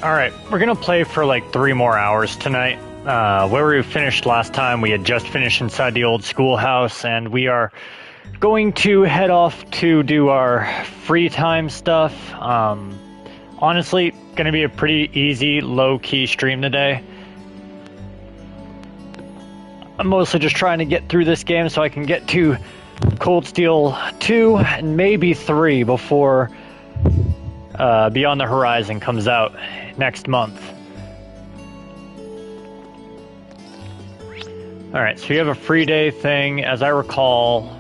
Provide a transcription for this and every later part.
Alright, we're gonna play for like 3 more hours tonight. Where we finished last time, we had just finished inside the old schoolhouse, and we are going to head off to do our free time stuff. Honestly, gonna be a pretty easy, low-key stream today. I'm mostly just trying to get through this game so I can get to Cold Steel 2 and maybe 3 before Beyond the Horizon comes out next month. Alright, so you have a free day thing. As I recall,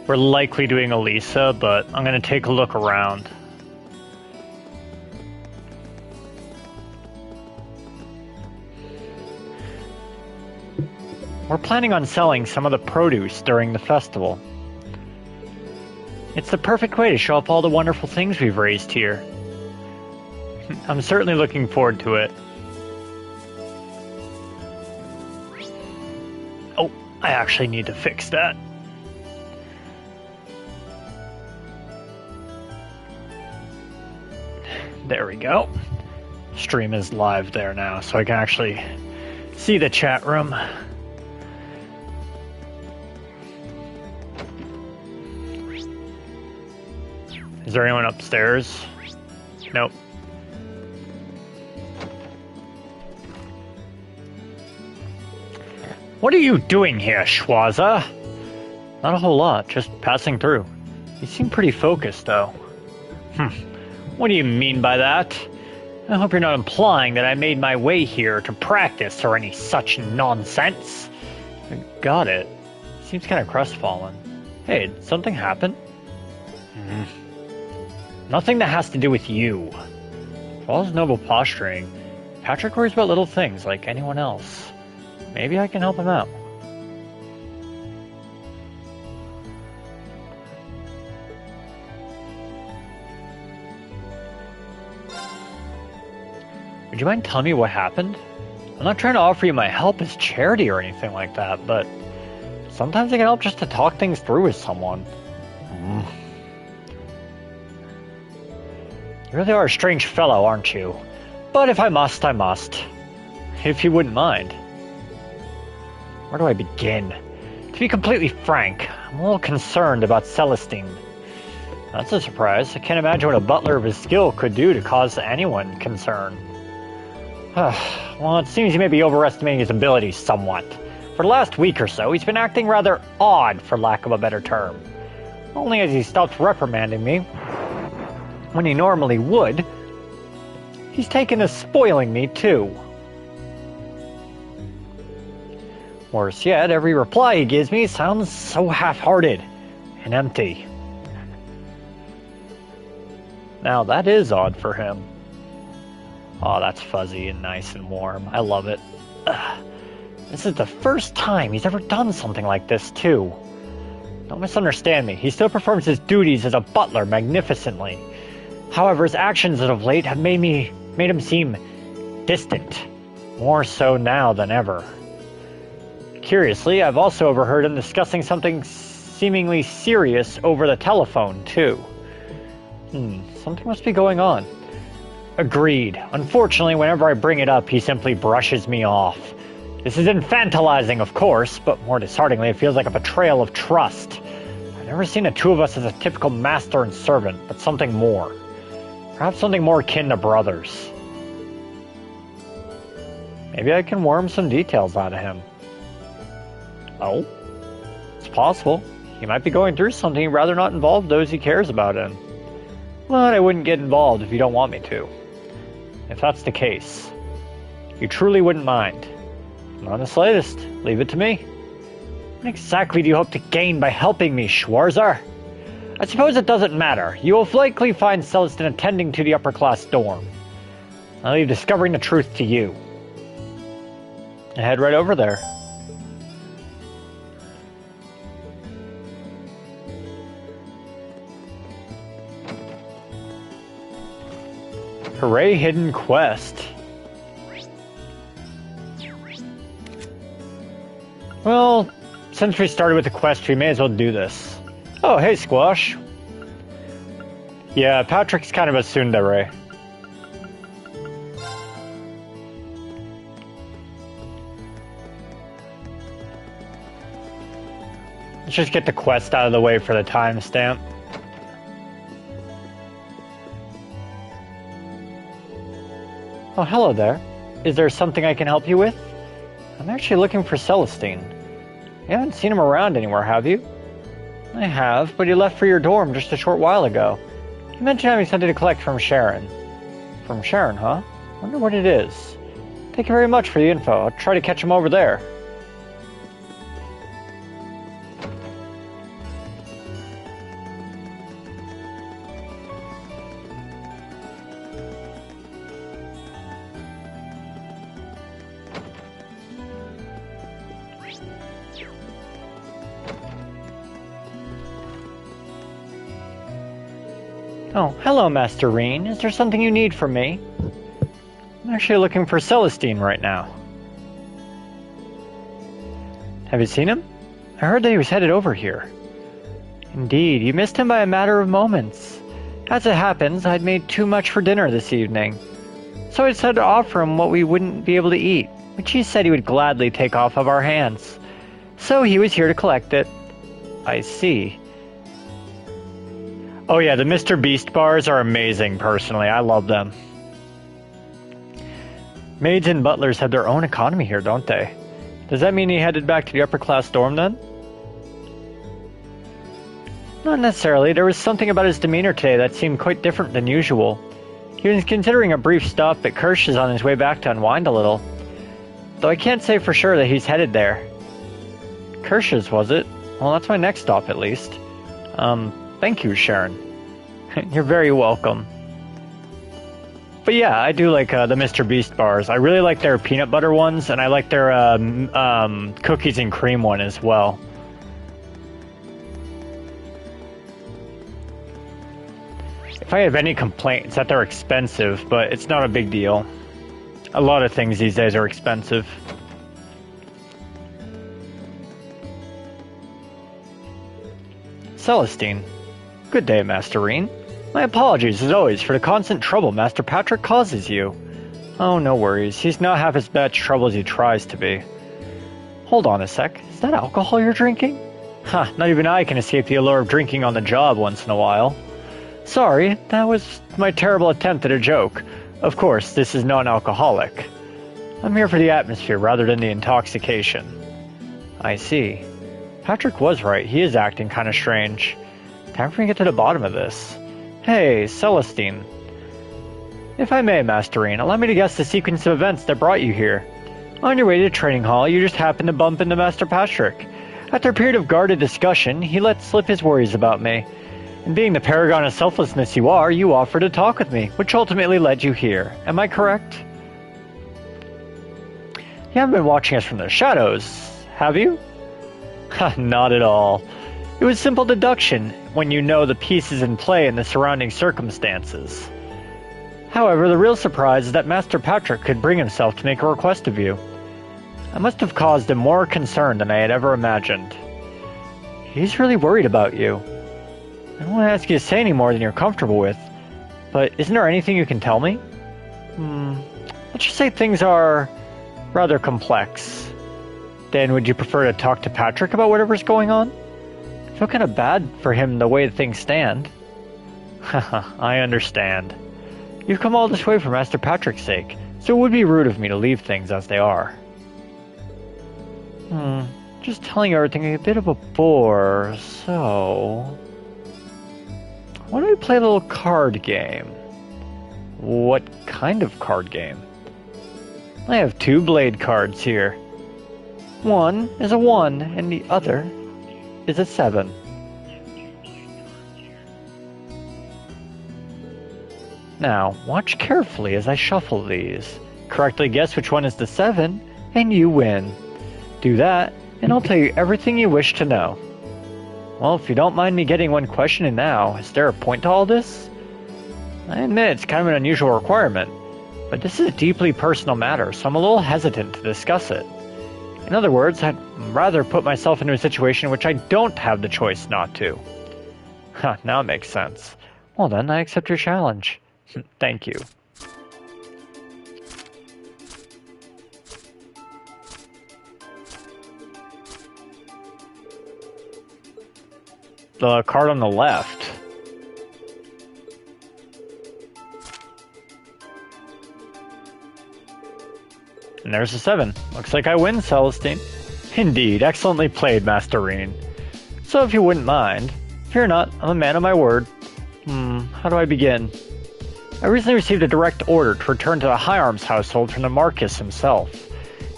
we're likely doing Alisa, but I'm going to take a look around. We're planning on selling some of the produce during the festival. It's the perfect way to show off all the wonderful things we've raised here. I'm certainly looking forward to it. Oh, I actually need to fix that. There we go. Stream is live there now, so I can actually see the chat room. Is there anyone upstairs? Nope. What are you doing here, Schwaza? Not a whole lot, just passing through. You seem pretty focused, though. What do you mean by that? I hope you're not implying that I made my way here to practice or any such nonsense. Got it. Seems kind of crestfallen. Hey, did something happen? Nothing that has to do with you. For all his noble posturing, Patrick worries about little things like anyone else. Maybe I can help him out. Would you mind telling me what happened? I'm not trying to offer you my help as charity or anything like that, but sometimes it can help just to talk things through with someone. You really are a strange fellow, aren't you? But if I must, I must. If you wouldn't mind. Where do I begin? To be completely frank, I'm a little concerned about Celestine. That's a surprise. I can't imagine what a butler of his skill could do to cause anyone concern. Well, it seems you may be overestimating his abilities somewhat. For the last week or so, he's been acting rather odd, for lack of a better term. Only as he stopped reprimanding me, when he normally would, he's taken to spoiling me too. Worse yet, every reply he gives me sounds so half-hearted and empty. Now that is odd for him. Oh, that's fuzzy and nice and warm. I love it. Ugh. This is the first time he's ever done something like this, too. Don't misunderstand me. He still performs his duties as a butler magnificently. However, his actions as of late have made him seem distant. More so now than ever. Curiously, I've also overheard him discussing something seemingly serious over the telephone, too. Something must be going on. Agreed. Unfortunately, whenever I bring it up, he simply brushes me off. This is infantilizing, of course, but more dishearteningly, it feels like a betrayal of trust. I've never seen the two of us as a typical master and servant, but something more. Perhaps something more akin to brothers. Maybe I can worm some details out of him. Oh? It's possible. He might be going through something he'd rather not involve those he cares about in. But I wouldn't get involved if you don't want me to. If that's the case, you truly wouldn't mind. Not in the slightest. Leave it to me. What exactly do you hope to gain by helping me, Schwarzer? I suppose it doesn't matter. You will likely find Celestine attending to the upper-class dorm. I'll leave discovering the truth to you. I head right over there. Hooray, hidden quest. Well, since we started with the quest, we may as well do this. Oh, hey, Squash. Yeah, Patrick's kind of a tsundere. Let's just get the quest out of the way for the timestamp. Oh, hello there. Is there something I can help you with? I'm actually looking for Celestine. You haven't seen him around anywhere, have you? I have, but he left for your dorm just a short while ago. You mentioned having something to collect from Sharon. From Sharon, huh? Wonder what it is. Thank you very much for the info. I'll try to catch him over there. Oh, hello, Master Reen. Is there something you need from me? I'm actually looking for Celestine right now. Have you seen him? I heard that he was headed over here. Indeed, you missed him by a matter of moments. As it happens, I'd made too much for dinner this evening. So I decided to offer him what we wouldn't be able to eat, which he said he would gladly take off of our hands. So he was here to collect it. I see. Oh yeah, the Mr. Beast bars are amazing, personally. I love them. Maids and butlers have their own economy here, don't they? Does that mean he headed back to the upper-class dorm, then? Not necessarily. There was something about his demeanor today that seemed quite different than usual. He was considering a brief stop at Kirsch's on his way back to unwind a little. Though I can't say for sure that he's headed there. Kirsch's, was it? Well, that's my next stop, at least. Thank you, Sharon. You're very welcome. But yeah, I do like the Mr. Beast bars. I really like their peanut butter ones, and I like their cookies and cream one as well. If I have any complaint, it's that they're expensive, but it's not a big deal. A lot of things these days are expensive. Celestine. Good day, Master Reen. My apologies, as always, for the constant trouble Master Patrick causes you. Oh, no worries. He's not half as bad trouble as he tries to be. Hold on a sec. Is that alcohol you're drinking? Huh, not even I can escape the allure of drinking on the job once in a while. Sorry, that was my terrible attempt at a joke. Of course, this is non-alcoholic. I'm here for the atmosphere rather than the intoxication. I see. Patrick was right. He is acting kind of strange. Time for me to get to the bottom of this. Hey, Celestine. If I may, Masterine, allow me to guess the sequence of events that brought you here. On your way to training hall, you just happened to bump into Master Patrick. After a period of guarded discussion, he let slip his worries about me. And being the paragon of selflessness you are, you offered to talk with me, which ultimately led you here. Am I correct? You haven't been watching us from the shadows, have you? Not at all. It was simple deduction when you know the pieces in play and the surrounding circumstances. However, the real surprise is that Master Patrick could bring himself to make a request of you. I must have caused him more concern than I had ever imagined. He's really worried about you. I don't want to ask you to say any more than you're comfortable with, but isn't there anything you can tell me? Let's just say things are rather complex. Then would you prefer to talk to Patrick about whatever's going on? I feel kind of bad for him the way things stand. Haha, I understand. You've come all this way for Master Patrick's sake, so it would be rude of me to leave things as they are. Just telling you everything is a bit of a bore, so... why don't we play a little card game? What kind of card game? I have 2 blade cards here. One is a 1, and the other is a 7. Now, watch carefully as I shuffle these. Correctly guess which one is the 7, and you win. Do that, and I'll tell you everything you wish to know. Well, if you don't mind me getting one question in now, is there a point to all this? I admit it's kind of an unusual requirement, but this is a deeply personal matter, so I'm a little hesitant to discuss it. In other words, I'd rather put myself into a situation in which I don't have the choice not to. Now it makes sense. Well then, I accept your challenge. Thank you. The card on the left. And there's a 7. Looks like I win, Celestine. Indeed, excellently played, Masterine. So if you wouldn't mind, fear not, I'm a man of my word. How do I begin? I recently received a direct order to return to the High Arms household from the Marquis himself.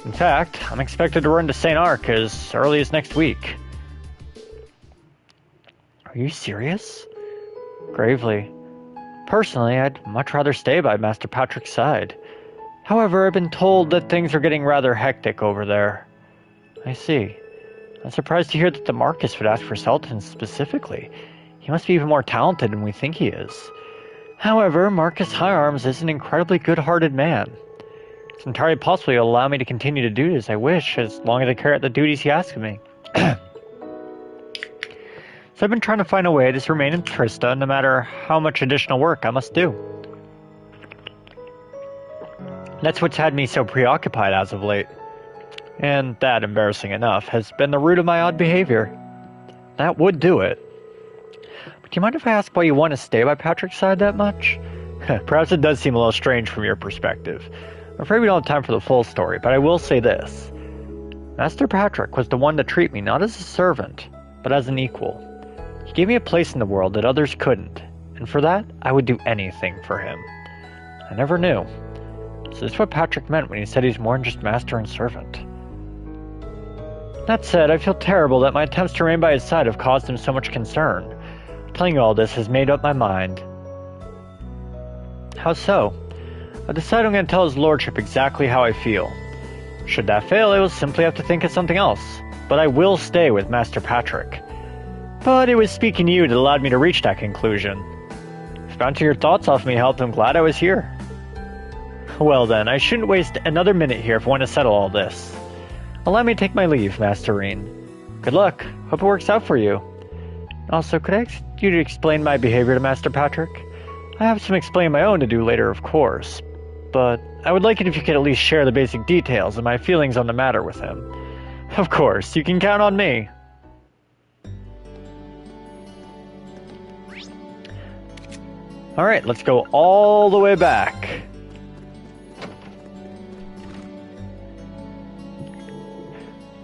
In fact, I'm expected to run to St. Arc as early as next week. Are you serious? Gravely. Personally, I'd much rather stay by Master Patrick's side. However, I've been told that things are getting rather hectic over there. I see. I'm surprised to hear that the Marquis would ask for Sultan specifically. He must be even more talented than we think he is. However, Marquis High Arms is an incredibly good-hearted man. It's entirely possible he'll allow me to continue to do as I wish, as long as I carry out the duties he asks of me. So I've been trying to find a way to remain in Trista, no matter how much additional work I must do. That's what's had me so preoccupied as of late. And that, embarrassing enough, has been the root of my odd behavior. That would do it. But do you mind if I ask why you want to stay by Patrick's side that much? Perhaps it does seem a little strange from your perspective. I'm afraid we don't have time for the full story, but I will say this. Master Patrick was the one to treat me not as a servant, but as an equal. He gave me a place in the world that others couldn't, and for that, I would do anything for him. I never knew. So this is what Patrick meant when he said he's more than just master and servant. That said, I feel terrible that my attempts to remain by his side have caused him so much concern. Telling you all this has made up my mind. How so? I've decided I'm going to tell his lordship exactly how I feel. Should that fail, I will simply have to think of something else. But I will stay with Master Patrick. But it was speaking to you that allowed me to reach that conclusion. If bouncing your thoughts off me helped, I'm glad I was here. Well then, I shouldn't waste another minute here if I want to settle all this. Allow me to take my leave, Masterine. Good luck. Hope it works out for you. Also, could I ask you to explain my behavior to Master Patrick? I have some explaining my own to do later, of course. But I would like it if you could at least share the basic details of my feelings on the matter with him. Of course, you can count on me. Alright, let's go all the way back.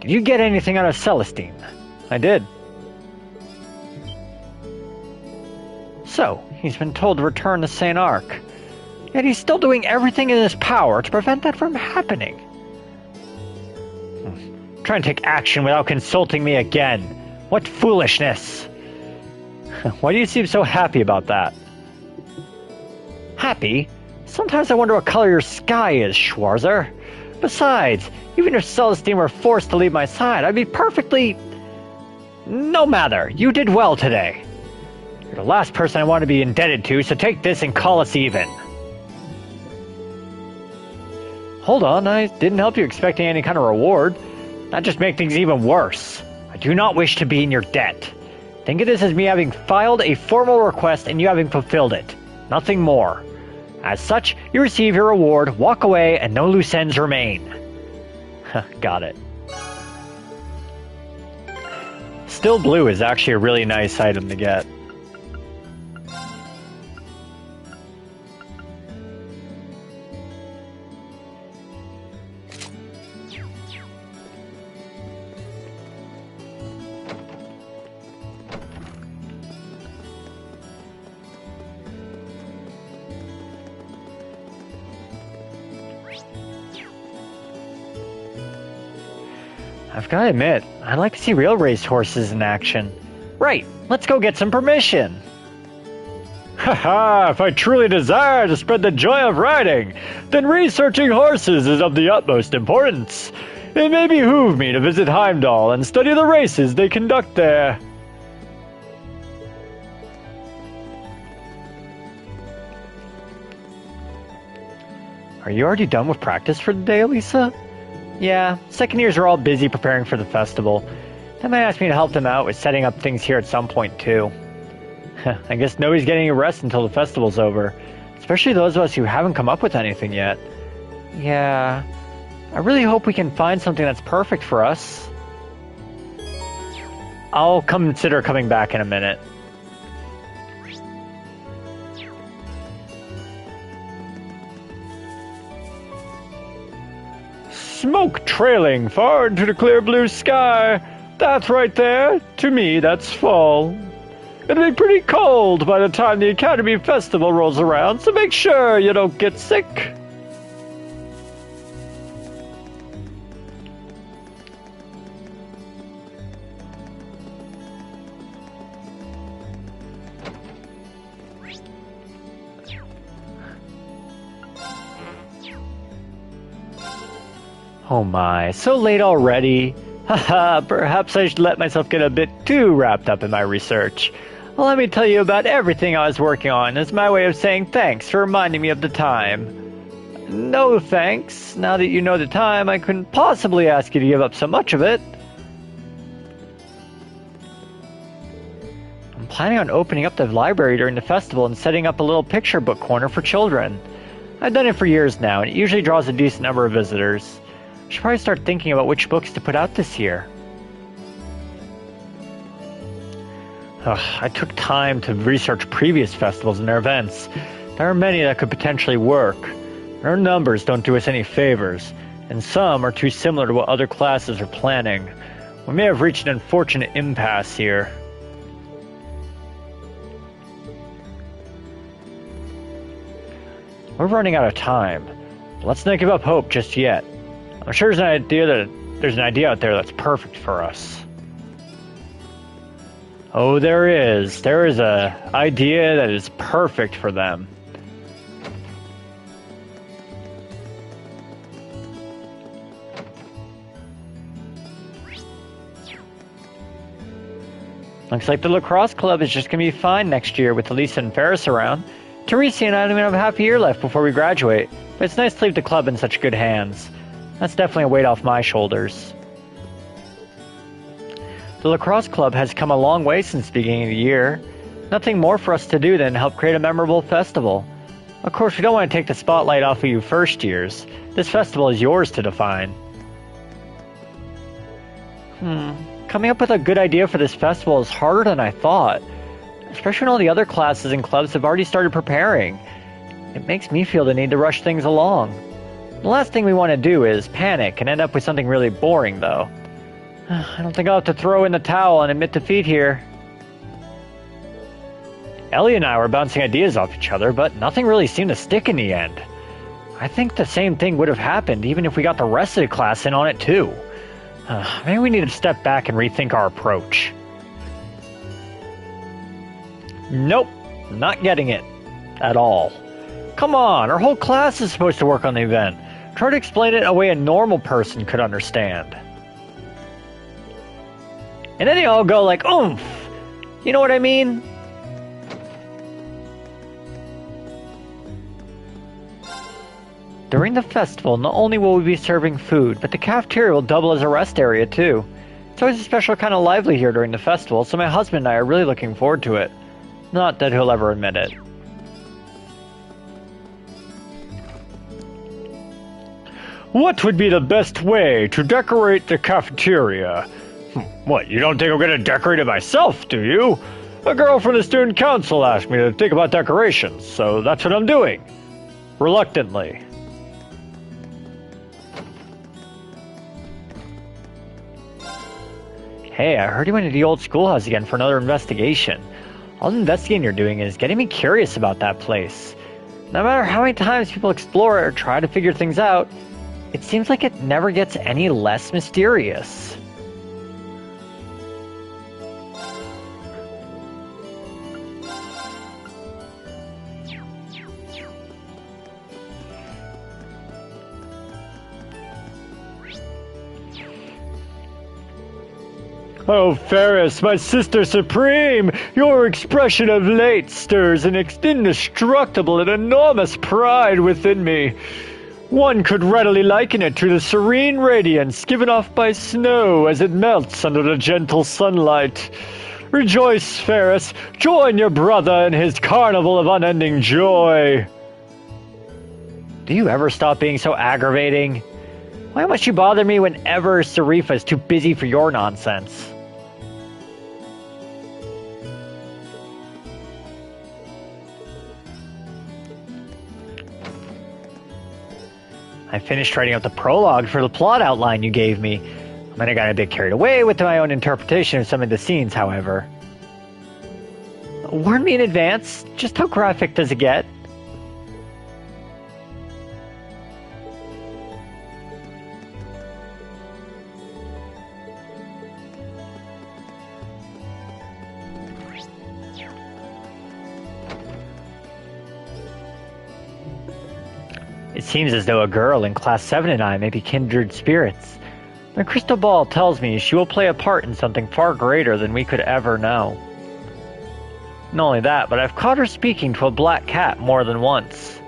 Did you get anything out of Celestine? I did. So, he's been told to return to St. Arc. Yet he's still doing everything in his power to prevent that from happening. Trying to take action without consulting me again. What foolishness! Why do you seem so happy about that? Happy? Sometimes I wonder what color your sky is, Schwarzer. Besides, even if Celestine were forced to leave my side, I'd be perfectly... No matter, you did well today. You're the last person I want to be indebted to, so take this and call us even. Hold on, I didn't help you expecting any kind of reward. That just makes things even worse. I do not wish to be in your debt. Think of this as me having filed a formal request and you having fulfilled it. Nothing more. As such, you receive your reward, walk away, and no loose ends remain. Got it. Still Blue is actually a really nice item to get. I've gotta admit, I'd like to see real racehorses in action. Right, let's go get some permission. Haha, if I truly desire to spread the joy of riding, then researching horses is of the utmost importance. It may behoove me to visit Heimdall and study the races they conduct there. Are you already done with practice for the day, Alisa? Yeah, second years are all busy preparing for the festival. They might ask me to help them out with setting up things here at some point, too. I guess nobody's getting a rest until the festival's over. Especially those of us who haven't come up with anything yet. Yeah, I really hope we can find something that's perfect for us. I'll consider coming back in a minute. Smoke trailing far into the clear blue sky. That's right there. To me, that's fall. It'll be pretty cold by the time the Academy Festival rolls around, so make sure you don't get sick. Oh my, so late already? Haha, perhaps I should let myself get a bit too wrapped up in my research. Well, let me tell you about everything I was working on as my way of saying thanks for reminding me of the time. No thanks. Now that you know the time, I couldn't possibly ask you to give up so much of it. I'm planning on opening up the library during the festival and setting up a little picture book corner for children. I've done it for years now, and it usually draws a decent number of visitors. I should probably start thinking about which books to put out this year. I took time to research previous festivals and their events. There are many that could potentially work. Our numbers don't do us any favors, and some are too similar to what other classes are planning. We may have reached an unfortunate impasse here. We're running out of time. Let's not give up hope just yet. I'm sure there's an idea out there that's perfect for us. Oh, there is. There is an idea that is perfect for them. Looks like the lacrosse club is just going to be fine next year with Alisa and Ferris around. Teresa and I don't even have half a year left before we graduate, but it's nice to leave the club in such good hands. That's definitely a weight off my shoulders. The lacrosse club has come a long way since the beginning of the year. Nothing more for us to do than help create a memorable festival. Of course, we don't want to take the spotlight off of you first years. This festival is yours to define. Coming up with a good idea for this festival is harder than I thought. Especially when all the other classes and clubs have already started preparing. It makes me feel the need to rush things along. The last thing we want to do is panic and end up with something really boring, though. I don't think I'll have to throw in the towel and admit defeat here. Ellie and I were bouncing ideas off each other, but nothing really seemed to stick in the end. I think the same thing would have happened even if we got the rest of the class in on it too. Maybe we need to step back and rethink our approach. Nope, not getting it. At all. Come on, our whole class is supposed to work on the event. Try to explain it in a way a normal person could understand. And then they all go like, oomph! You know what I mean? During the festival, not only will we be serving food, but the cafeteria will double as a rest area too. It's always a special kind of lively here during the festival, so my husband and I are really looking forward to it. Not that he'll ever admit it. What would be the best way to decorate the cafeteria? What, you don't think I'm gonna decorate it myself, do you? A girl from the student council asked me to think about decorations, so that's what I'm doing. Reluctantly. Hey, I heard you went to the old schoolhouse again for another investigation. All the investigating you're doing is getting me curious about that place. No matter how many times people explore it or try to figure things out, it seems like it never gets any less mysterious. Oh, Ferris, my sister supreme, your expression of late stirs an indestructible and enormous pride within me. One could readily liken it to the serene radiance given off by snow as it melts under the gentle sunlight. Rejoice, Ferris, join your brother in his carnival of unending joy. Do you ever stop being so aggravating? Why must you bother me whenever Sarifa is too busy for your nonsense? I finished writing out the prologue for the plot outline you gave me. Then I got a bit carried away with my own interpretation of some of the scenes, however. Warn me in advance, just how graphic does it get? It seems as though a girl in Class 7 and I may be kindred spirits. My crystal ball tells me she will play a part in something far greater than we could ever know. Not only that, but I've caught her speaking to a black cat more than once.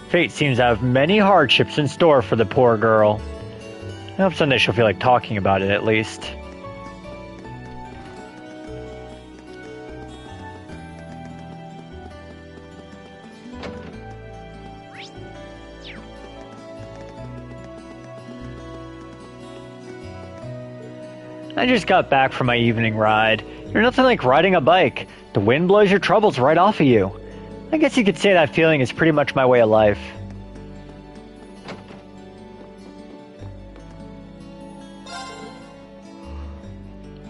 Fate seems to have many hardships in store for the poor girl. I hope someday she'll feel like talking about it at least. I just got back from my evening ride. You're nothing like riding a bike. The wind blows your troubles right off of you. I guess you could say that feeling is pretty much my way of life.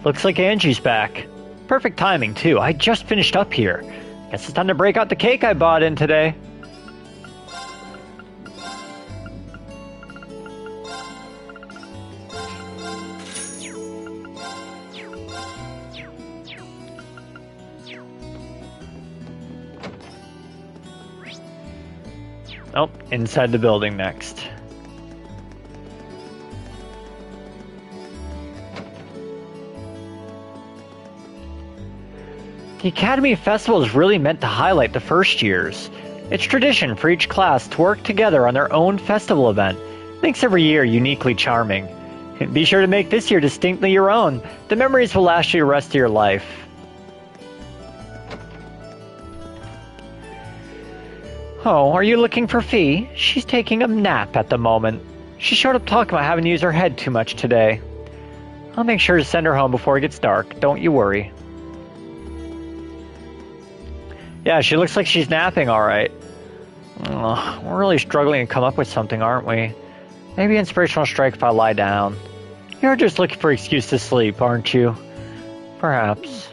Looks like Angie's back. Perfect timing, too. I just finished up here. Guess it's time to break out the cake I bought in today. Oh, inside the building next. The Academy Festival is really meant to highlight the first years. It's tradition for each class to work together on their own festival event. It makes every year uniquely charming. And be sure to make this year distinctly your own. The memories will last you the rest of your life. Oh, are you looking for Fee? She's taking a nap at the moment. She showed up talking about having to use her head too much today. I'll make sure to send her home before it gets dark, don't you worry. Yeah, she looks like she's napping alright. We're really struggling to come up with something, aren't we? Maybe inspirational strike if I lie down. You're just looking for an excuse to sleep, aren't you? Perhaps.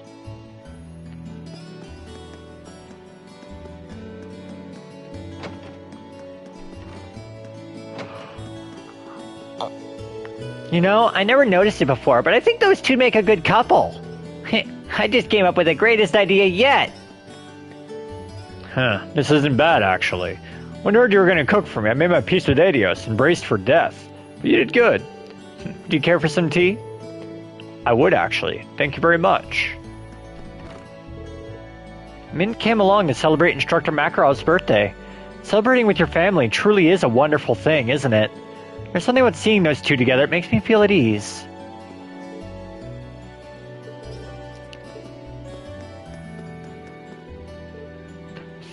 You know, I never noticed it before, but I think those two make a good couple. I just came up with the greatest idea yet. Huh, this isn't bad, actually. When I heard you were going to cook for me, I made my peace with Adios and braced for death. But you did good. Do you care for some tea? I would, actually. Thank you very much. Mint came along to celebrate Instructor Makarov's birthday. Celebrating with your family truly is a wonderful thing, isn't it? There's something about seeing those two together that makes me feel at ease.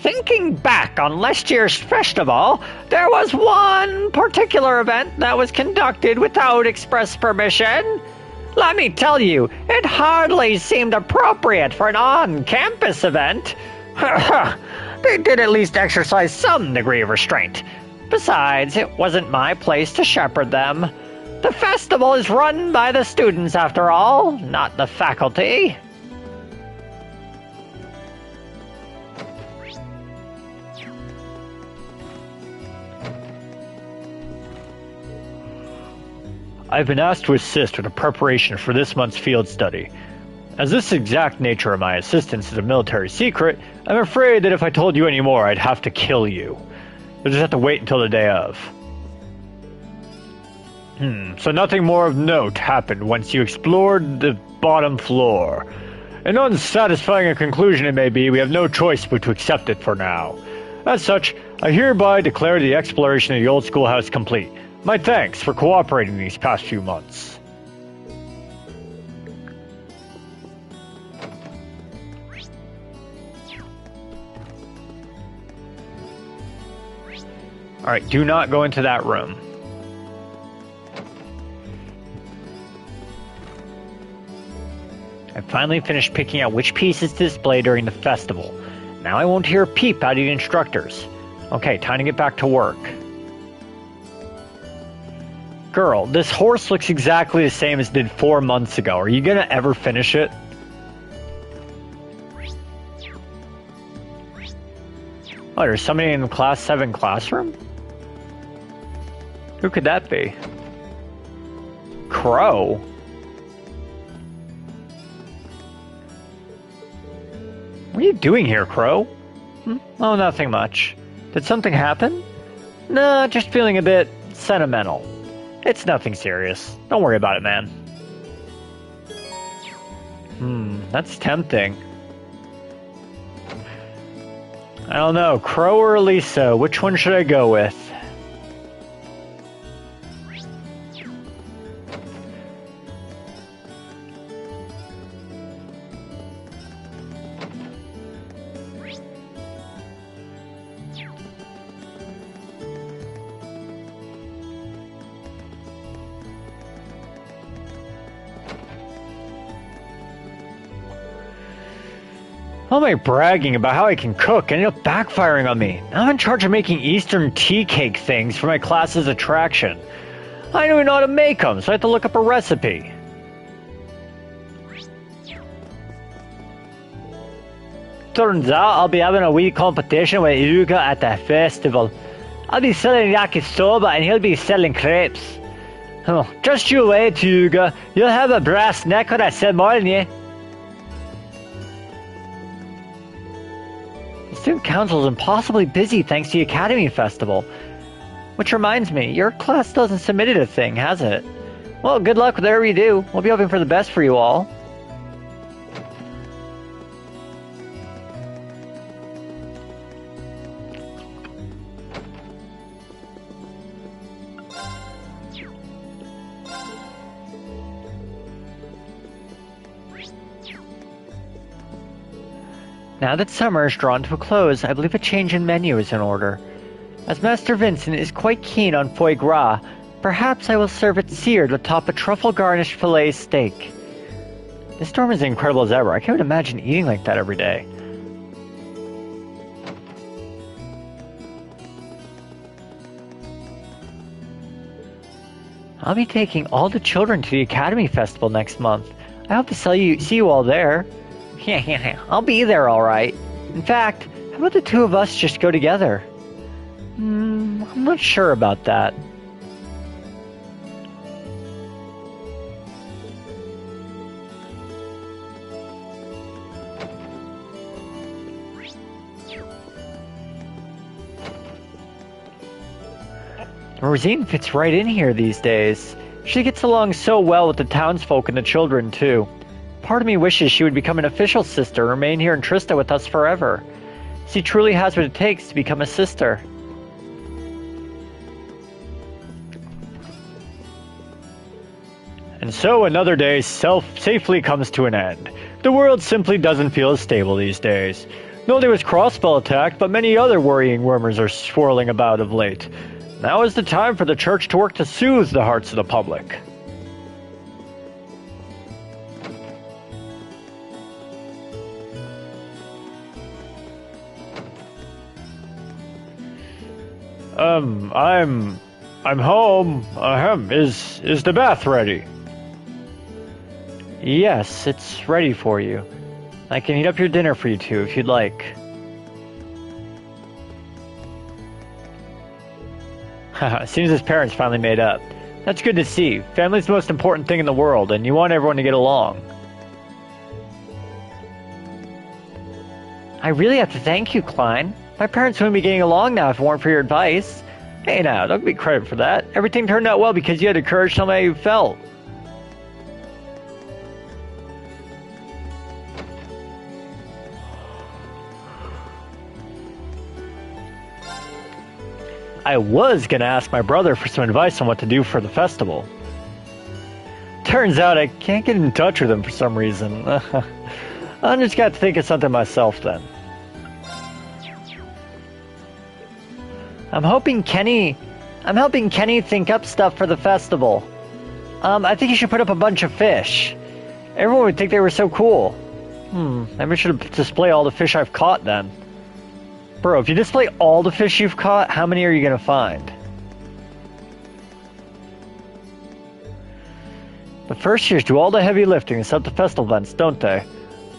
Thinking back on last year's festival, there was one particular event that was conducted without express permission. Let me tell you, it hardly seemed appropriate for an on-campus event. They did at least exercise some degree of restraint. Besides, it wasn't my place to shepherd them. The festival is run by the students, after all, not the faculty. I've been asked to assist with the preparation for this month's field study. As this exact nature of my assistance is a military secret, I'm afraid that if I told you any more, I'd have to kill you. You'll just have to wait until the day of. So nothing more of note happened once you explored the bottom floor. An unsatisfying a conclusion it may be, we have no choice but to accept it for now. As such, I hereby declare the exploration of the old schoolhouse complete. My thanks for cooperating these past few months. Alright, do not go into that room. I finally finished picking out which pieces to display during the festival. Now I won't hear a peep out of the instructors. Okay, time to get back to work. Girl, this horse looks exactly the same as it did 4 months ago. Are you gonna ever finish it? Oh, there's somebody in the Class 7 classroom? Who could that be? Crow? What are you doing here, Crow? Oh, nothing much. Did something happen? No, just feeling a bit sentimental. It's nothing serious. Don't worry about it, man. That's tempting. I don't know, Crow or Alisa, which one should I go with? How am I bragging about how I can cook and ended up backfiring on me? Now I'm in charge of making Eastern tea cake things for my class's attraction. I don't even know how to make them, so I have to look up a recipe. Turns out I'll be having a wee competition with Yuga at the festival. I'll be selling yakisoba and he'll be selling crepes. Oh, just you wait, Yuga. You'll have a brass neck when I sell more than you. Student Council is impossibly busy thanks to the Academy Festival. Which reminds me, your class still hasn't submitted a thing, has it? Well, good luck with whatever you do. We'll be hoping for the best for you all. Now that summer is drawn to a close, I believe a change in menu is in order. As Master Vincent is quite keen on foie gras, perhaps I will serve it seared atop a truffle-garnished filet steak. This storm is as incredible as ever. I can't imagine eating like that every day. I'll be taking all the children to the Academy Festival next month. I hope to see you all there. I'll be there all right. In fact, how about the two of us just go together? I'm not sure about that. Rosine fits right in here these days. She gets along so well with the townsfolk and the children, too. Part of me wishes she would become an official sister and remain here in Trista with us forever. She truly has what it takes to become a sister. And so another day safely comes to an end. The world simply doesn't feel as stable these days. Not only was Crossbell attacked, but many other worrying rumors are swirling about of late. Now is the time for the church to work to soothe the hearts of the public. I'm home. Is the bath ready? Yes, it's ready for you. I can heat up your dinner for you too, if you'd like. Seems his parents finally made up. That's good to see. Family's the most important thing in the world, and you want everyone to get along. I really have to thank you, Klein. My parents wouldn't be getting along now if it weren't for your advice. Hey now, don't give me credit for that. Everything turned out well because you had the courage to tell me how you felt. I was gonna ask my brother for some advice on what to do for the festival. Turns out I can't get in touch with him for some reason. I just got to think of something myself then. I'm helping Kenny think up stuff for the festival. I think you should put up a bunch of fish. Everyone would think they were so cool. Maybe I should display all the fish I've caught then. Bro, if you display all the fish you've caught, how many are you gonna find? The first years do all the heavy lifting and set up the festival events, don't they?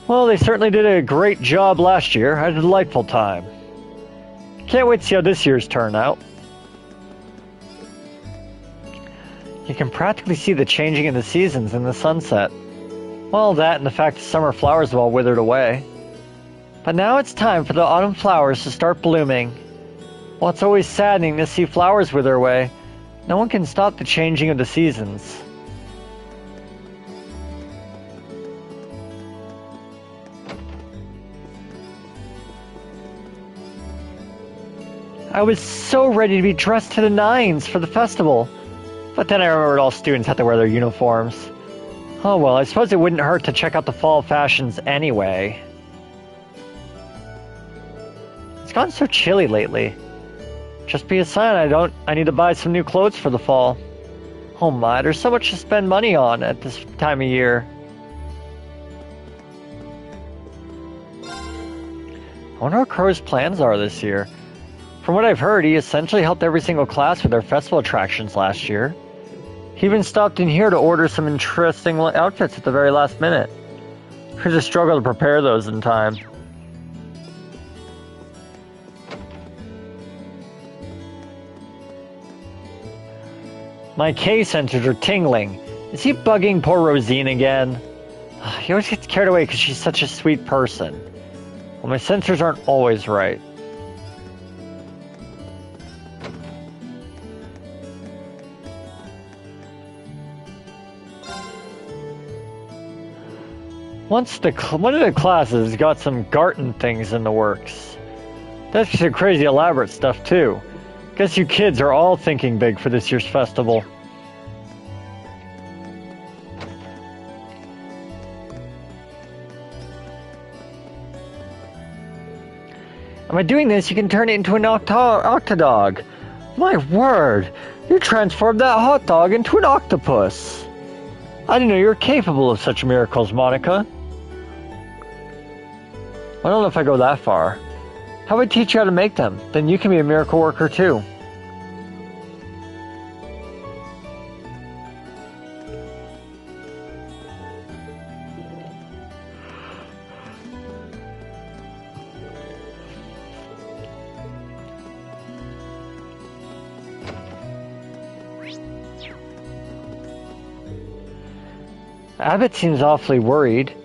Well, they certainly did a great job last year. I had a delightful time. Can't wait to see how this year's turn out. You can practically see the changing of the seasons in the sunset. Well, that and the fact the summer flowers have all withered away. But now it's time for the autumn flowers to start blooming. While it's always saddening to see flowers wither away, no one can stop the changing of the seasons. I was so ready to be dressed to the nines for the festival. But then I remembered all students had to wear their uniforms. Oh well, I suppose it wouldn't hurt to check out the fall fashions anyway. It's gotten so chilly lately. Just be a sign I need to buy some new clothes for the fall. Oh my, there's so much to spend money on at this time of year. I wonder what Crow's plans are this year. From what I've heard, he essentially helped every single class with their festival attractions last year. He even stopped in here to order some interesting outfits at the very last minute. It was a struggle to prepare those in time. My K sensors are tingling. Is he bugging poor Rosine again? He always gets carried away because she's such a sweet person. Well, my sensors aren't always right. One of the classes got some garden things in the works. That's some crazy elaborate stuff too. Guess you kids are all thinking big for this year's festival. By doing this, you can turn it into an octodog. My word, you transformed that hot dog into an octopus. I didn't know you were capable of such miracles, Monica. I don't know if I go that far. How about I teach you how to make them? Then you can be a miracle worker too. Abbott seems awfully worried.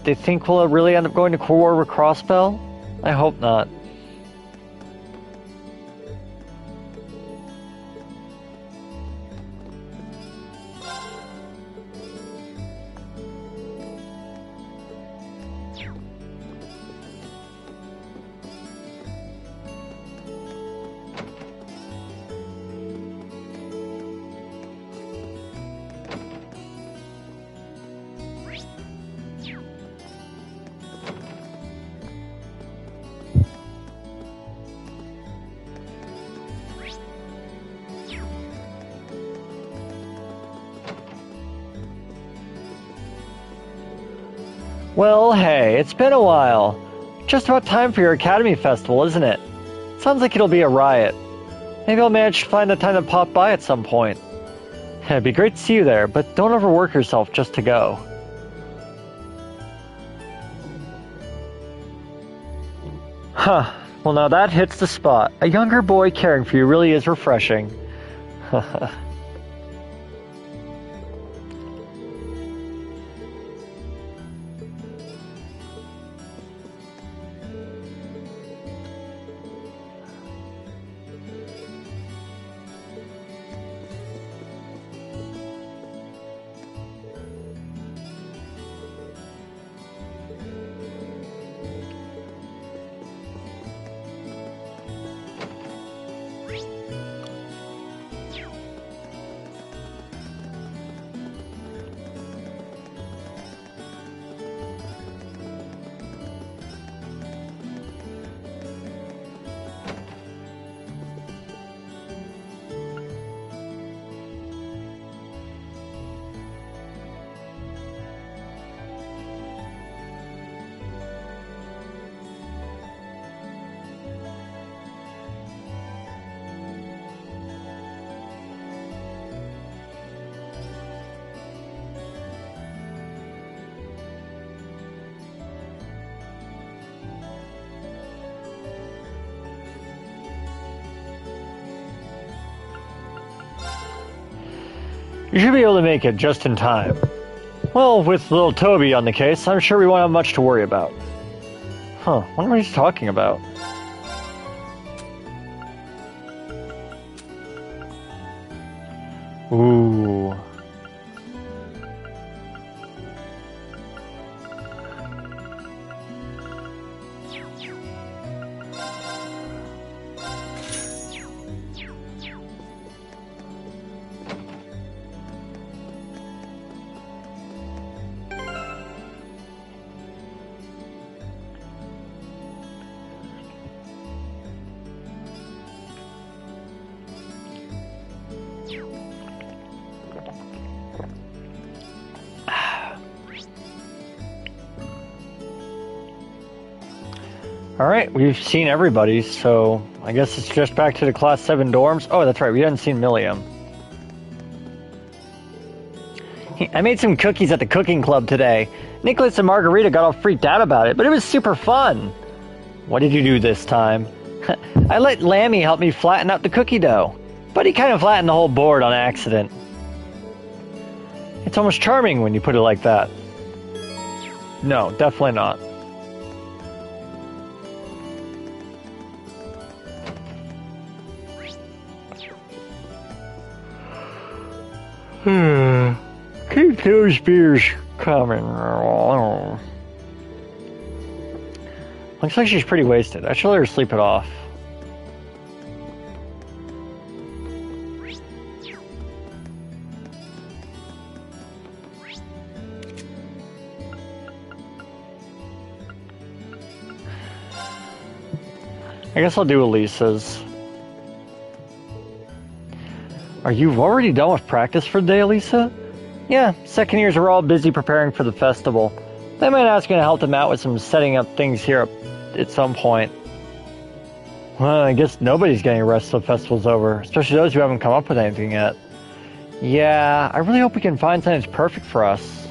They think we'll really end up going to war with Crossbell? I hope not. Well, hey, it's been a while. Just about time for your Academy Festival, isn't it? Sounds like it'll be a riot. Maybe I'll manage to find the time to pop by at some point. It'd be great to see you there, but don't overwork yourself just to go. Huh. Well, now that hits the spot. A younger boy caring for you really is refreshing. You should be able to make it just in time. Well, with little Toby on the case, I'm sure we won't have much to worry about. Huh, wonder what he's talking about. Ooh. Alright, we've seen everybody, so I guess it's just back to the Class 7 dorms. Oh, that's right, we hadn't seen Milliam. I made some cookies at the cooking club today. Nicholas and Margarita got all freaked out about it, but it was super fun. What did you do this time? I let Lammy help me flatten out the cookie dough, but he kind of flattened the whole board on accident. It's almost charming when you put it like that. No, definitely not. Keep those beers coming. Looks like she's pretty wasted. I should let her sleep it off. I guess I'll do Alisa's. Are you already done with practice for the day, Alisa? Yeah, second years are all busy preparing for the festival. They might ask me to help them out with some setting up things here at some point. Well, I guess nobody's getting a rest till the festival's over, especially those who haven't come up with anything yet. Yeah, I really hope we can find something that's perfect for us.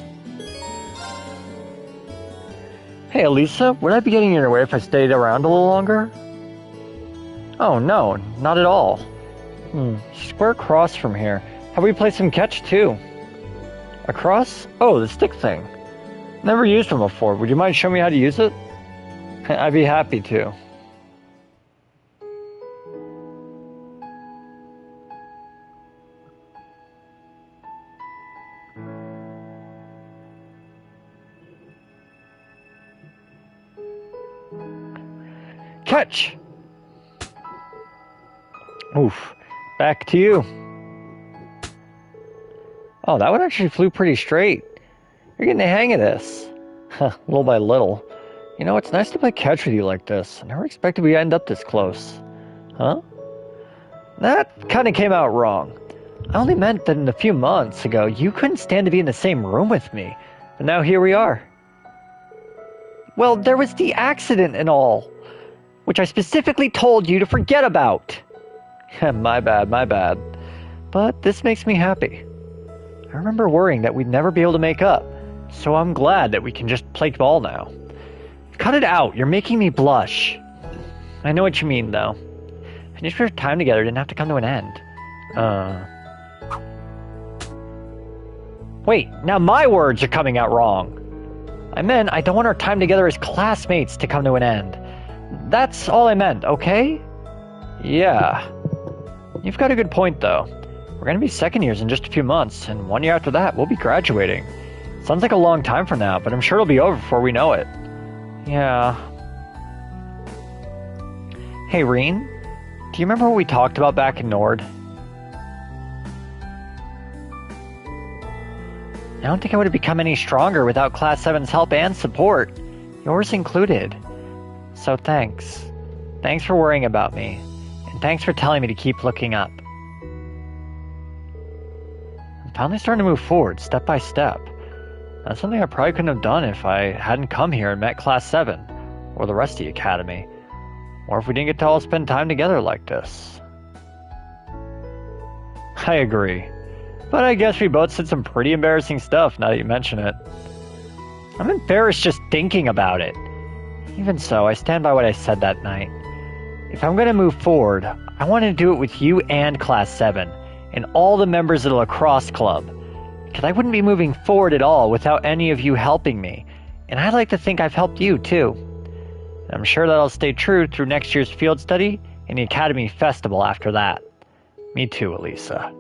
Hey, Alisa, would I be getting in your way if I stayed around a little longer? Oh, no, not at all. Square across from here. How about we play some catch, too? Across? Oh, the stick thing. Never used one before. Would you mind showing me how to use it? I'd be happy to. Catch! Oof. Back to you. Oh, that one actually flew pretty straight. You're getting the hang of this. Little by little. You know, it's nice to play catch with you like this. I never expected we'd end up this close. Huh? That kind of came out wrong. I only meant that in a few months ago, you couldn't stand to be in the same room with me. But now here we are. Well, there was the accident and all, which I specifically told you to forget about. My bad. But this makes me happy. I remember worrying that we'd never be able to make up, so I'm glad that we can just play ball now. Cut it out, you're making me blush. I know what you mean, though. I just wish our time together didn't have to come to an end. Wait, now my words are coming out wrong. I meant I don't want our time together as classmates to come to an end. That's all I meant, okay? Yeah. You've got a good point, though. We're gonna be second years in just a few months, and 1 year after that, we'll be graduating. Sounds like a long time from now, but I'm sure it'll be over before we know it. Yeah. Hey, Reen, do you remember what we talked about back in Nord? I don't think I would have become any stronger without Class 7's help and support, yours included. So thanks. Thanks for worrying about me, and thanks for telling me to keep looking up. I'm finally starting to move forward, step by step. That's something I probably couldn't have done if I hadn't come here and met Class 7, or the rest of the Academy, or if we didn't get to all spend time together like this. I agree. But I guess we both said some pretty embarrassing stuff now that you mention it. I'm embarrassed just thinking about it. Even so, I stand by what I said that night. If I'm going to move forward, I want to do it with you and Class 7, and all the members of the lacrosse club. Because I wouldn't be moving forward at all without any of you helping me, and I'd like to think I've helped you too. And I'm sure that'll stay true through next year's field study and the Academy Festival after that. Me too, Alisa.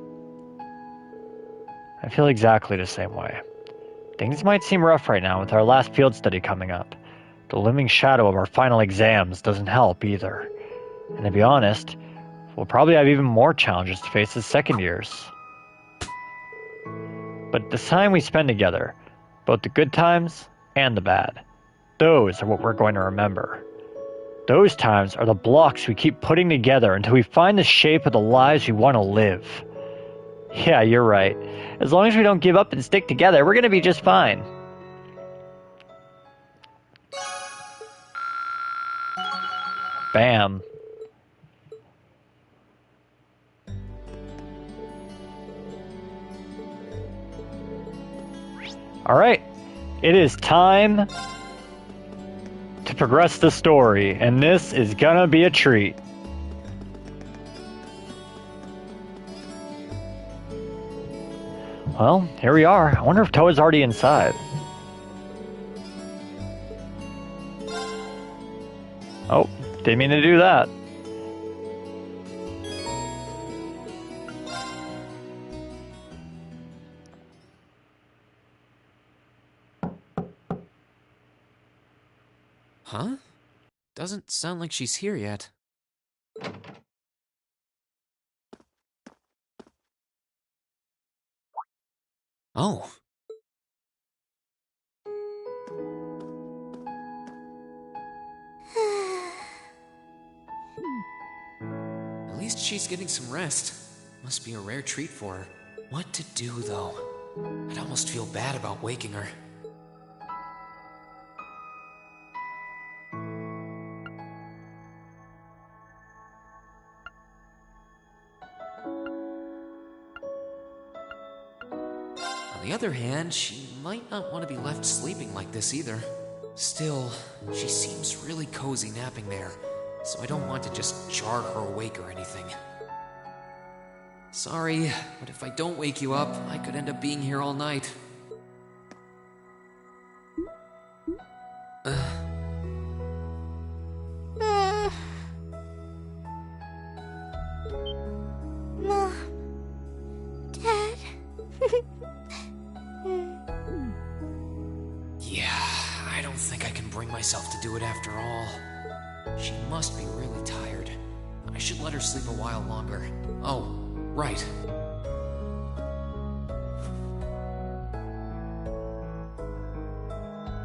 I feel exactly the same way. Things might seem rough right now with our last field study coming up. The looming shadow of our final exams doesn't help either. And to be honest, we'll probably have even more challenges to face as second years. But the time we spend together, both the good times and the bad, those are what we're going to remember. Those times are the blocks we keep putting together until we find the shape of the lives we want to live. Yeah, you're right. As long as we don't give up and stick together, we're going to be just fine. Bam. Alright, it is time to progress the story, and this is gonna be a treat. Well, here we are. I wonder if Toa's already inside. Oh, didn't mean to do that. Huh? Doesn't sound like she's here yet. Oh. At least she's getting some rest. Must be a rare treat for her. What to do, though? I'd almost feel bad about waking her. On the other hand, she might not want to be left sleeping like this either. Still, she seems really cozy napping there, so I don't want to just jar her awake or anything. Sorry, but if I don't wake you up, I could end up being here all night. Mom, Dad. Yeah, I don't think I can bring myself to do it after all. She must be really tired. I should let her sleep a while longer. Oh, right.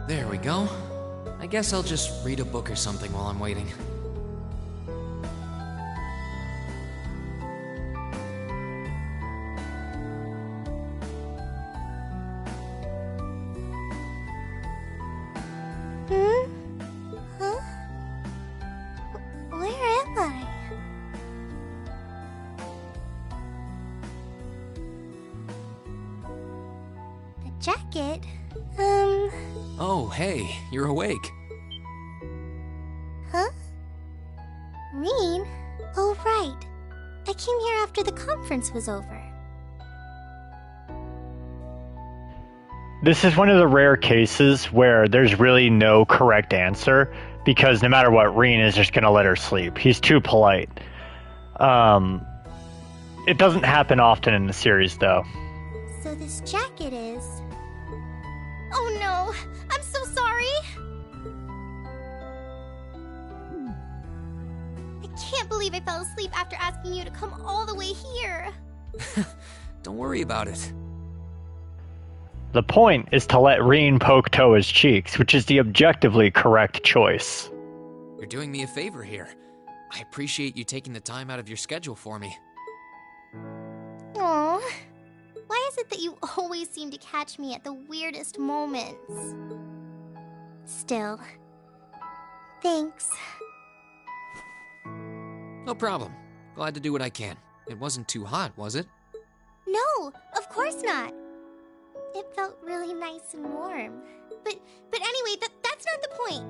There we go. I guess I'll just read a book or something while I'm waiting. Hmm? jacket. Oh, hey, you're awake. Huh? Reen? Oh, right. I came here after the conference was over. This is one of the rare cases where there's really no correct answer, because no matter what, Reen is just gonna let her sleep. He's too polite. It doesn't happen often in the series, though. So this jacket is... Oh no! I'm so sorry! I can't believe I fell asleep after asking you to come all the way here. Don't worry about it. The point is to let Reen poke Toa's cheeks, which is the objectively correct choice. You're doing me a favor here. I appreciate you taking the time out of your schedule for me. Aww. Why is it that you always seem to catch me at the weirdest moments? Still, thanks. No problem. Glad to do what I can. It wasn't too hot, was it? No, of course not. It felt really nice and warm. But anyway, that's not the point.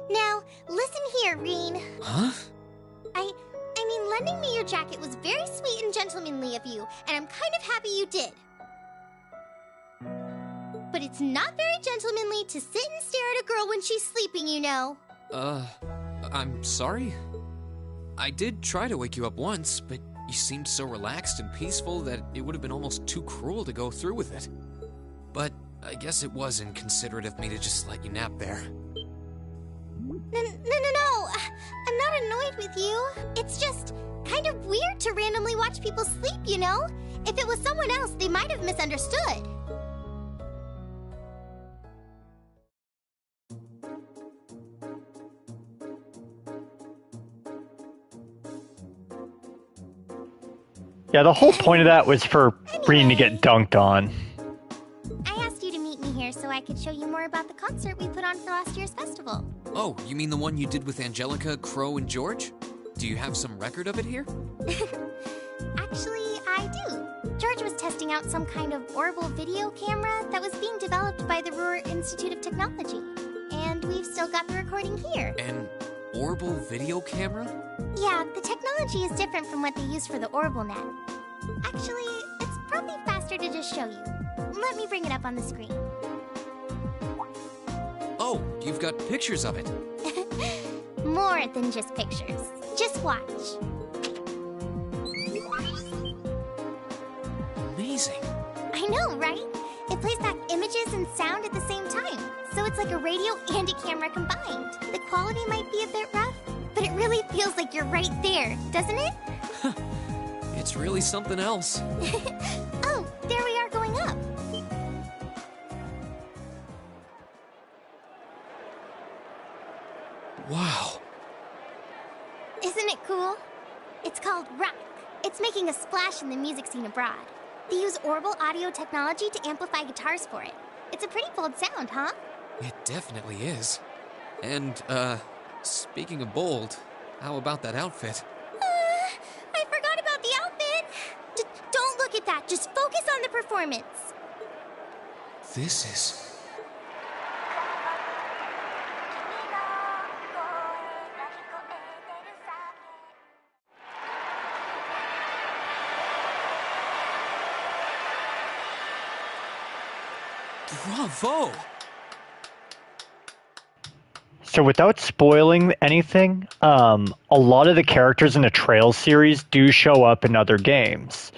Now, listen here, Reen. Huh? I mean, lending me your jacket was very sweet and gentlemanly of you, and I'm kind of happy you did. But it's not very gentlemanly to sit and stare at a girl when she's sleeping, you know. I'm sorry? I did try to wake you up once, but you seemed so relaxed and peaceful that it would have been almost too cruel to go through with it. But I guess it was inconsiderate of me to just let you nap there. No. I'm not annoyed with you. It's just kind of weird to randomly watch people sleep, you know? If it was someone else, they might have misunderstood. Yeah, the whole point of that was for Reen to get dunked on. I asked you to meet me here so I could show you more about the concert we put on for last year's festival. Oh, you mean the one you did with Angelica, Crow, and George? Do you have some record of it here? Actually, I do. George was testing out some kind of orbital video camera that was being developed by the Ruhr Institute of Technology. And we've still got the recording here. An orbital video camera? Yeah, the technology is different from what they use for the OrbitalNet. Actually, it's probably faster to just show you. Let me bring it up on the screen. Oh, you've got pictures of it. More than just pictures. Just watch. Amazing. I know, right? It plays back images and sound at the same time. So it's like a radio and a camera combined. The quality might be a bit rough, but it really feels like you're right there, doesn't it? It's really something else. Oh, there we are going up. Wow. Isn't it cool? It's called Rock. It's making a splash in the music scene abroad. They use orbital audio technology to amplify guitars for it. It's a pretty bold sound, huh? It definitely is. And, speaking of bold, how about that outfit? I forgot about the outfit. Don't look at that. Just focus on the performance. This is... Bravo! So without spoiling anything, a lot of the characters in the Trails series do show up in other games.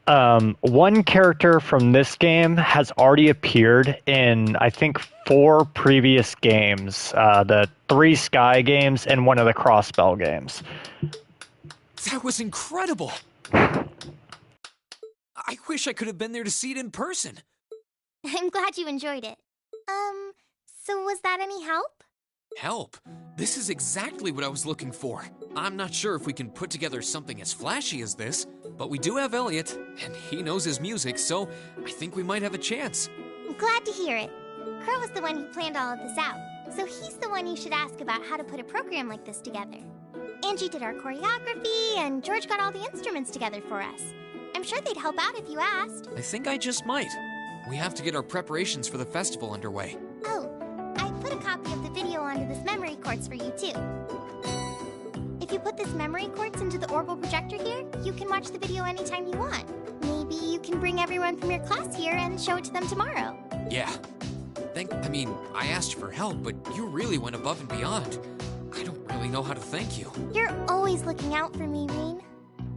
One character from this game has already appeared in, I think, 4 previous games. The 3 Sky games and one of the Crossbell games. That was incredible! I wish I could have been there to see it in person. I'm glad you enjoyed it. So was that any help? Help? This is exactly what I was looking for. I'm not sure if we can put together something as flashy as this, but we do have Elliot, and he knows his music, so I think we might have a chance. I'm glad to hear it. Crow was the one who planned all of this out, so he's the one you should ask about how to put a program like this together. Angie did our choreography, and George got all the instruments together for us. I'm sure they'd help out if you asked. I think I just might. We have to get our preparations for the festival underway. Oh, I put a copy of the video onto this memory quartz for you, too. If you put this memory quartz into the orbital projector here, you can watch the video anytime you want. Maybe you can bring everyone from your class here and show it to them tomorrow. Yeah. I asked for help, but you really went above and beyond. I don't really know how to thank you. You're always looking out for me, Reen.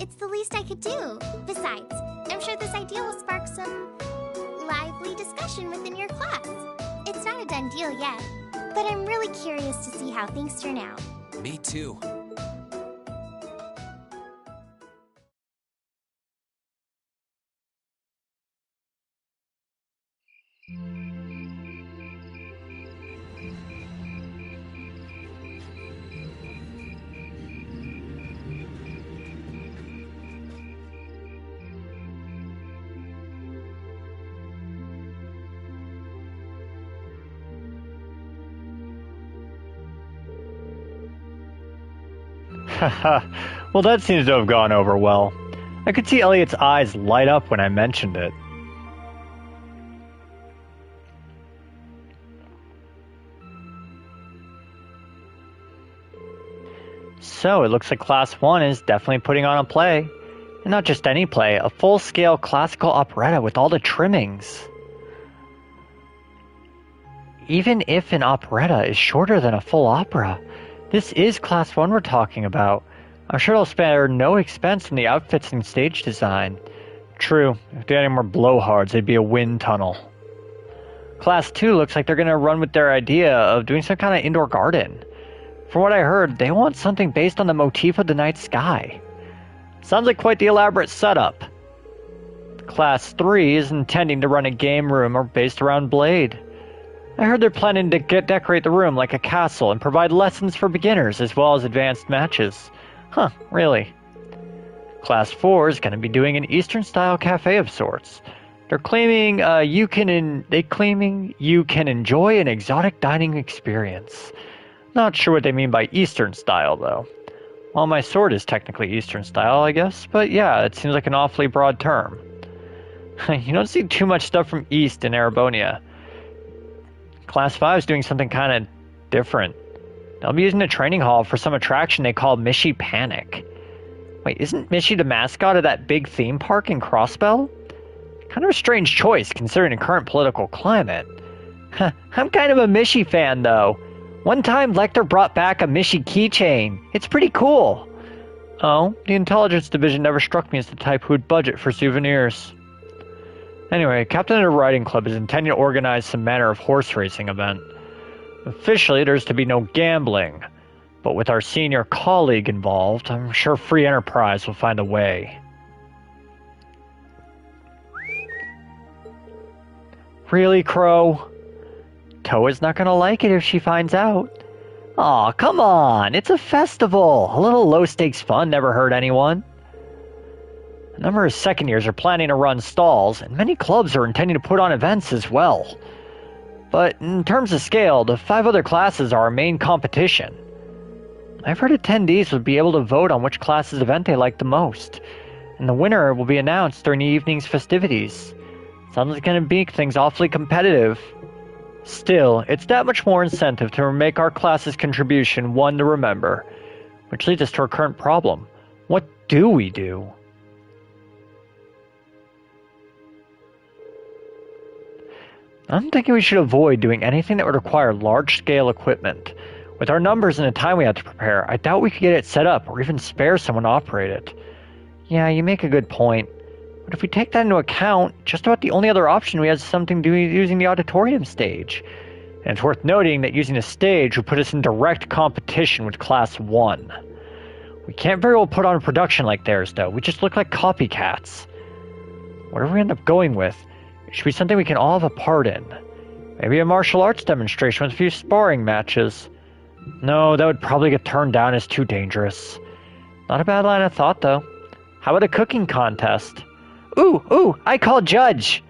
It's the least I could do. Besides, I'm sure this idea will spark some lively discussion within your class. It's not a done deal yet, but I'm really curious to see how things turn out. Me too. Well, that seems to have gone over well. I could see Elliot's eyes light up when I mentioned it. So, it looks like Class 1 is definitely putting on a play. And not just any play, a full-scale classical operetta with all the trimmings. Even if an operetta is shorter than a full opera, this is Class 1 we're talking about. I'm sure they'll spare no expense on the outfits and stage design. True, if they had any more blowhards, they'd be a wind tunnel. Class 2 looks like they're going to run with their idea of doing some kind of indoor garden. From what I heard, they want something based on the motif of the night sky. Sounds like quite the elaborate setup. Class 3 is intending to run a game room based around Blade. I heard they're planning to decorate the room like a castle and provide lessons for beginners as well as advanced matches. Huh, really? Class 4 is going to be doing an Eastern-style cafe of sorts. They're claiming you can enjoy an exotic dining experience. Not sure what they mean by Eastern-style, though. Well, my sword is technically Eastern-style, I guess, but yeah, it seems like an awfully broad term. You don't see too much stuff from East in Erebonia. Class 5 is doing something kind of different. They'll be using the training hall for some attraction they call Mishy Panic. Wait, isn't Mishy the mascot of that big theme park in Crossbell? Kind of a strange choice considering the current political climate. I'm kind of a Mishy fan, though. One time, Lecter brought back a Mishy keychain. It's pretty cool. Oh, the intelligence division never struck me as the type who would budget for souvenirs. Anyway, Captain of the Riding Club is intending to organize some manner of horse racing event. Officially, there's to be no gambling, but with our senior colleague involved, I'm sure free enterprise will find a way. Really, Crow? Toa's not gonna like it if she finds out. Aw, come on, it's a festival. A little low-stakes fun never hurt anyone. A number of second years are planning to run stalls, and many clubs are intending to put on events as well. But in terms of scale, the 5 other classes are our main competition. I've heard attendees would be able to vote on which class's event they like the most, and the winner will be announced during the evening's festivities. Sounds like it's going to make things awfully competitive. Still, it's that much more incentive to make our class's contribution one to remember, which leads us to our current problem. What do we do? I'm thinking we should avoid doing anything that would require large-scale equipment. With our numbers and the time we have to prepare, I doubt we could get it set up or even spare someone to operate it. Yeah, you make a good point. But if we take that into account, just about the only other option we have is something to do using the auditorium stage. And it's worth noting that using a stage would put us in direct competition with Class 1. We can't very well put on a production like theirs, though. We just look like copycats. Whatever we end up going with, it should be something we can all have a part in. Maybe a martial arts demonstration with a few sparring matches. No, that would probably get turned down as too dangerous. Not a bad line of thought, though. How about a cooking contest? Ooh, I call judge!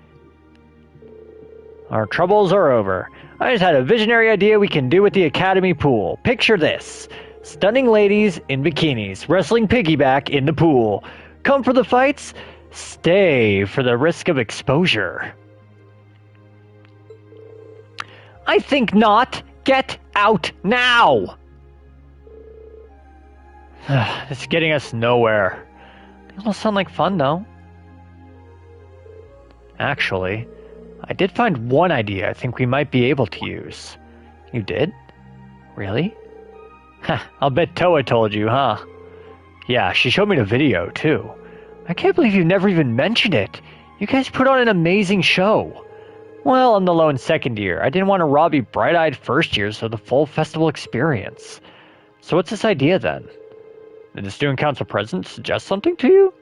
Our troubles are over. I just had a visionary idea we can do with the academy pool. Picture this. Stunning ladies in bikinis wrestling piggyback in the pool. Come for the fights, stay for the risk of exposure. I think not. Get out now! This is getting us nowhere. They all sound like fun, though. Actually, I did find one idea I think we might be able to use. You did? Really? I'll bet Toa told you, huh? Yeah, she showed me the video, too. I can't believe you never even mentioned it. You guys put on an amazing show. Well, I'm the lone second year. I didn't want to rob you bright-eyed first years of the full festival experience. So what's this idea, then? Did the student council president suggest something to you?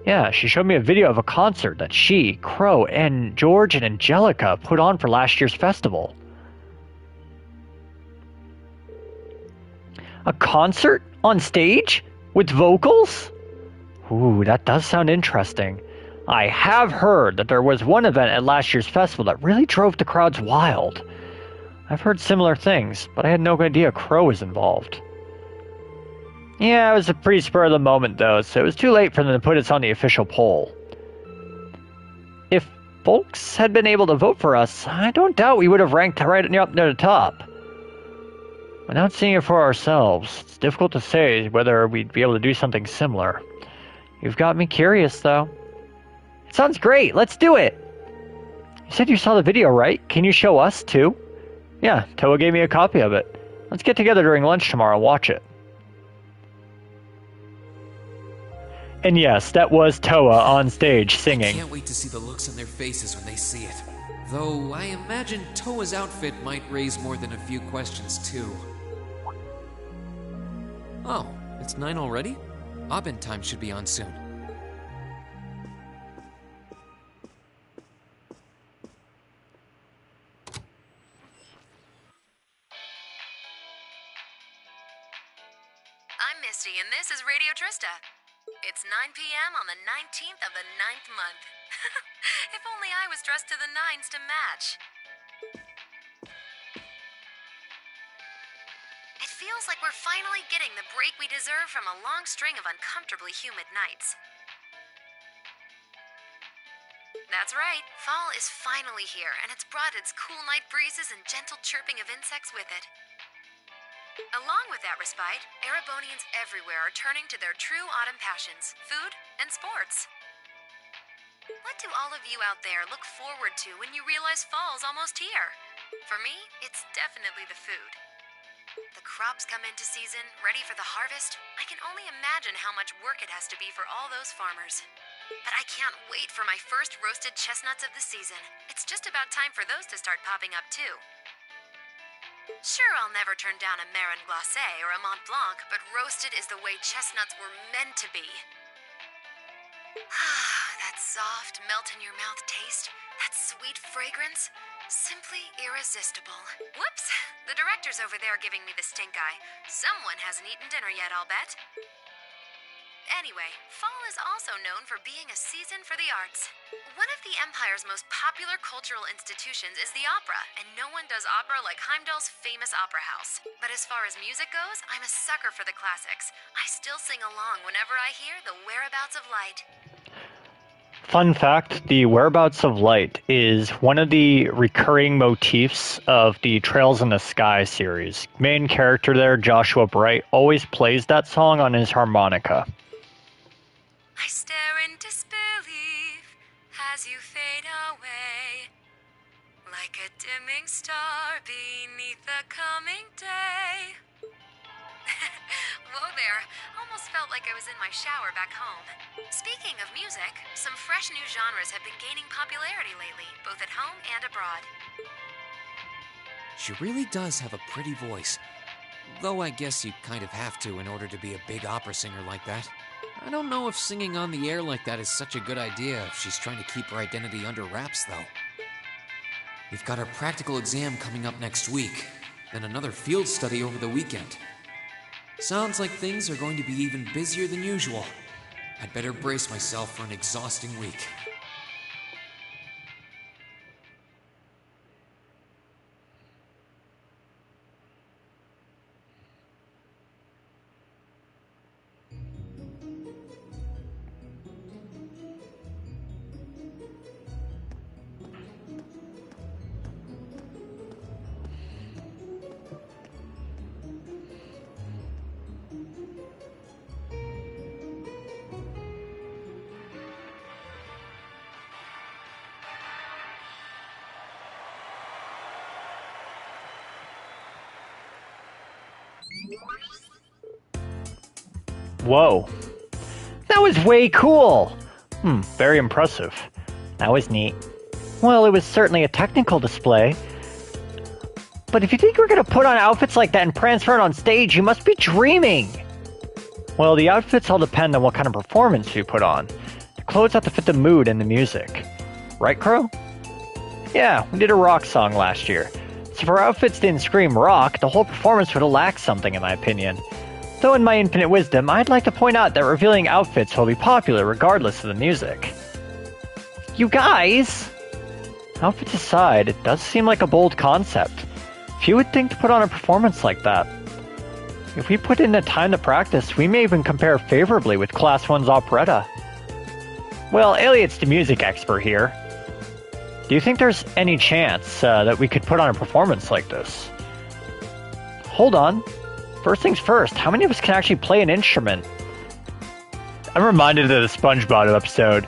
Yeah, she showed me a video of a concert that she, Crow, and George and Angelica put on for last year's festival. A concert? On stage? With vocals? Ooh, that does sound interesting. I have heard that there was one event at last year's festival that really drove the crowds wild. I've heard similar things, but I had no idea Crow was involved. Yeah, it was a pretty spur of the moment though, so it was too late for them to put us on the official poll. If folks had been able to vote for us, I don't doubt we would have ranked right up near the top. Without seeing it for ourselves, it's difficult to say whether we'd be able to do something similar. You've got me curious though. It sounds great, let's do it! You said you saw the video, right? Can you show us too? Yeah, Toa gave me a copy of it. Let's get together during lunch tomorrow and watch it. And yes, that was Toa on stage singing. I can't wait to see the looks on their faces when they see it. Though I imagine Toa's outfit might raise more than a few questions too. Oh, it's 9 already? Abend time should be on soon. I'm Misty, and this is Radio Trista. It's 9 p.m. on the 19th of the 9th month. If only I was dressed to the nines to match. It feels like we're finally getting the break we deserve from a long string of uncomfortably humid nights. That's right, fall is finally here, and it's brought its cool night breezes and gentle chirping of insects with it. Along with that respite, Erebonians everywhere are turning to their true autumn passions, food and sports. What do all of you out there look forward to when you realize fall's almost here? For me, it's definitely the food. The crops come into season, ready for the harvest. I can only imagine how much work it has to be for all those farmers. But I can't wait for my first roasted chestnuts of the season. It's just about time for those to start popping up too. Sure, I'll never turn down a Marron Glacé or a Mont Blanc, but roasted is the way chestnuts were meant to be. That soft, melt-in-your-mouth taste, that sweet fragrance, simply irresistible. Whoops! The director's over there giving me the stink eye. Someone hasn't eaten dinner yet, I'll bet. Anyway, fall is also known for being a season for the arts. One of the Empire's most popular cultural institutions is the opera, and no one does opera like Heimdall's famous opera house. But as far as music goes, I'm a sucker for the classics. I still sing along whenever I hear The Whereabouts of Light. Fun fact, the Whereabouts of Light is one of the recurring motifs of the Trails in the Sky series. Main character there, Joshua Bright, always plays that song on his harmonica. I stare in disbelief as you fade away, like a dimming star beneath the coming day. Whoa there, almost felt like I was in my shower back home. Speaking of music, some fresh new genres have been gaining popularity lately, both at home and abroad. She really does have a pretty voice. Though I guess you kind of have to in order to be a big opera singer like that. I don't know if singing on the air like that is such a good idea if she's trying to keep her identity under wraps, though. We've got our practical exam coming up next week, then another field study over the weekend. Sounds like things are going to be even busier than usual. I'd better brace myself for an exhausting week. Whoa. That was way cool! Very impressive. That was neat. Well, it was certainly a technical display. But if you think we're gonna put on outfits like that and prance around on stage, you must be dreaming! Well, the outfits all depend on what kind of performance we put on. The clothes have to fit the mood and the music. Right, Crow? Yeah, we did a rock song last year. So if our outfits didn't scream rock, the whole performance would have lacked something in my opinion. Though in my infinite wisdom, I'd like to point out that revealing outfits will be popular regardless of the music. You guys! Outfits aside, it does seem like a bold concept. Few would think to put on a performance like that. If we put in the time to practice, we may even compare favorably with Class 1's operetta. Well, Elliot's the music expert here. Do you think there's any chance that we could put on a performance like this? Hold on. First things first, how many of us can actually play an instrument? I'm reminded of the SpongeBob episode.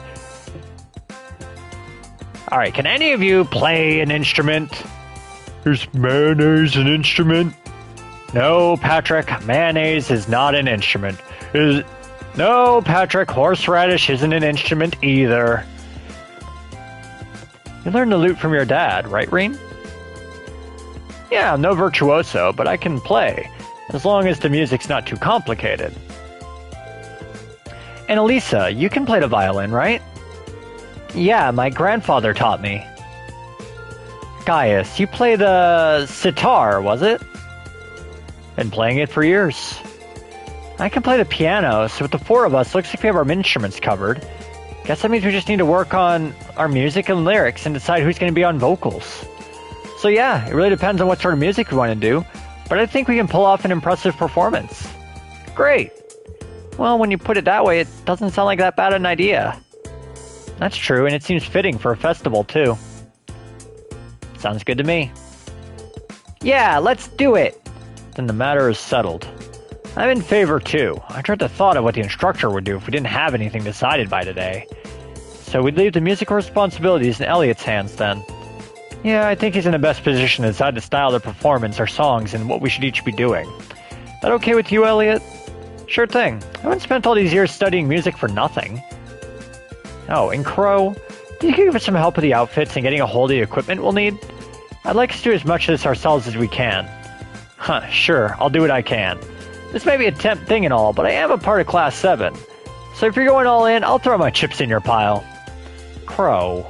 Alright, can any of you play an instrument? Is mayonnaise an instrument? No, Patrick, mayonnaise is not an instrument. No, Patrick, horseradish isn't an instrument either. You learned the lute from your dad, right, Reen? Yeah, I'm no virtuoso, but I can play, as long as the music's not too complicated. And Alisa, you can play the violin, right? Yeah, my grandfather taught me. Gaius, you play the sitar, was it? Been playing it for years. I can play the piano, so with the four of us, looks like we have our instruments covered. Guess that means we just need to work on our music and lyrics and decide who's going to be on vocals. So yeah, it really depends on what sort of music we want to do, but I think we can pull off an impressive performance. Great! Well, when you put it that way, it doesn't sound like that bad an idea. That's true, and it seems fitting for a festival, too. Sounds good to me. Yeah, let's do it! Then the matter is settled. I'm in favor, too. I dread the thought of what the instructor would do if we didn't have anything decided by today. So we'd leave the musical responsibilities in Elliot's hands, then. Yeah, I think he's in the best position to decide the style of the performance, our songs, and what we should each be doing. That okay with you, Elliot? Sure thing. I haven't spent all these years studying music for nothing. Oh, and Crow, you can give us some help with the outfits and getting a hold of the equipment we'll need? I'd like us to do as much of this ourselves as we can. Huh, sure, I'll do what I can. This may be a temp thing and all, but I am a part of Class 7. So if you're going all in, I'll throw my chips in your pile. Crow.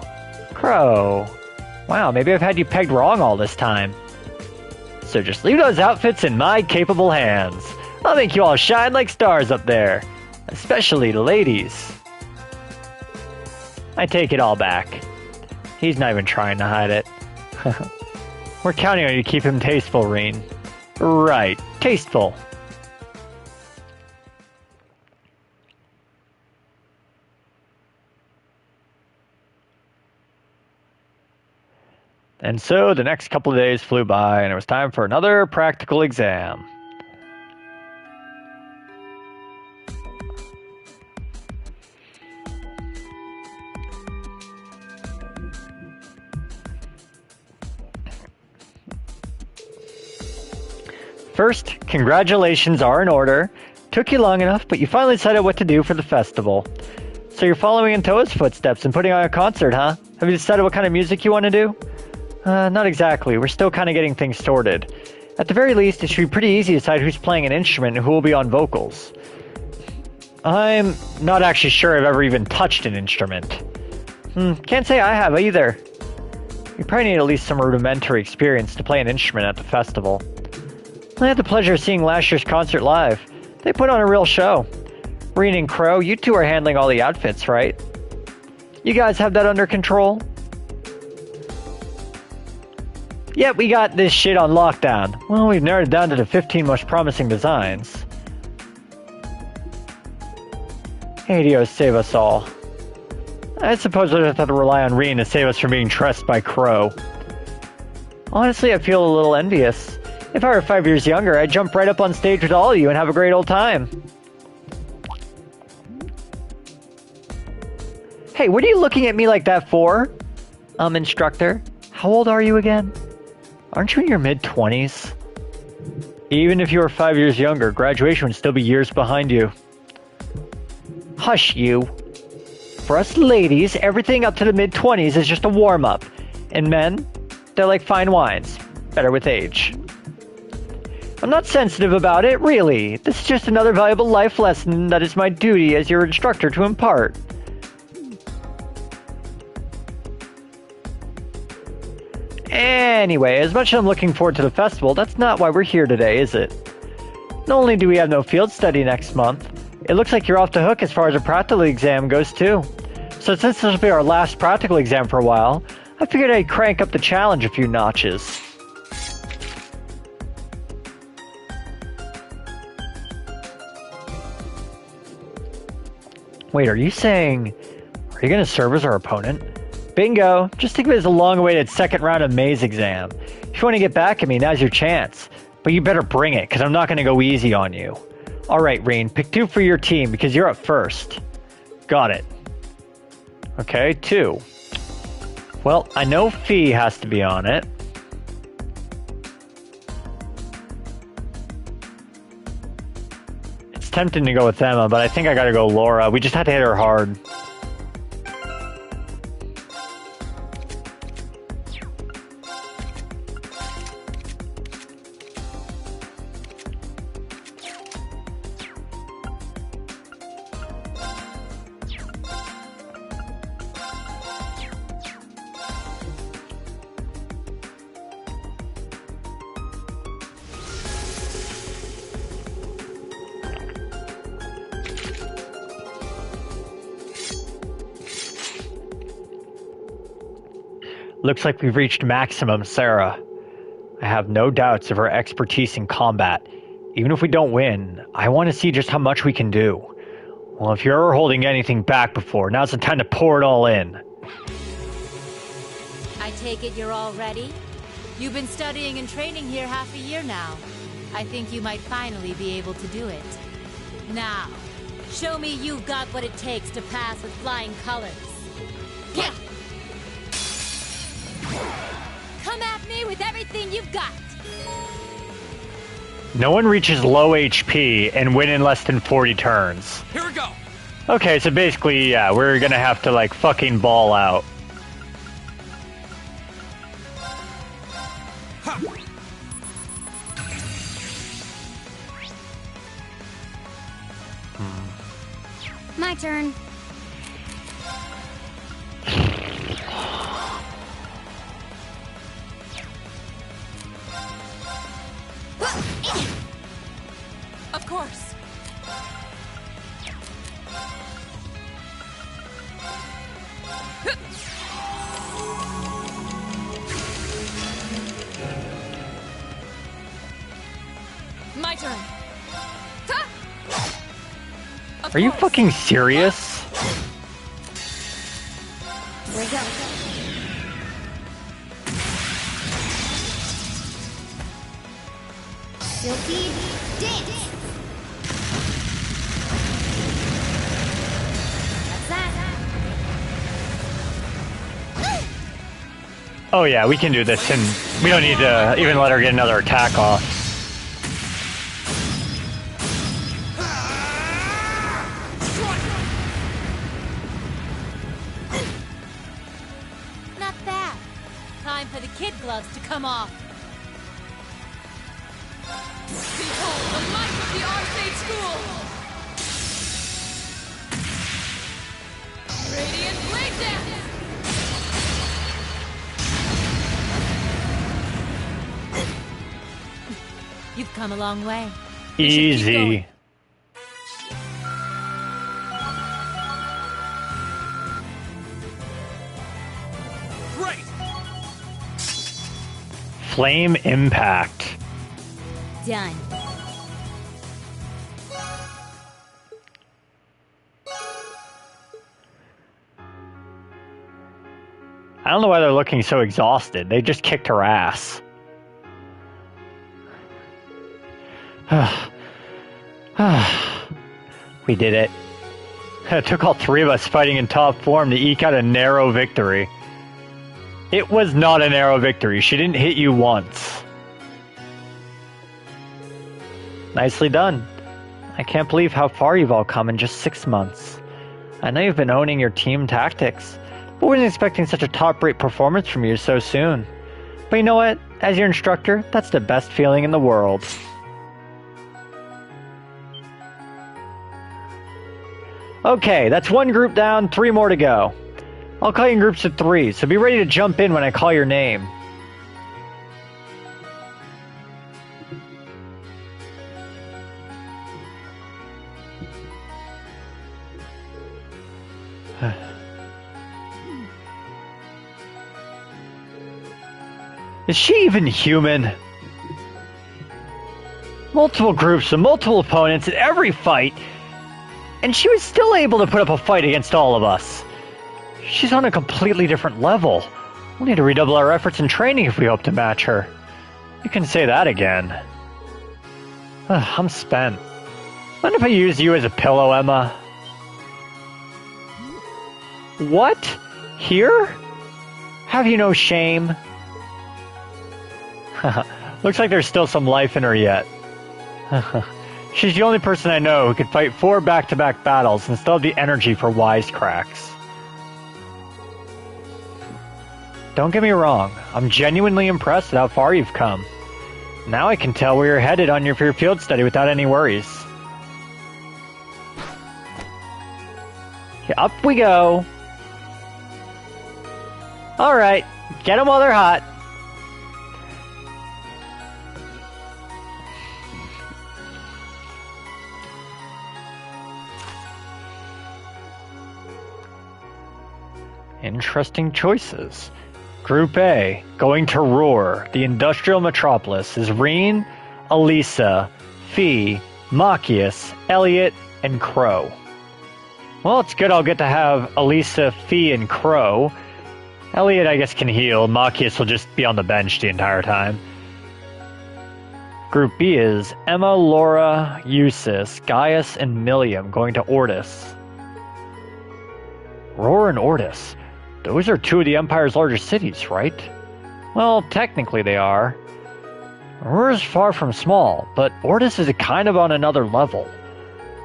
Wow, maybe I've had you pegged wrong all this time. So just leave those outfits in my capable hands. I'll make you all shine like stars up there. Especially the ladies. I take it all back. He's not even trying to hide it. We're counting on you to keep him tasteful, Reen. Right, tasteful. And so the next couple of days flew by, and it was time for another practical exam. First, congratulations are in order. Took you long enough, but you finally decided what to do for the festival. So you're following in Toa's footsteps and putting on a concert, huh? Have you decided what kind of music you want to do? Not exactly. We're still kind of getting things sorted. At the very least, it should be pretty easy to decide who's playing an instrument and who will be on vocals. I'm not actually sure I've ever even touched an instrument. Can't say I have either. You probably need at least some rudimentary experience to play an instrument at the festival. I had the pleasure of seeing last year's concert live. They put on a real show. Reen and Crow, you two are handling all the outfits, right? You guys have that under control? Yep, we got this shit on lockdown. Well, we've narrowed it down to the 15 most promising designs. Hades save us all. I suppose we'll just have to rely on Reen to save us from being trusted by Crow. Honestly, I feel a little envious. If I were 5 years younger, I'd jump right up on stage with all of you and have a great old time. Hey, what are you looking at me like that for? Instructor, how old are you again? Aren't you in your mid-20s? Even if you were 5 years younger, graduation would still be years behind you. Hush, you. For us ladies, everything up to the mid-20s is just a warm-up. And men, they're like fine wines, better with age. I'm not sensitive about it, really. This is just another valuable life lesson that is my duty as your instructor to impart. Anyway, as much as I'm looking forward to the festival, that's not why we're here today, is it? Not only do we have no field study next month, it looks like you're off the hook as far as a practical exam goes too. So since this will be our last practical exam for a while, I figured I'd crank up the challenge a few notches. Wait, are you saying... Are you gonna serve as our opponent? Bingo! Just think of it as a long-awaited second round of maze exam. If you want to get back at me, now's your chance. But you better bring it, because I'm not gonna go easy on you. Alright, Rain, pick 2 for your team, because you're up first. Got it. Okay, 2. Well, I know Fee has to be on it. It's tempting to go with Emma, but I think I gotta go Laura. We just had to hit her hard. Looks like we've reached maximum Sarah. I have no doubts of her expertise in combat. Even if we don't win, I want to see just how much we can do. Well, if you're ever holding anything back before, now's the time to pour it all in. I take it you're all ready? You've been studying and training here half a year now. I think you might finally be able to do it. Now, show me you've got what it takes to pass with flying colors. Yeah! Come at me with everything you've got! No one reaches low HP and win in less than 40 turns. Here we go! Okay, so basically, yeah, we're gonna have to, like, fucking ball out. My turn. Of course. My turn. Are you fucking serious? Here we go. Silky dance. That's that. Oh yeah, we can do this, and we don't need to even let her get another attack off. Not bad. Time for the kid gloves to come off. Behold the might of the Arcade School! Radiant Blade Dance! You've come a long way. We should keep going. Easy. Great! Flame Impact. Done. I don't know why they're looking so exhausted. They just kicked her ass. We did it. It took all 3 of us fighting in top form to eke out a narrow victory. It was not a narrow victory. She didn't hit you once. Nicely done. I can't believe how far you've all come in just 6 months. I know you've been honing your team tactics, but wasn't expecting such a top-rate performance from you so soon. But you know what? As your instructor, that's the best feeling in the world. Okay, that's 1 group down, 3 more to go. I'll call you in groups of 3, so be ready to jump in when I call your name. Is she even human? Multiple groups and multiple opponents in every fight, and she was still able to put up a fight against all of us. She's on a completely different level. We'll need to redouble our efforts in training if we hope to match her. You can say that again. I'm spent. Mind if I use you as a pillow, Emma? What? Here? Have you no shame? Looks like there's still some life in her yet. She's the only person I know who could fight 4 back-to-back battles and still have the energy for wisecracks. Don't get me wrong, I'm genuinely impressed at how far you've come. Now I can tell where you're headed on your field study without any worries. Up we go. Alright, get them while they're hot. Interesting choices. Group A, going to Roar, the industrial metropolis, is Reen, Alisa, Fee, Machias, Elliot, and Crow. Well, it's good I'll get to have Alisa, Fee, and Crow. Elliot, I guess, can heal. Machias will just be on the bench the entire time. Group B is Emma, Laura, Eustace, Gaius, and Milliam going to Ortis. Roar and Ortis. Those are 2 of the Empire's largest cities, right? Well, technically they are. Roar is far from small, but Ortis is kind of on another level.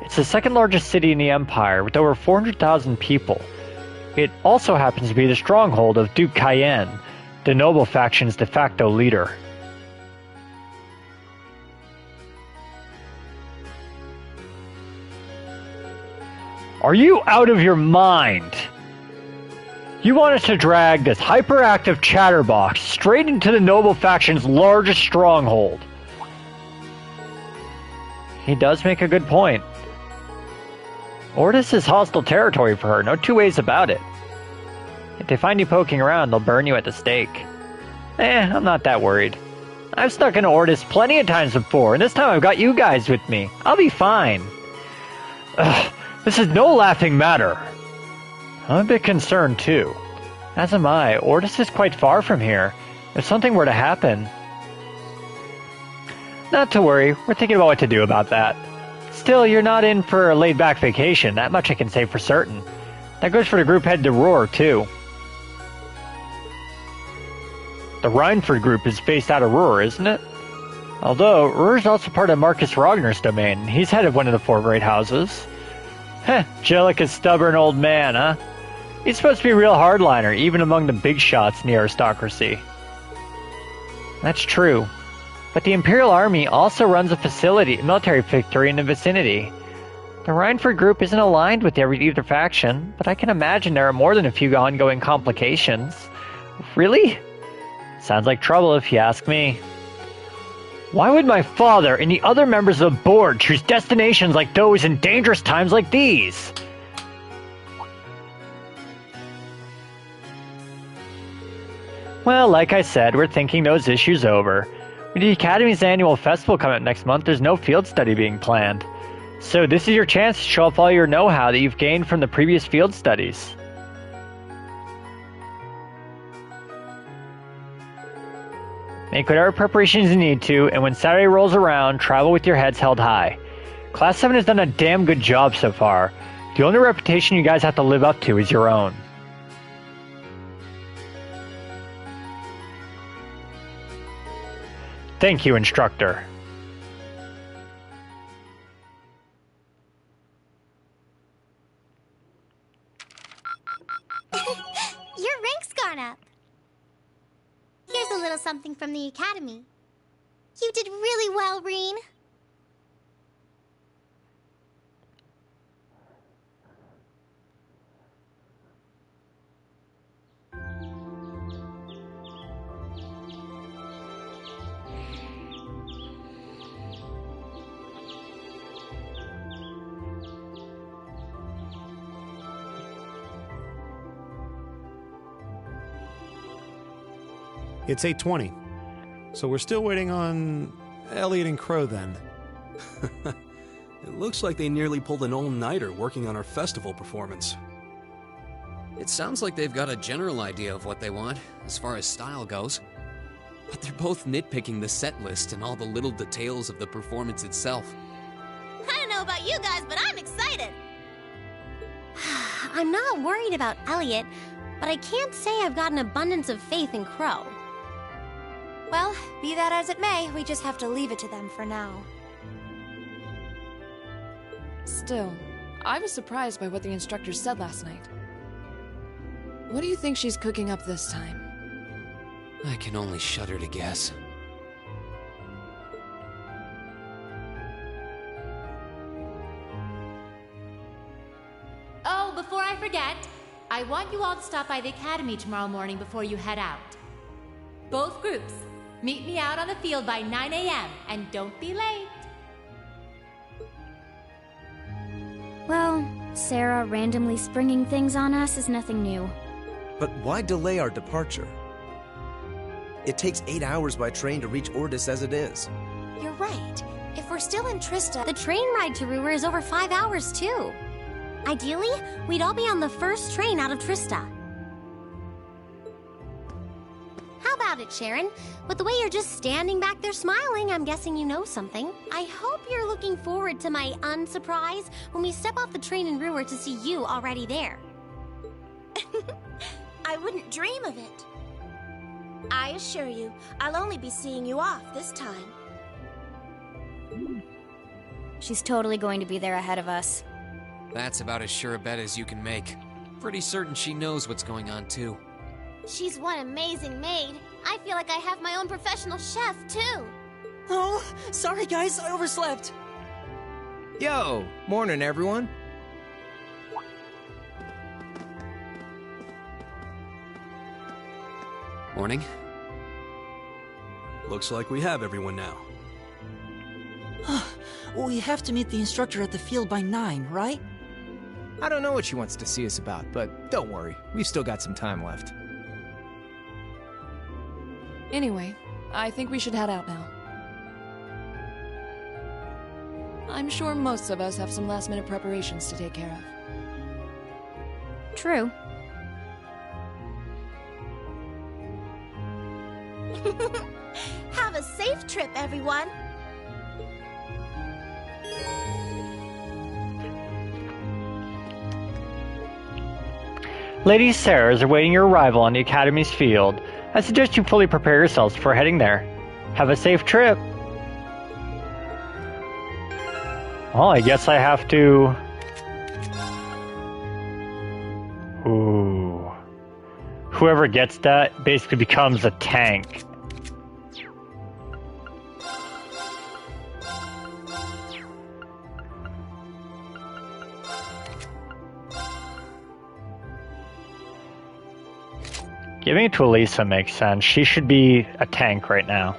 It's the 2nd largest city in the Empire, with over 400,000 people. It also happens to be the stronghold of Duke Cayenne, the noble faction's de facto leader. Are you out of your mind? You want us to drag this hyperactive chatterbox straight into the noble faction's largest stronghold. He does make a good point. Ortis is hostile territory for her, no 2 ways about it. If they find you poking around, they'll burn you at the stake. I'm not that worried. I've stuck in Ortis plenty of times before, and this time I've got you guys with me. I'll be fine. Ugh, this is no laughing matter. I'm a bit concerned, too. As am I. Ortis is quite far from here. If something were to happen... Not to worry. We're thinking about what to do about that. Still, you're not in for a laid-back vacation. That much I can say for certain. That goes for the group head to Roar, too. The Rhineford group is based out of Roar, isn't it? Although, Roar is also part of Marcus Ragnar's domain. He's head of one of the 4 great houses. Heh, Jellica's stubborn old man, huh? He's supposed to be a real hardliner, even among the big shots in the aristocracy. That's true. But the Imperial Army also runs a military factory in the vicinity. The Rhineford group isn't aligned with either faction, but I can imagine there are more than a few ongoing complications. Really? Sounds like trouble if you ask me. Why would my father and the other members of the board choose destinations like those in dangerous times like these? Well, like I said, we're thinking those issues over. With the Academy's annual festival coming up next month, there's no field study being planned. So this is your chance to show off all your know-how that you've gained from the previous field studies. Make whatever preparations you need to, and when Saturday rolls around, travel with your heads held high. Class 7 has done a damn good job so far. The only reputation you guys have to live up to is your own. Thank you, instructor. academy. You did really well, Reen. It's 8:20. So we're still waiting on Elliot and Crow then. It looks like they nearly pulled an all-nighter working on our festival performance. It sounds like they've got a general idea of what they want, as far as style goes. But they're both nitpicking the set list and all the little details of the performance itself. I don't know about you guys, but I'm excited. I'm not worried about Elliot, but I can't say I've got an abundance of faith in Crow. Well, be that as it may, we just have to leave it to them for now. Still, I was surprised by what the instructor said last night. What do you think she's cooking up this time? I can only shudder to guess. Oh, before I forget, I want you all to stop by the academy tomorrow morning before you head out. Both groups, meet me out on the field by 9 a.m. and don't be late. Well, Sarah randomly springing things on us is nothing new. But why delay our departure? It takes 8 hours by train to reach Ordis as it is. You're right. If we're still in Trista, The train ride to Ruhr is over 5 hours, too. Ideally, we'd all be on the first train out of Trista. How about it, Sharon? With the way you're just standing back there smiling, I'm guessing you know something. I hope you're looking forward to my unsurprise when we step off the train in Ruhr to see you already there. I wouldn't dream of it. I assure you, I'll only be seeing you off this time. She's totally going to be there ahead of us. That's about as sure a bet as you can make. Pretty certain she knows what's going on, too. She's one amazing maid. I feel like I have my own professional chef, too. Oh, sorry guys, I overslept. Yo, morning everyone. Morning. Looks like we have everyone now. We have to meet the instructor at the field by 9, right? I don't know what she wants to see us about, but don't worry, we've still got some time left. Anyway, I think we should head out now. I'm sure most of us have some last-minute preparations to take care of. True. Have a safe trip, everyone. Lady Sarah is awaiting your arrival on the Academy's field. I suggest you fully prepare yourselves before heading there. Have a safe trip. Well, I guess I have to... Ooh. Whoever gets that basically becomes a tank. Giving it to Alisa makes sense. She should be a tank right now.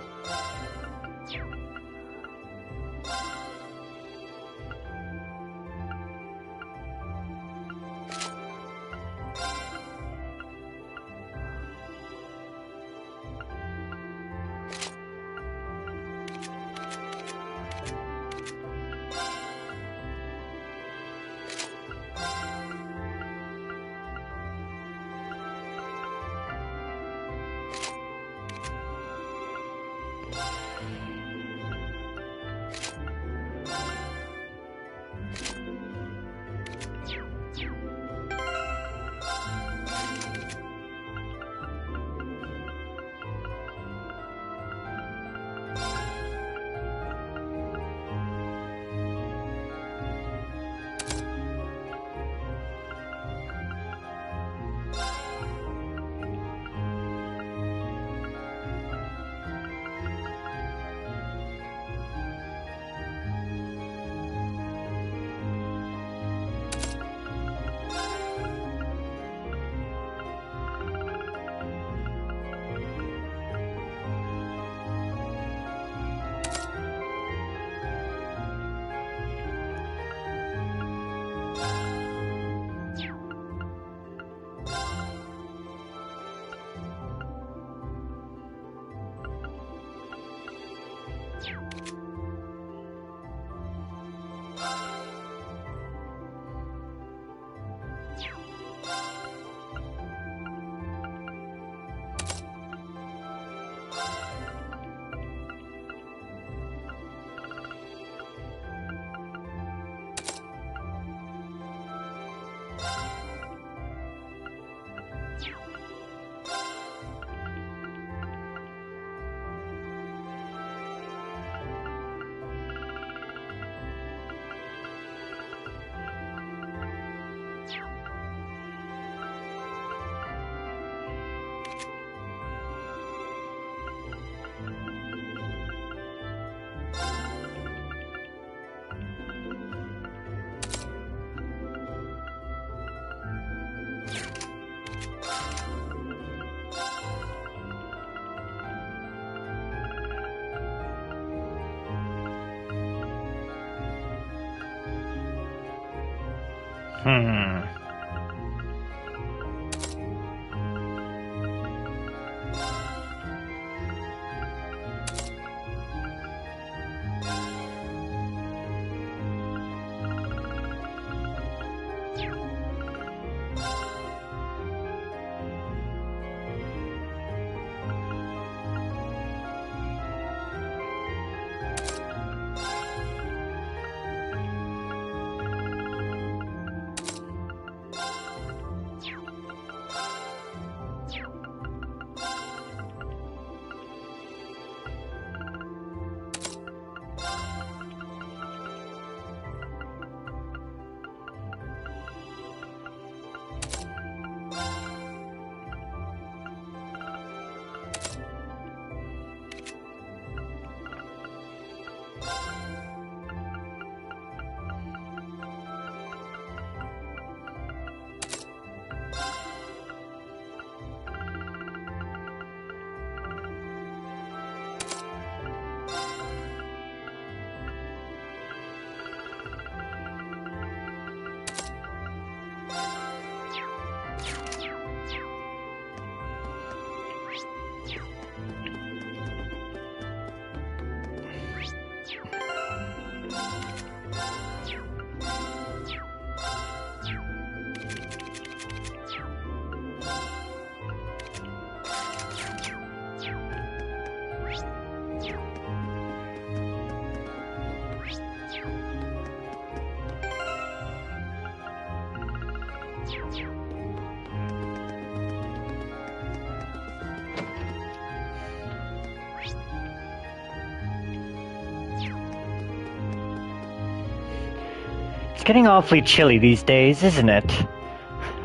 It's getting awfully chilly these days, isn't it?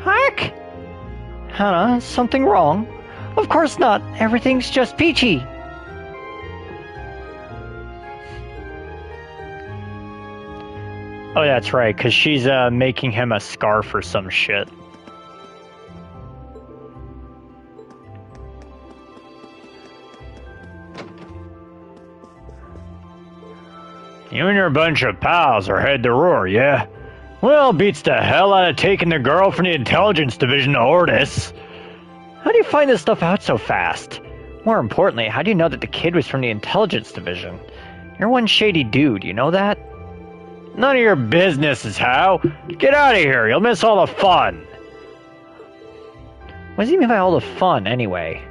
Heck! Hannah, is something wrong? Of course not. Everything's just peachy. Oh, that's right, because she's making him a scarf or some shit. You and your bunch of pals are head to roar, yeah? Well, beats the hell out of taking the girl from the intelligence division to Ordis. How do you find this stuff out so fast? More importantly, how do you know that the kid was from the intelligence division? You're one shady dude, you know that? None of your business is how. Get out of here, you'll miss all the fun. What does he mean by all the fun, anyway?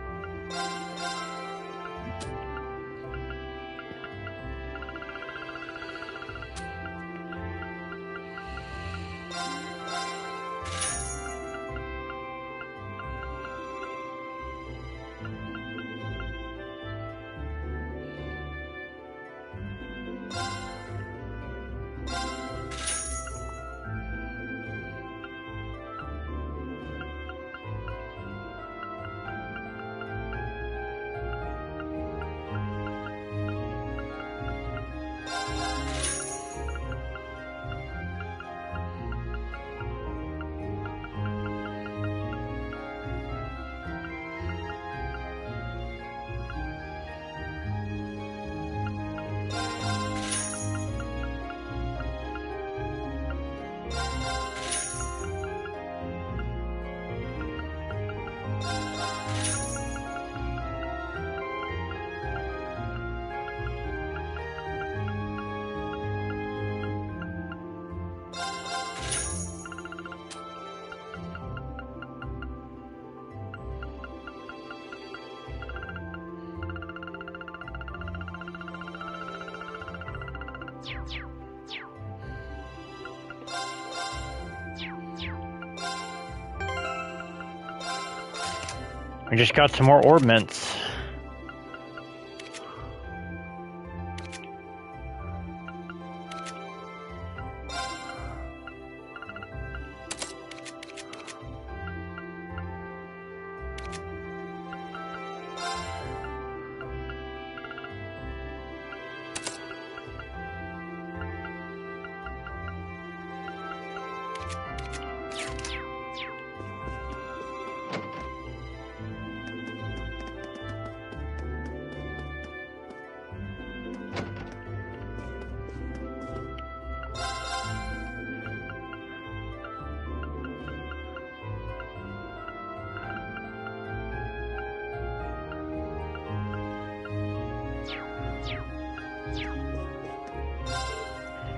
We just got some more orb mints.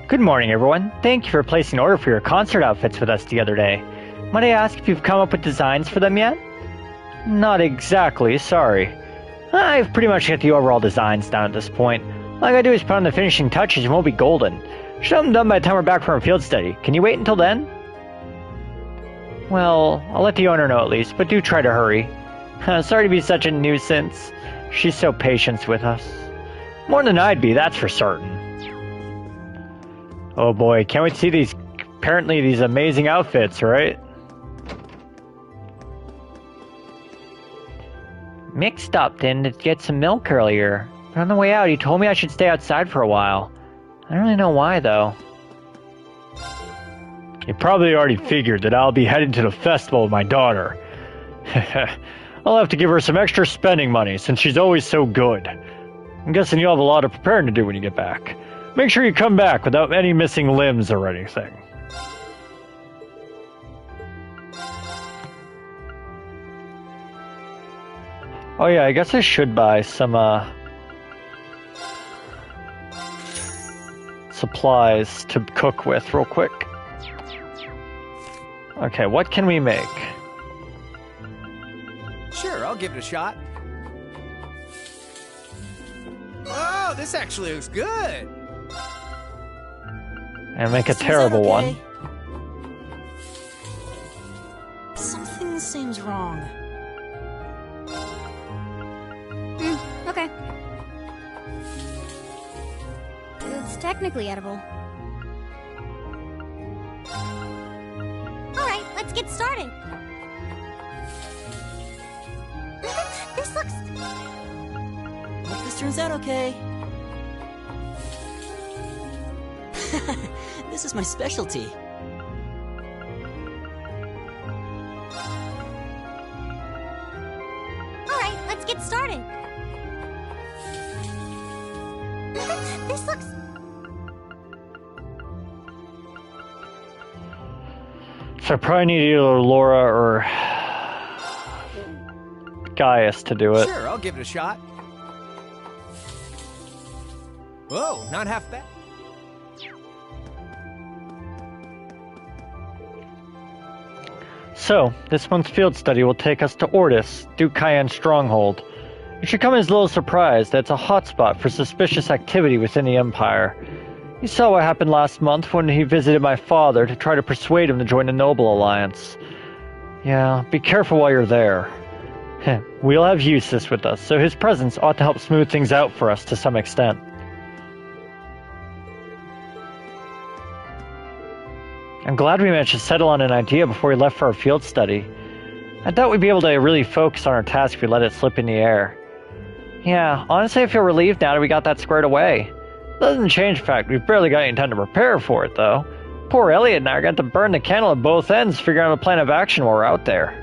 Good morning, everyone. Thank you for placing an order for your concert outfits with us the other day. Might I ask if you've come up with designs for them yet? Not exactly, sorry. I've pretty much got the overall designs down at this point. All I gotta do is put on the finishing touches and we'll be golden. Should have them done by the time we're back from our field study. Can you wait until then? Well, I'll let the owner know at least, but do try to hurry. Sorry to be such a nuisance. She's so patient with us. More than I'd be, that's for certain. Oh boy, can't wait to see these amazing outfits, right? Mick stopped in to get some milk earlier, but on the way out he told me I should stay outside for a while. I don't really know why, though. You probably already figured that I'll be heading to the festival with my daughter. I'll have to give her some extra spending money since she's always so good. I'm guessing you'll have a lot of preparing to do when you get back. Make sure you come back without any missing limbs or anything. Oh yeah, I guess I should buy some supplies to cook with real quick. Okay, what can we make? Sure, I'll give it a shot. Oh, this actually looks good. And make a terrible one. Something seems wrong. Okay. It's technically edible. Alright, let's get started. This looks... Hope this turns out okay. This is my specialty. Alright, let's get started. This looks... So I probably need either Laura or Gaius to do it. Sure, I'll give it a shot. Whoa, not half bad. So, this month's field study will take us to Ordis, Duke Cayenne's stronghold. It should come as little surprise that it's a hotspot for suspicious activity within the Empire. You saw what happened last month when he visited my father to try to persuade him to join the Noble Alliance. Yeah, be careful while you're there. We'll have Eustace with us, so his presence ought to help smooth things out for us to some extent. I'm glad we managed to settle on an idea before we left for our field study. I thought we'd be able to really focus on our task if we let it slip in the air. Yeah, honestly I feel relieved now that we got that squared away. Doesn't change the fact we've barely got any time to prepare for it, though. Poor Elliot and I are going to burn the candle at both ends figuring out a plan of action while we're out there.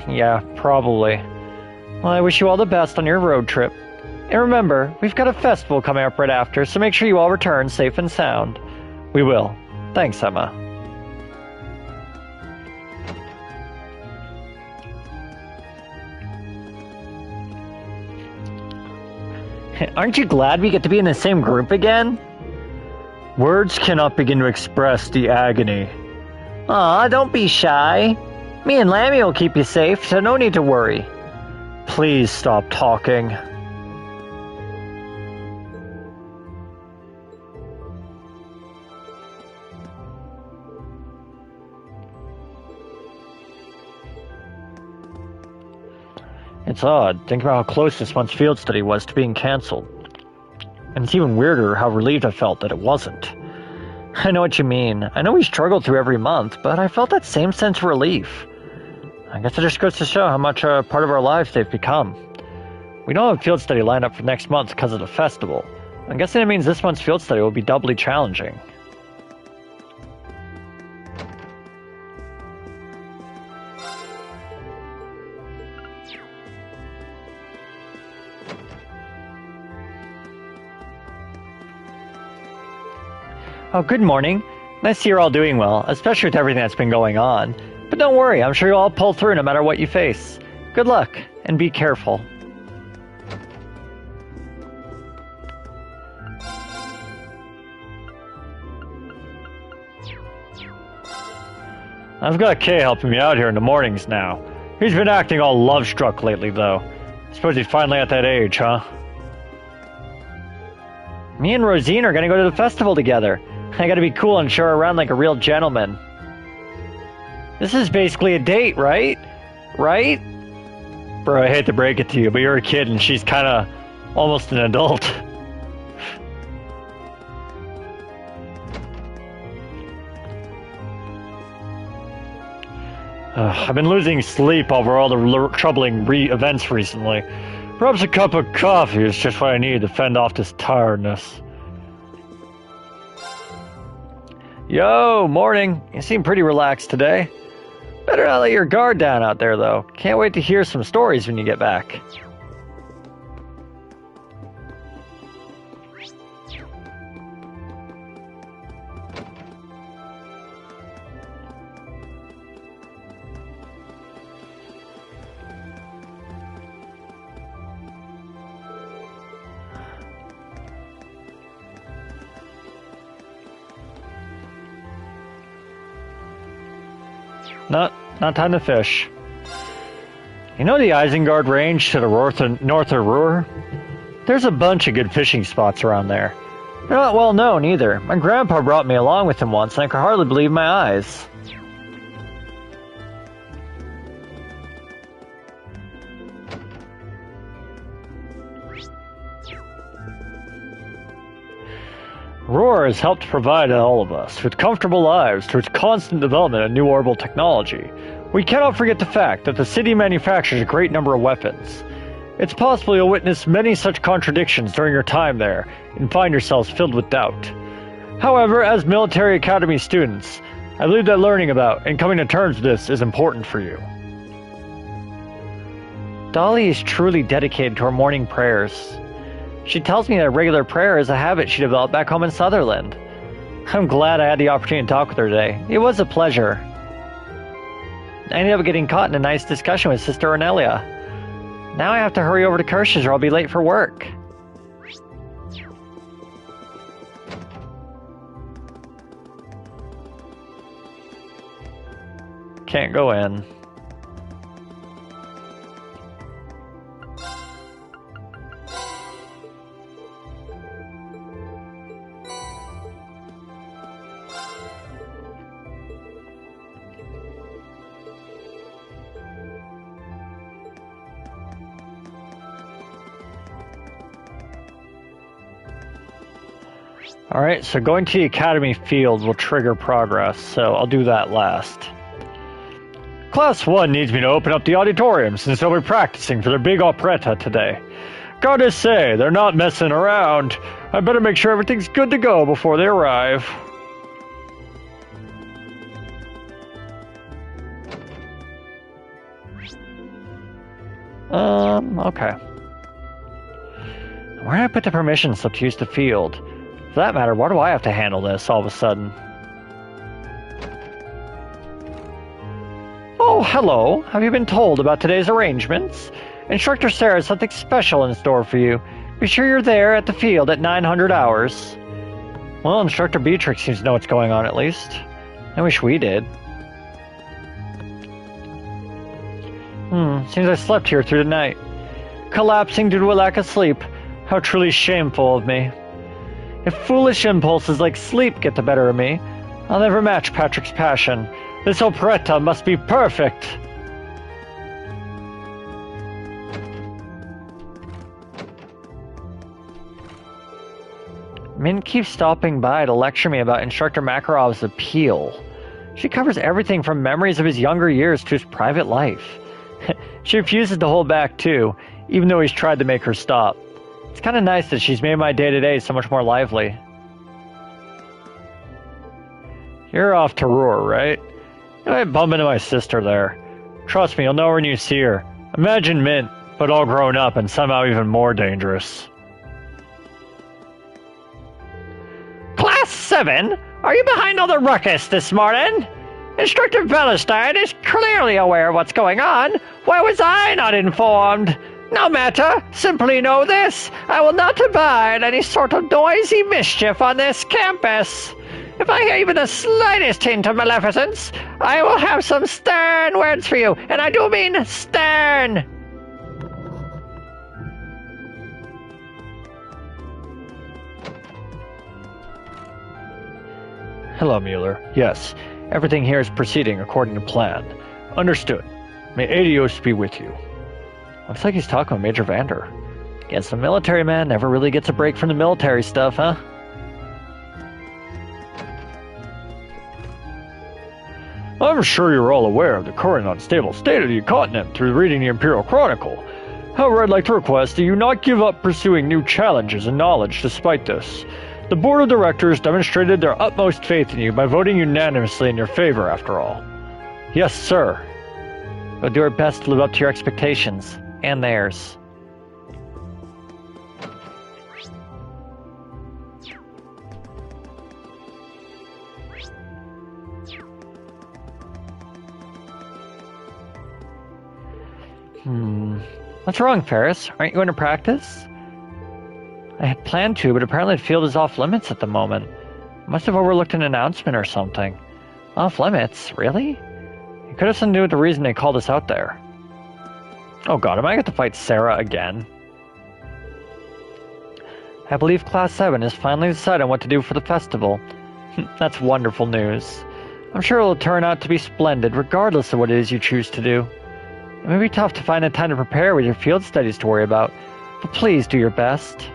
Yeah, probably. Well, I wish you all the best on your road trip. And remember, we've got a festival coming up right after, so make sure you all return safe and sound. We will. Thanks, Emma. Aren't you glad we get to be in the same group again? Words cannot begin to express the agony. Aw, don't be shy. Me and Lammy will keep you safe, so no need to worry. Please stop talking. It's odd, thinking about how close this month's field study was to being cancelled. And it's even weirder how relieved I felt that it wasn't. I know what you mean. I know we struggled through every month, but I felt that same sense of relief. I guess it just goes to show how much a part of our lives they've become. We don't have a field study lined up for next month because of the festival. I'm guessing it means this month's field study will be doubly challenging. Oh, good morning. Nice to see you're all doing well, especially with everything that's been going on. But don't worry, I'm sure you'll all pull through no matter what you face. Good luck, and be careful. I've got Kay helping me out here in the mornings now. He's been acting all love-struck lately, though. I suppose he's finally at that age, huh? Me and Rosine are gonna go to the festival together. I gotta be cool and show her around like a real gentleman. This is basically a date, right? Right? Bro, I hate to break it to you, but you're a kid and she's kinda almost an adult. I've been losing sleep over all the troubling events recently. Perhaps a cup of coffee is just what I need to fend off this tiredness. Yo, morning. You seem pretty relaxed today. Better not let your guard down out there, though. Can't wait to hear some stories when you get back. Not time to fish. You know the Isengard Range to the north of Ruhr? There's a bunch of good fishing spots around there. They're not well known either. My grandpa brought me along with him once and I could hardly believe my eyes. Ruhr has helped provide all of us with comfortable lives through its constant development of new orbital technology. We cannot forget the fact that the city manufactures a great number of weapons. It's possible you'll witness many such contradictions during your time there and find yourselves filled with doubt. However, as military academy students, I believe that learning about and coming to terms with this is important for you. Dolly is truly dedicated to her morning prayers. She tells me that regular prayer is a habit she developed back home in Sutherland. I'm glad I had the opportunity to talk with her today. It was a pleasure. I ended up getting caught in a nice discussion with Sister Ornelia. Now I have to hurry over to Kirsch's or I'll be late for work. Can't go in. Alright, so going to the Academy field will trigger progress, so I'll do that last. Class 1 needs me to open up the auditorium since they'll be practicing for their big operetta today. Gotta say, they're not messing around. I better make sure everything's good to go before they arrive. Okay. Where did I put the permission slip to use the field? For that matter, why do I have to handle this all of a sudden? Oh, hello. Have you been told about today's arrangements? Instructor Sarah has something special in store for you. Be sure you're there at the field at 900 hours. Well, Instructor Beatrix seems to know what's going on at least. I wish we did. Seems I slept here through the night. Collapsing due to a lack of sleep. How truly shameful of me. If foolish impulses like sleep get the better of me, I'll never match Patrick's passion. This operetta must be perfect. Mint keeps stopping by to lecture me about Instructor Makarov's appeal. She covers everything from memories of his younger years to his private life. She refuses to hold back, too, even though he's tried to make her stop. It's kind of nice that she's made my day-to-day so much more lively. You're off to Roar, right? You might bump into my sister there. Trust me, you'll know her when you see her. Imagine Mint, but all grown up and somehow even more dangerous. Class 7? Are you behind all the ruckus this morning? Instructor Velestein is clearly aware of what's going on. Why was I not informed? No matter. Simply know this. I will not abide any sort of noisy mischief on this campus. If I hear even the slightest hint of maleficence, I will have some stern words for you. And I do mean stern. Hello, Mueller. Yes, everything here is proceeding according to plan. Understood. May Adios be with you. Looks like he's talking with Major Vander. Guess the military man never really gets a break from the military stuff, huh? I'm sure you're all aware of the current unstable state of the continent through reading the Imperial Chronicle. However, I'd like to request that you not give up pursuing new challenges and knowledge despite this. The Board of Directors demonstrated their utmost faith in you by voting unanimously in your favor, after all. Yes, sir. We'll do our best to live up to your expectations, and theirs. What's wrong, Ferris? Aren't you going to practice? I had planned to, but apparently the field is off limits at the moment. I must have overlooked an announcement or something. Off limits? Really? It could have something to do with the reason they called us out there. Oh god, am I going to fight Sarah again? I believe Class 7 has finally decided on what to do for the festival. That's wonderful news. I'm sure it will turn out to be splendid, regardless of what it is you choose to do. It may be tough to find the time to prepare with your field studies to worry about, but please do your best.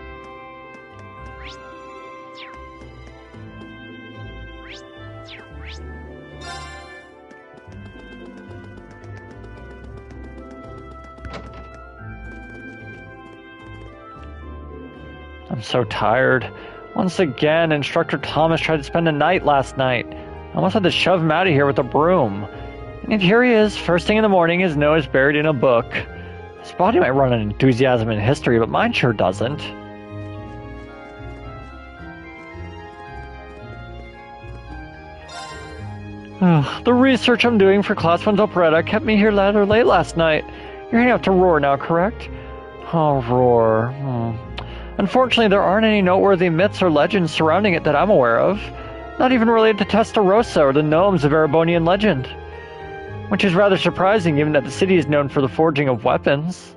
I'm so tired. Once again, Instructor Thomas tried to spend the night last night. I almost had to shove him out of here with a broom. And here he is, first thing in the morning, his nose buried in a book. His body might run on enthusiasm and history, but mine sure doesn't. The research I'm doing for Class 1's operetta kept me here rather late last night. You're heading out to Roar now, correct? Oh, Roar. Unfortunately, there aren't any noteworthy myths or legends surrounding it that I'm aware of. Not even related to Testarossa or the gnomes of Erebonian legend. Which is rather surprising, given that the city is known for the forging of weapons.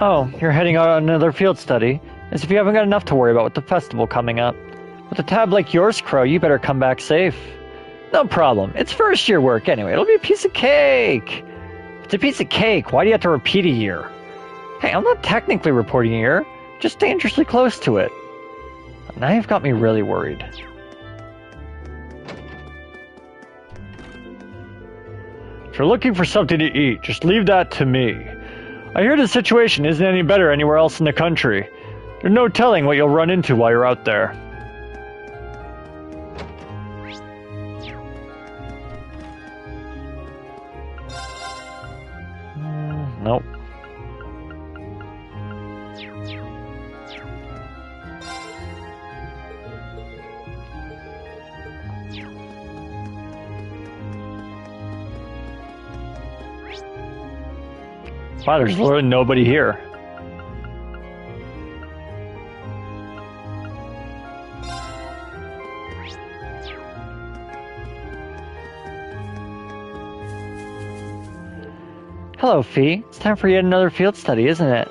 Oh, you're heading out on another field study? As if you haven't got enough to worry about with the festival coming up. With a tab like yours, Crow, you better come back safe. No problem. It's first year work anyway. It'll be a piece of cake. If it's a piece of cake, why do you have to repeat a year? Hey, I'm not technically reporting a year, just dangerously close to it. Now you've got me really worried. If you're looking for something to eat, just leave that to me. I hear the situation isn't any better anywhere else in the country. There's no telling what you'll run into while you're out there. Nope. Wow, there's literally nobody here. Hello, Fee. It's time for yet another field study, isn't it?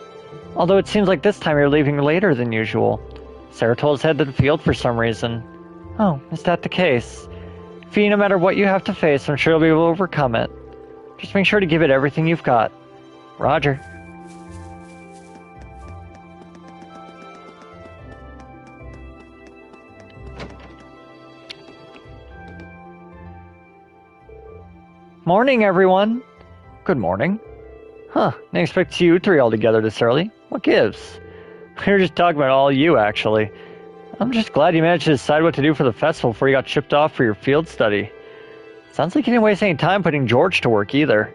Although it seems like this time you're leaving later than usual. Sarah told us to head to the field for some reason. Oh, is that the case? Fee, no matter what you have to face, I'm sure you'll be able to overcome it. Just make sure to give it everything you've got. Roger. Morning, everyone. Good morning. Huh, didn't expect you three all together this early. What gives? We were just talking about all you, actually. I'm just glad you managed to decide what to do for the festival before you got shipped off for your field study. Sounds like you didn't waste any time putting George to work either.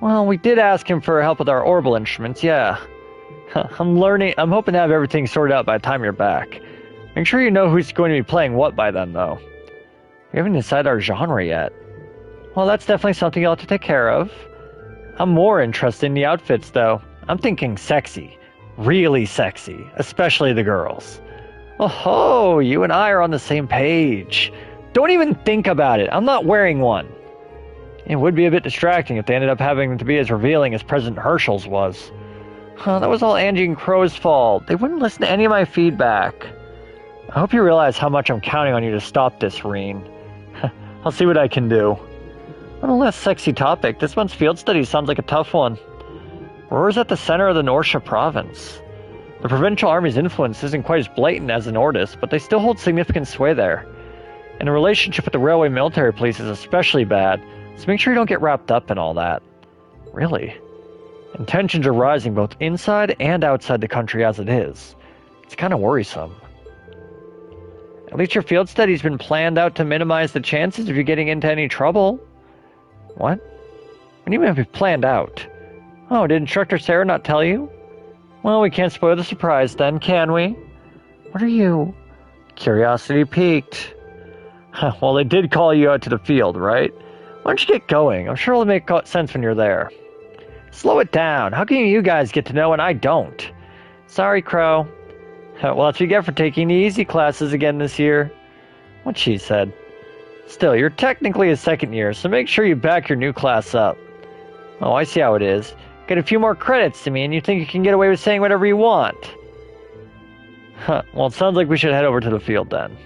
Well, we did ask him for help with our orbital instruments, yeah. I'm hoping to have everything sorted out by the time you're back. Make sure you know who's going to be playing what by then, though. We haven't decided our genre yet. Well, that's definitely something you'll have to take care of. I'm more interested in the outfits, though. I'm thinking sexy. Really sexy. Especially the girls. Oh, you and I are on the same page. Don't even think about it. I'm not wearing one. It would be a bit distracting if they ended up having to be as revealing as President Herschel's was. That was all Angie and Crow's fault. They wouldn't listen to any of my feedback. I hope you realize how much I'm counting on you to stop this, Reen. I'll see what I can do. On a less sexy topic, this month's field study sounds like a tough one. Roar's at the center of the Norsha province. The provincial army's influence isn't quite as blatant as in Ordis, but they still hold significant sway there. And the relationship with the railway military police is especially bad, so make sure you don't get wrapped up in all that. Really? And tensions are rising both inside and outside the country as it is. It's kind of worrisome. At least your field study's been planned out to minimize the chances of you getting into any trouble. What? What do you mean planned out? Oh, did Instructor Sarah not tell you? Well, we can't spoil the surprise then, can we? What are you? Curiosity piqued. Well, they did call you out to the field, right? Why don't you get going? I'm sure it'll make sense when you're there. Slow it down. How can you guys get to know and I don't? Sorry, Crow. Well, that's what you get for taking the easy classes again this year. What she said. Still, you're technically a second year, so make sure you back your new class up. Oh, I see how it is. Get a few more credits to me and you think you can get away with saying whatever you want. Well, it sounds like we should head over to the field then.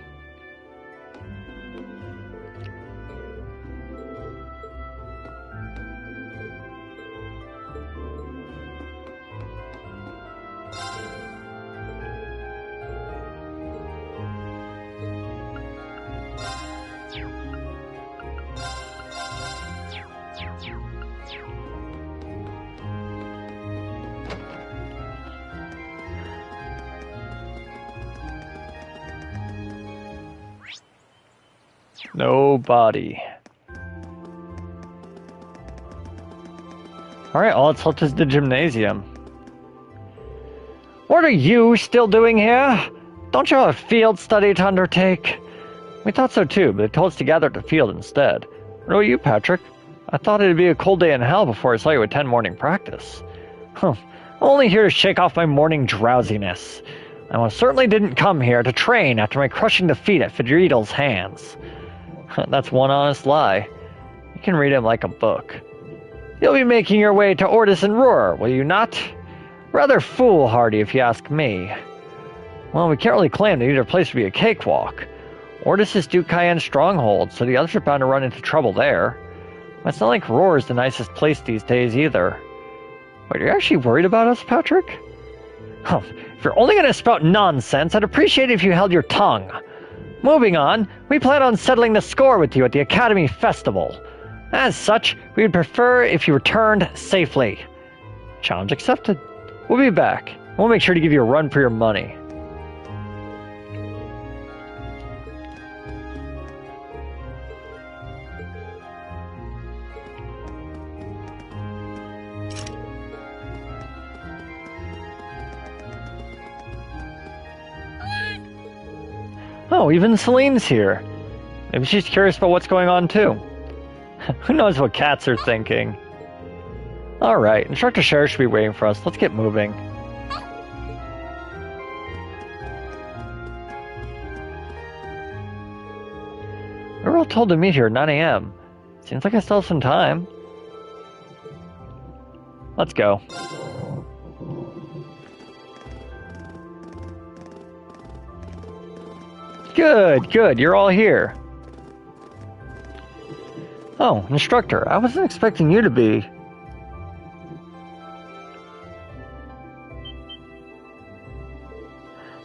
Nobody. Alright, well, let's head to the gymnasium. What are you still doing here? Don't you have a field study to undertake? We thought so too, but they told us to gather at the field instead. What are you, Patrick? I thought it'd be a cold day in hell before I saw you attend morning practice. I'm only here to shake off my morning drowsiness. I most certainly didn't come here to train after my crushing defeat at Fidridel's hands. That's one honest lie. You can read him like a book. You'll be making your way to Ordis and Roar, will you not? Rather foolhardy, if you ask me. Well, we can't really claim that either place would be a cakewalk. Ordis is Duke Cayenne's stronghold, so the others are bound to run into trouble there. It's not like Roar is the nicest place these days either. But you're actually worried about us, Patrick? If you're only going to spout nonsense, I'd appreciate it if you held your tongue. Moving on, we plan on settling the score with you at the Academy Festival. As such, we would prefer if you returned safely. Challenge accepted. We'll be back. We'll make sure to give you a run for your money. Oh, even Celine's here. Maybe she's curious about what's going on too. Who knows what cats are thinking? Alright, Instructor Sheriff should be waiting for us. Let's get moving. We were all told to meet here at 9 a.m. Seems like I still have some time. Let's go. Good, good. You're all here. Oh, instructor. I wasn't expecting you to be.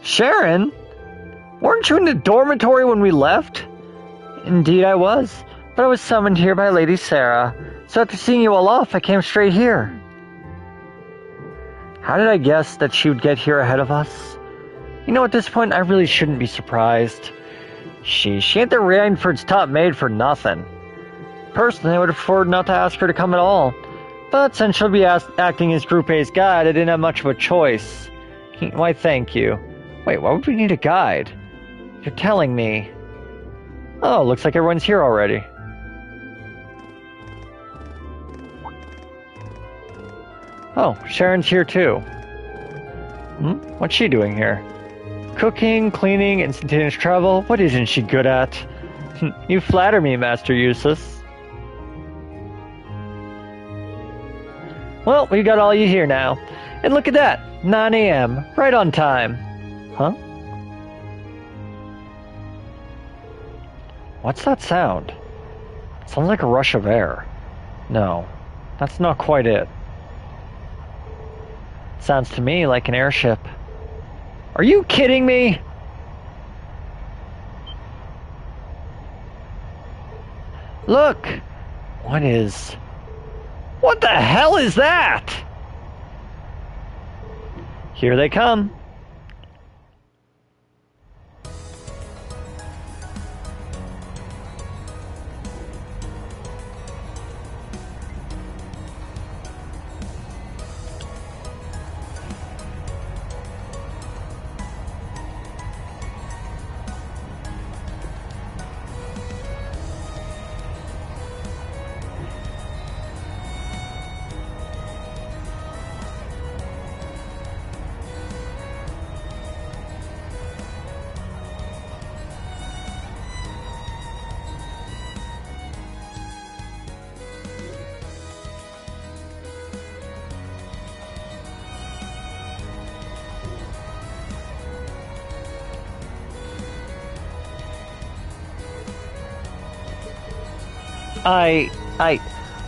Sharon? Weren't you in the dormitory when we left? Indeed I was, but I was summoned here by Lady Sarah, so after seeing you all off, I came straight here. How did I guess that she would get here ahead of us? You know, at this point, I really shouldn't be surprised. She ain't the Rainford's top maid for nothing. Personally, I would have preferred not to ask her to come at all, but since she'll be acting as Group A's guide, I didn't have much of a choice. Why, thank you. Wait, why would we need a guide? You're telling me... Oh, looks like everyone's here already. Oh, Sharon's here too. What's she doing here? Cooking, cleaning, instantaneous travel? What isn't she good at? You flatter me, Master Eustace. Well, we got all you here now. And look at that, 9 a.m., right on time. Huh? What's that sound? Sounds like a rush of air. No, that's not quite it. Sounds to me like an airship. Are you kidding me? Look! What the hell is that? Here they come.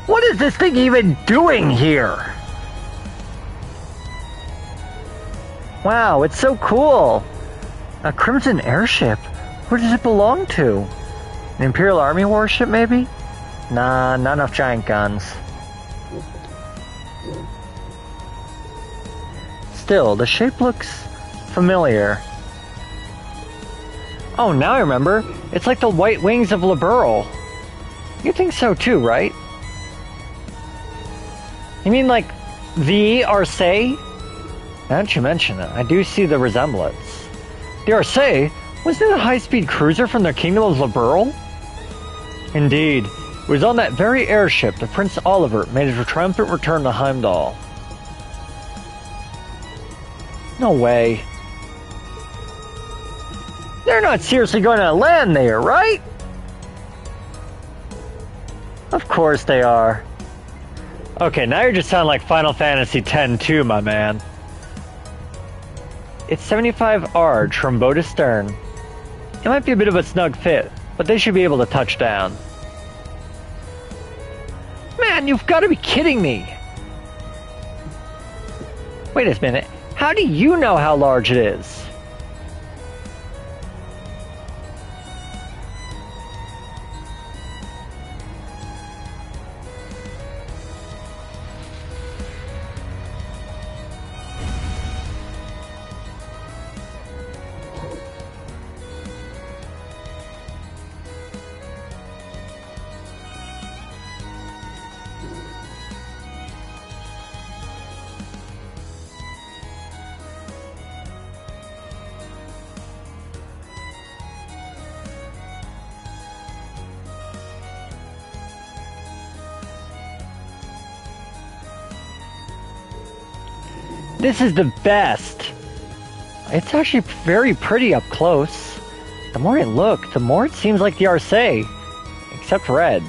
What is this thing even doing here? Wow, it's so cool. A Crimson airship. Who does it belong to? An Imperial Army warship, maybe? Nah, not enough giant guns. Still, the shape looks familiar. Oh, now I remember. It's like the white wings of Liberl. You think so too, right? You mean like the Arce? Now that you mention it, I do see the resemblance. The Arce? Wasn't it a high-speed cruiser from the kingdom of Liberl? Indeed. It was on that very airship that Prince Oliver made his triumphant return to Heimdall. No way. They're not seriously going to land there, right? Of course they are. Okay, now you just sound like Final Fantasy X too, my man. It's 75 Arge from bow to stern. It might be a bit of a snug fit, but they should be able to touch down. Man, you've got to be kidding me! Wait a minute, how do you know how large it is? This is the best! It's actually very pretty up close. The more I look, the more it seems like the Arce. Except red.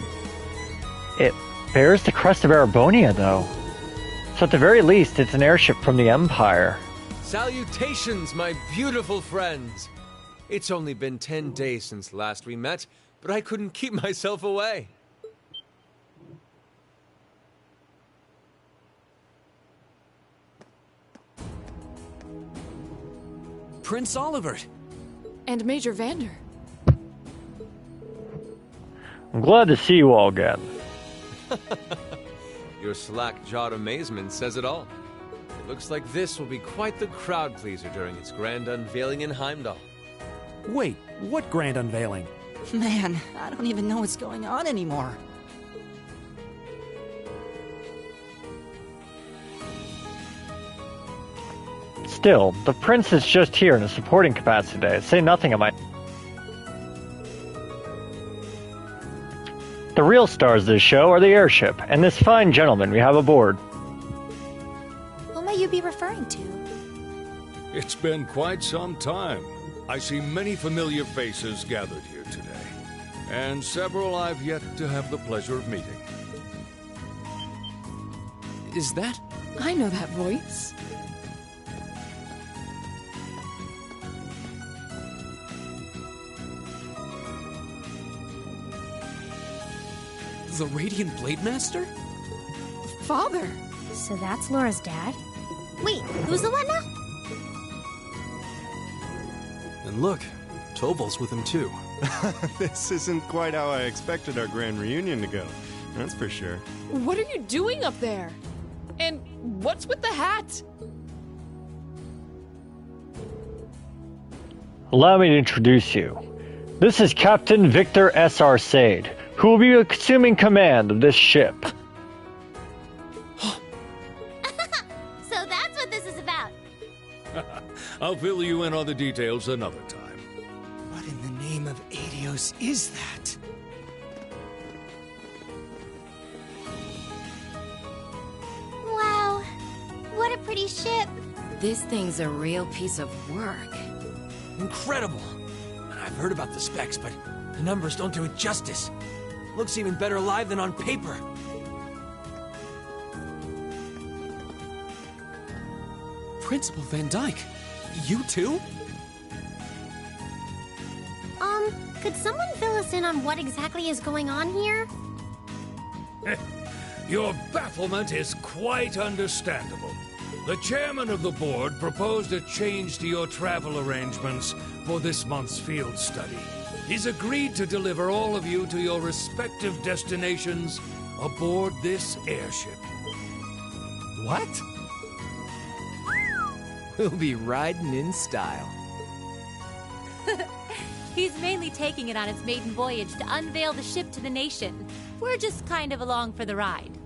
It bears the crest of Erebonia, though. So at the very least, it's an airship from the Empire. Salutations, my beautiful friends! It's only been 10 days since last we met, but I couldn't keep myself away. Prince Oliver! And Major Vander. I'm glad to see you all again. Your slack-jawed amazement says it all. It looks like this will be quite the crowd-pleaser during its grand unveiling in Heimdall. Wait, what grand unveiling? Man, I don't even know what's going on anymore. Still, the prince is just here in a supporting capacity. Say nothing of my... The real stars of this show are the airship, and this fine gentleman we have aboard. Who may you be referring to? It's been quite some time. I see many familiar faces gathered here today, and several I've yet to have the pleasure of meeting. Is that? I know that voice. The Radiant Blade Master? Father! So that's Laura's dad? Wait, who's the one now? And look, Tobal's with him too. This isn't quite how I expected our grand reunion to go. That's for sure. What are you doing up there? And what's with the hat? Allow me to introduce you. This is Captain Victor S.R. Sade, who will be assuming command of this ship. So that's what this is about. I'll fill you in on the details another time. What in the name of Adios is that? Wow, what a pretty ship. This thing's a real piece of work. Incredible! I've heard about the specs, but the numbers don't do it justice. Looks even better live than on paper. Principal Van Dyke, you too? Could someone fill us in on what exactly is going on here? Your bafflement is quite understandable. The chairman of the board proposed a change to your travel arrangements for this month's field study. He's agreed to deliver all of you to your respective destinations aboard this airship. What? We'll be riding in style. He's mainly taking it on its maiden voyage to unveil the ship to the nation. We're just kind of along for the ride.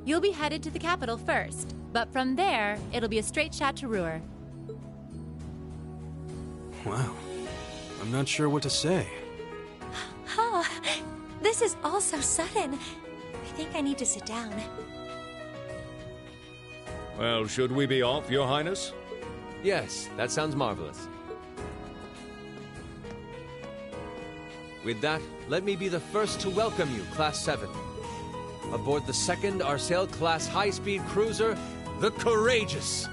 You'll be headed to the capital first, but from there, it'll be a straight shot to Ruhr. Wow. I'm not sure what to say. Oh, this is all so sudden. I think I need to sit down. Well, should we be off, Your Highness? Yes, that sounds marvelous. With that, let me be the first to welcome you, Class 7. Aboard the second Arcel-class high-speed cruiser, the Courageous.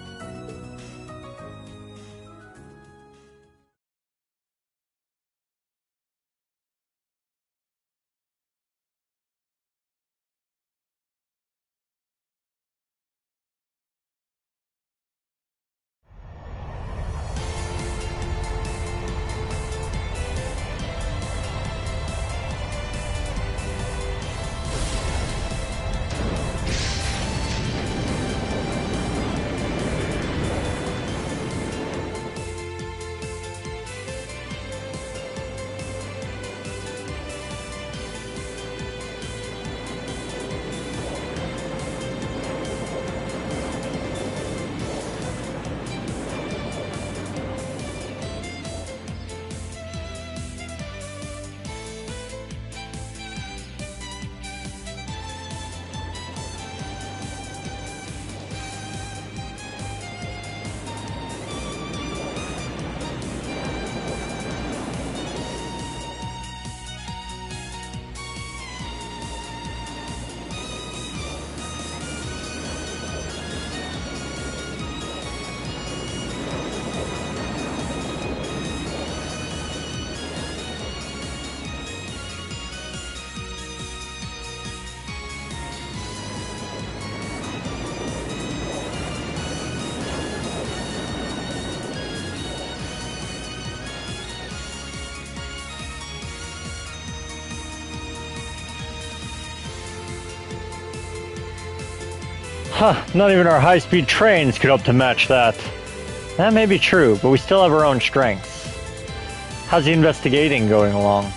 Not even our high-speed trains could hope to match that. That may be true, but we still have our own strengths. How's the investigating going along?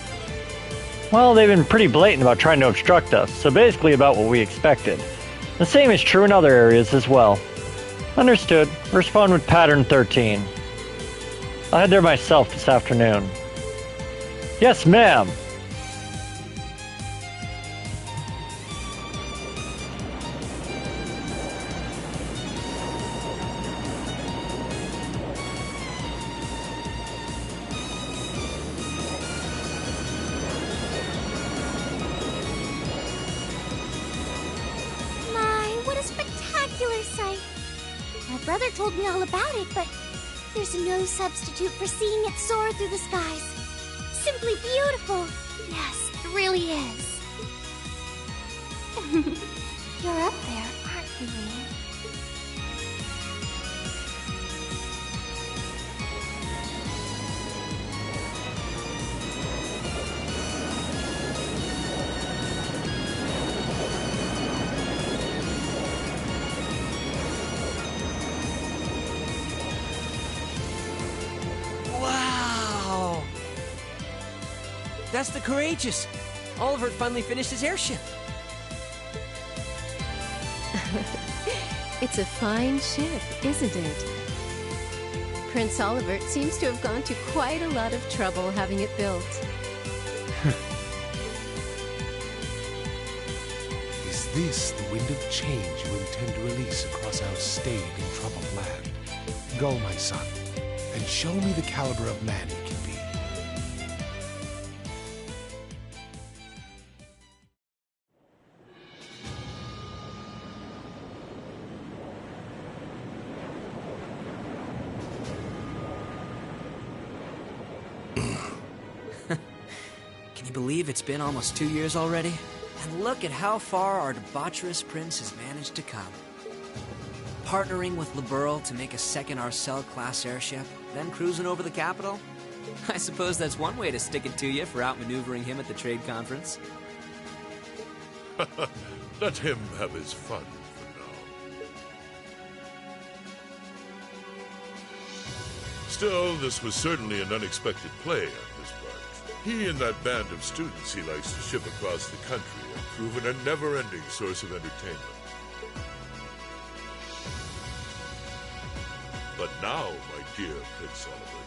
Well, they've been pretty blatant about trying to obstruct us, so basically about what we expected. The same is true in other areas as well. Understood. Respond with pattern 13. I'll head there myself this afternoon. Yes, ma'am! Brother told me all about it, but there's no substitute for seeing it soar through the skies. Simply beautiful. Yes, it really is. You're up there, aren't you, Lee? That's the Courageous! Oliver finally finished his airship! It's a fine ship, isn't it? Prince Oliver seems to have gone to quite a lot of trouble having it built. Is this the wind of change you intend to release across our staid and troubled land? Go, my son, and show me the caliber of man you can be. Can you believe it's been almost 2 years already? And look at how far our debaucherous prince has managed to come. Partnering with Liberl to make a second Arcel-class airship, then cruising over the capital? I suppose that's one way to stick it to you for outmaneuvering him at the trade conference. Let him have his fun for now. Still, this was certainly an unexpected play on his part. He and that band of students he likes to ship across the country have proven a never-ending source of entertainment. But now, my dear Prince Oliver,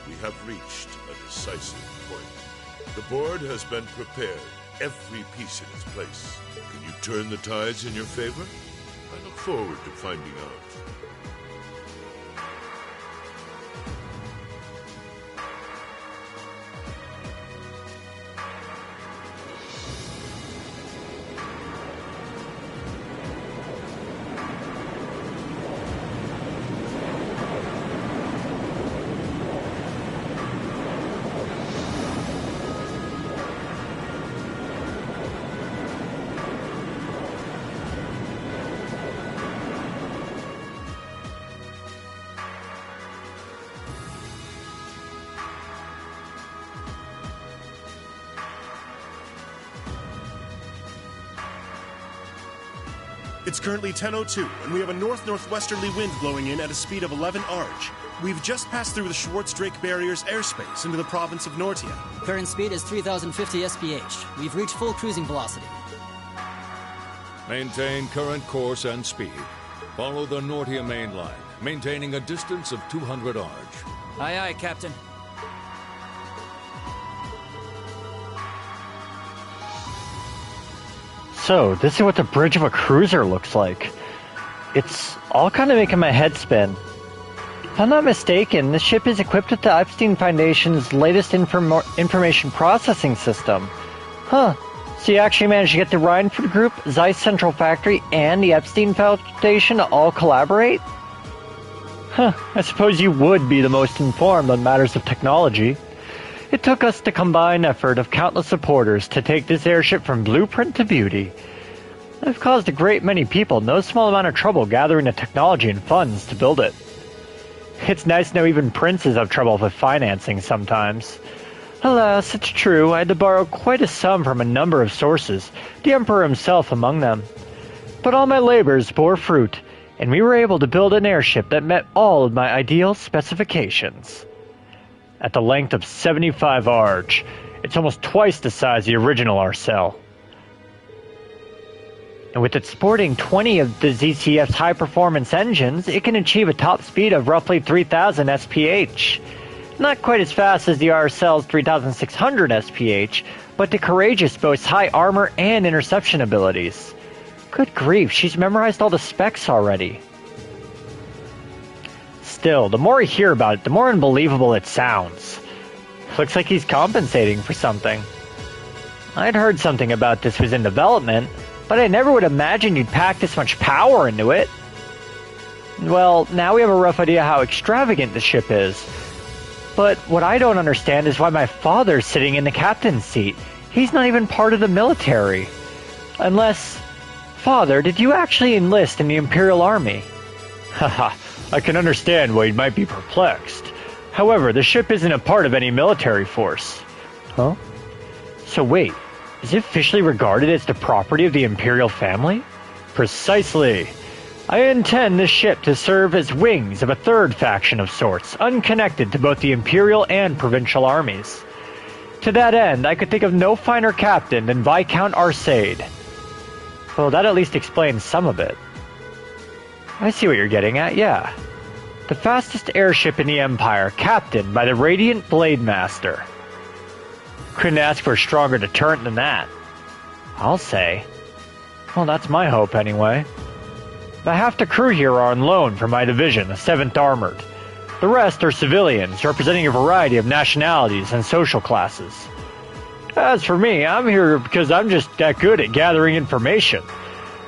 we have reached a decisive point. The board has been prepared, every piece in its place. Can you turn the tides in your favor? I look forward to finding out. It's currently 10:02, and we have a north-northwesterly wind blowing in at a speed of 11 Arch. We've just passed through the Schwarz-Drake Barrier's airspace into the province of Nortia. Current speed is 3,050 SPH. We've reached full cruising velocity. Maintain current course and speed. Follow the Nortia main line, maintaining a distance of 200 Arch. Aye, aye, Captain. So, this is what the bridge of a cruiser looks like. It's all kind of making my head spin. If I'm not mistaken, this ship is equipped with the Epstein Foundation's latest information processing system. Huh. So you actually managed to get the Rhineford Group, Zeiss Central Factory, and the Epstein Foundation to all collaborate? Huh. I suppose you would be the most informed on matters of technology. It took us the combined effort of countless supporters to take this airship from blueprint to beauty. I've caused a great many people no small amount of trouble gathering the technology and funds to build it. It's nice to know even princes have trouble with financing sometimes. Alas, it's true, I had to borrow quite a sum from a number of sources, the Emperor himself among them. But all my labors bore fruit, and we were able to build an airship that met all of my ideal specifications. At the length of 75 arj, it's almost twice the size of the original Arcel. And with it sporting 20 of the ZCF's high-performance engines, it can achieve a top speed of roughly 3,000 SPH. Not quite as fast as the Arcel's 3,600 SPH, but the Courageous boasts high armor and interception abilities. Good grief, she's memorized all the specs already. Still, the more I hear about it, the more unbelievable it sounds. Looks like he's compensating for something. I'd heard something about this was in development, but I never would imagine you'd pack this much power into it. Well, now we have a rough idea how extravagant the ship is. But what I don't understand is why my father's sitting in the captain's seat. He's not even part of the military. Unless... Father, did you actually enlist in the Imperial Army? Haha, I can understand why you might be perplexed. However, the ship isn't a part of any military force. Huh? So wait, is it officially regarded as the property of the Imperial family? Precisely. I intend this ship to serve as wings of a third faction of sorts, unconnected to both the Imperial and Provincial armies. To that end, I could think of no finer captain than Viscount Arcade. Well, that at least explains some of it. I see what you're getting at, yeah. The fastest airship in the Empire, captained by the Radiant Blade Master. Couldn't ask for a stronger deterrent than that. I'll say. Well, that's my hope anyway. The half the crew here are on loan from my division, the 7th Armored. The rest are civilians, representing a variety of nationalities and social classes. As for me, I'm here because I'm just that good at gathering information.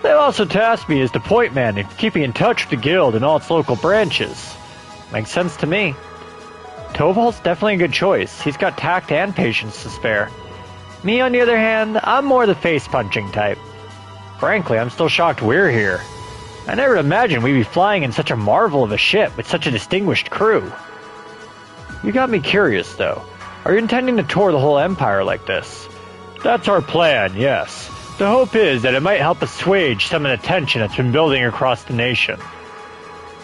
They've also tasked me as the point man in keeping in touch with the guild and all its local branches. Makes sense to me. Toval's definitely a good choice. He's got tact and patience to spare. Me, on the other hand, I'm more the face-punching type. Frankly, I'm still shocked we're here. I never imagined we'd be flying in such a marvel of a ship with such a distinguished crew. You got me curious, though. Are you intending to tour the whole Empire like this? That's our plan, yes. The hope is that it might help assuage some of the tension that's been building across the nation.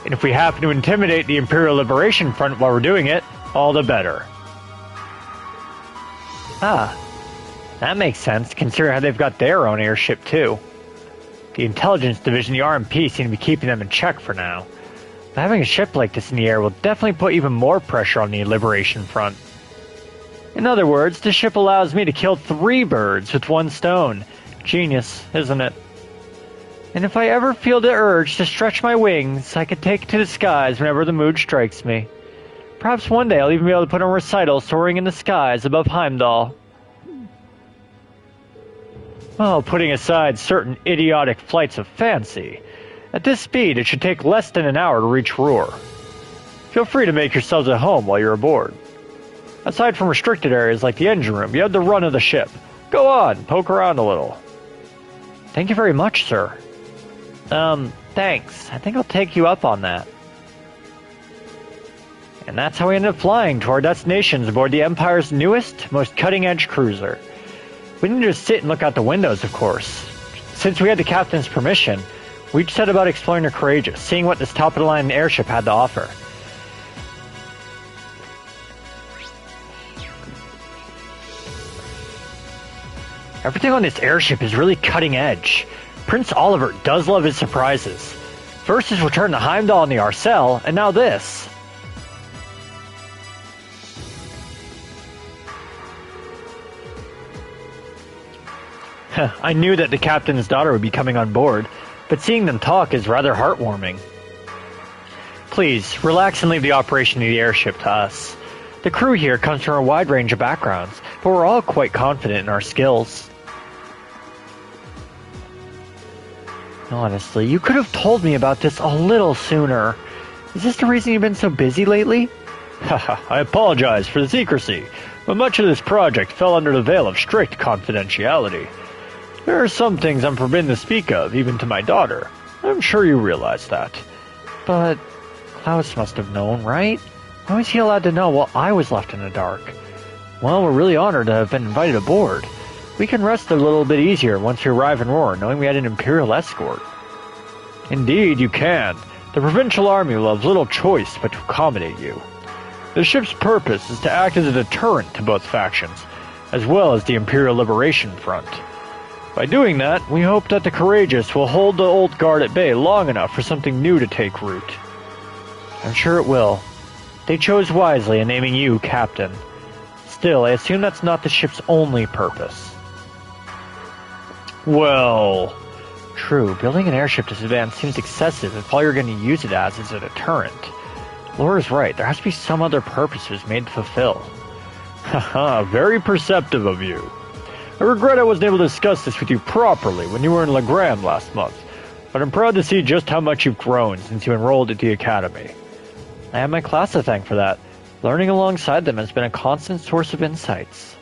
And if we happen to intimidate the Imperial Liberation Front while we're doing it, all the better. Ah, that makes sense, considering how they've got their own airship, too. The Intelligence Division, the RMP, seem to be keeping them in check for now. But having a ship like this in the air will definitely put even more pressure on the Liberation Front. In other words, the ship allows me to kill 3 birds with 1 stone. Genius, isn't it? And if I ever feel the urge to stretch my wings, I could take to the skies whenever the mood strikes me. Perhaps one day I'll even be able to put on a recital soaring in the skies above Heimdall. Well, putting aside certain idiotic flights of fancy, at this speed it should take less than an hour to reach Roar. Feel free to make yourselves at home while you're aboard. Aside from restricted areas like the engine room, you have the run of the ship. Go on, poke around a little. Thank you very much, sir. Thanks. I think I'll take you up on that. And that's how we ended up flying to our destinations aboard the Empire's newest, most cutting-edge cruiser. We didn't just sit and look out the windows, of course. Since we had the captain's permission, we each set about exploring the Courageous, seeing what this top-of-the-line airship had to offer. Everything on this airship is really cutting edge. Prince Oliver does love his surprises. First his return to Heimdall and the Arcel, and now this. I knew that the captain's daughter would be coming on board, but seeing them talk is rather heartwarming. Please, relax and leave the operation of the airship to us. The crew here comes from a wide range of backgrounds, but we're all quite confident in our skills. Honestly, you could have told me about this a little sooner. Is this the reason you've been so busy lately? Haha, I apologize for the secrecy, but much of this project fell under the veil of strict confidentiality. There are some things I'm forbidden to speak of, even to my daughter. I'm sure you realize that. But Klaus must have known, right? How was he allowed to know while I was left in the dark? Well, we're really honored to have been invited aboard. We can rest a little bit easier once we arrive in Roar, knowing we had an Imperial escort. Indeed, you can. The Provincial Army will have little choice but to accommodate you. The ship's purpose is to act as a deterrent to both factions, as well as the Imperial Liberation Front. By doing that, we hope that the Courageous will hold the old guard at bay long enough for something new to take root. I'm sure it will. They chose wisely in naming you captain. Still, I assume that's not the ship's only purpose. Well, true, building an airship this advanced seems excessive if all you're going to use it as is a deterrent. Laura's right, there has to be some other purpose it was made to fulfill. Haha, very perceptive of you. I regret I wasn't able to discuss this with you properly when you were in Legram last month, but I'm proud to see just how much you've grown since you enrolled at the Academy. I have my class to thank for that. Learning alongside them has been a constant source of insights.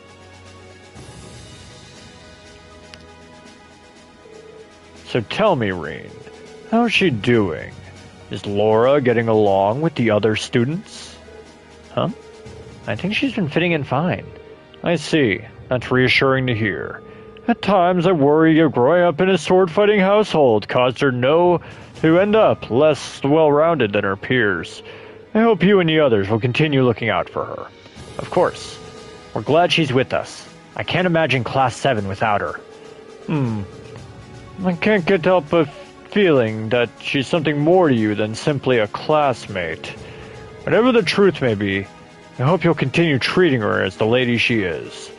So tell me, Reen, how's she doing? Is Laura getting along with the other students? Huh? I think she's been fitting in fine. I see. That's reassuring to hear. At times I worry your growing up in a sword-fighting household caused her to end up less well-rounded than her peers. I hope you and the others will continue looking out for her. Of course. We're glad she's with us. I can't imagine Class 7 without her. I can't get help but feeling that she's something more to you than simply a classmate. Whatever the truth may be, I hope you'll continue treating her as the lady she is.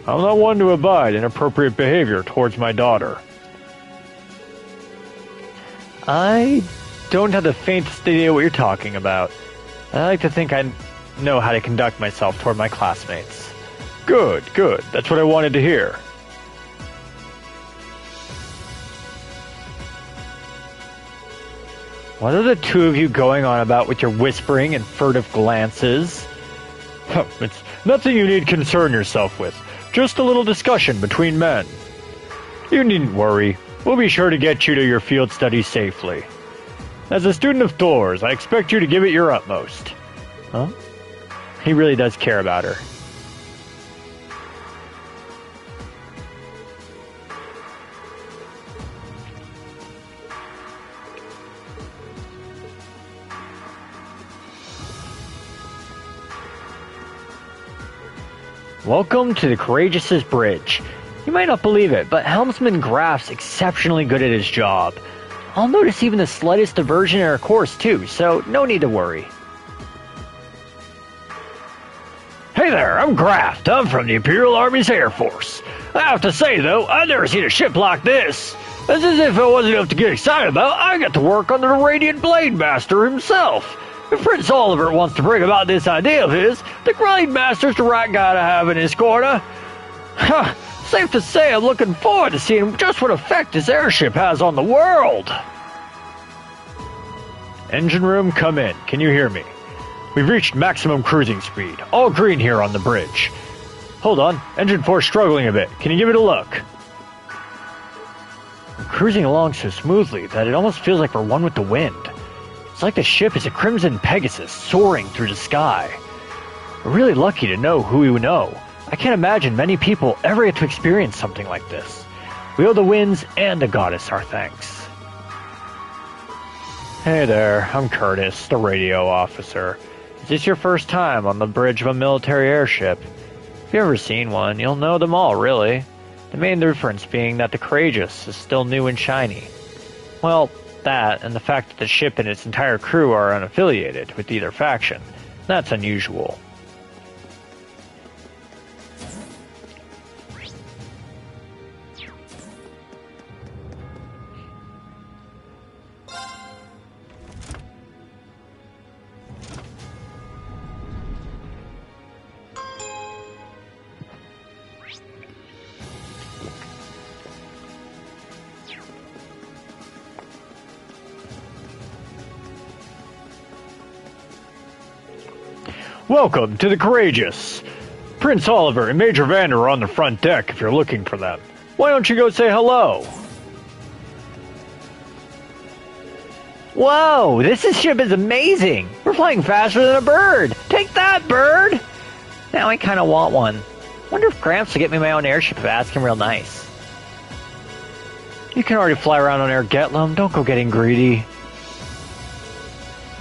I'm not one to abide inappropriate behavior towards my daughter. I don't have the faintest idea what you're talking about. I like to think I know how to conduct myself toward my classmates. Good, good. That's what I wanted to hear. What are the two of you going on about with your whispering and furtive glances? It's nothing you need concern yourself with. Just a little discussion between men. You needn't worry. We'll be sure to get you to your field study safely. As a student of Thor's, I expect you to give it your utmost. Huh? He really does care about her. Welcome to the Courageous' Bridge. You might not believe it, but Helmsman Graf's exceptionally good at his job. I'll notice even the slightest diversion in our course too, so no need to worry. Hey there, I'm Graft. I'm from the Imperial Army's Air Force. I have to say though, I've never seen a ship like this. It's as if it wasn't enough to get excited about, I got to work under the Radiant Blade Master himself. If Prince Oliver wants to bring about this idea of his, the Blade Master's the right guy to have in his corner. Safe to say I'm looking forward to seeing just what effect this airship has on the world. Engine room, come in. Can you hear me? We've reached maximum cruising speed. All green here on the bridge. Hold on, engine 4's struggling a bit. Can you give it a look? We're cruising along so smoothly that it almost feels like we're one with the wind. It's like the ship is a crimson Pegasus soaring through the sky. We're really lucky to know who we know. I can't imagine many people ever get to experience something like this. We owe the winds and the goddess our thanks. Hey there, I'm Curtis, the radio officer. Is this your first time on the bridge of a military airship? If you've ever seen one, you'll know them all, really. The main difference being that the Courageous is still new and shiny. Well, that, and the fact that the ship and its entire crew are unaffiliated with either faction. That's unusual. Welcome to the Courageous. Prince Oliver and Major Vander are on the front deck if you're looking for them. Why don't you go say hello? Whoa, this ship is amazing. We're flying faster than a bird. Take that, bird. Now I kind of want one. Wonder if Gramps will get me my own airship if I ask him real nice. You can already fly around on Air Getlum. Don't go getting greedy.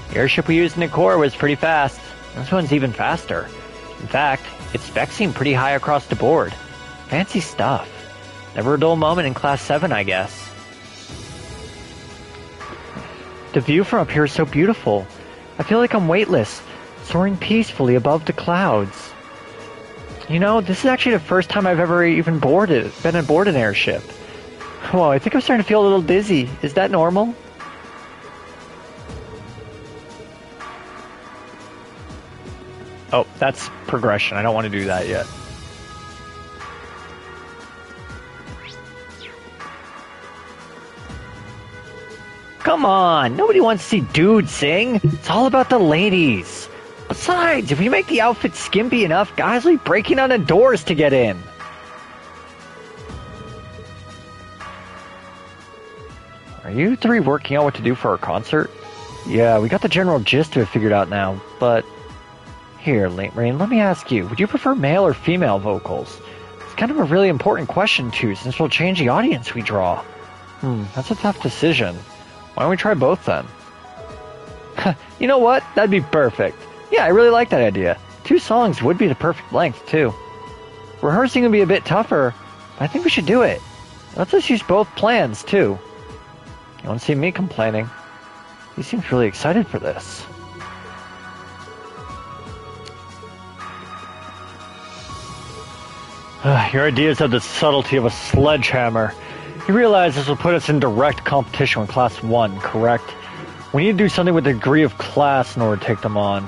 The airship we used in the core was pretty fast. This one's even faster. In fact, its specs seem pretty high across the board. Fancy stuff. Never a dull moment in Class 7, I guess. The view from up here is so beautiful. I feel like I'm weightless, soaring peacefully above the clouds. You know, this is actually the first time I've ever even been aboard an airship. Whoa, I think I'm starting to feel a little dizzy. Is that normal? Oh, that's progression. I don't want to do that yet. Come on, nobody wants to see dudes sing. It's all about the ladies. Besides, if we make the outfit skimpy enough, guys will be breaking on the doors to get in. Are you three working out what to do for our concert? Yeah, we got the general gist of it figured out now, but... Here, Rain, let me ask you, would you prefer male or female vocals? It's kind of a really important question, too, since we'll change the audience we draw. That's a tough decision. Why don't we try both, then? You know what? That'd be perfect. Yeah, I really like that idea. 2 songs would be the perfect length, too. Rehearsing would be a bit tougher, but I think we should do it. Let's just use both plans, too. You don't see me complaining. He seems really excited for this. Your ideas have the subtlety of a sledgehammer. You realize this will put us in direct competition with Class 1, correct? We need to do something with a degree of class in order to take them on.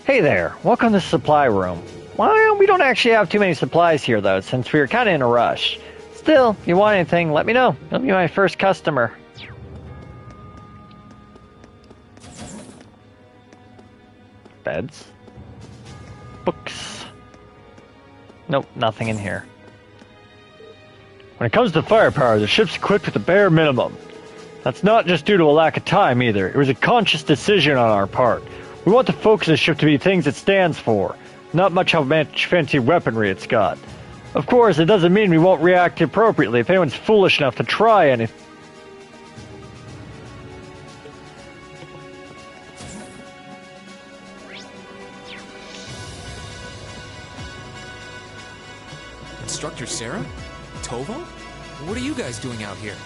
Hey there, welcome to the supply room. Well, we don't actually have too many supplies here, though, since we were kind of in a rush. Still, if you want anything, let me know. You'll be my first customer. Beds. Books. Nope, nothing in here. When it comes to firepower, the ship's equipped with the bare minimum. That's not just due to a lack of time, either. It was a conscious decision on our part. We want the focus of the ship to be things it stands for, not much how much fancy weaponry it's got. Of course, it doesn't mean we won't react appropriately if anyone's foolish enough to try anything. Instructor Sarah? Tovo? What are you guys doing out here?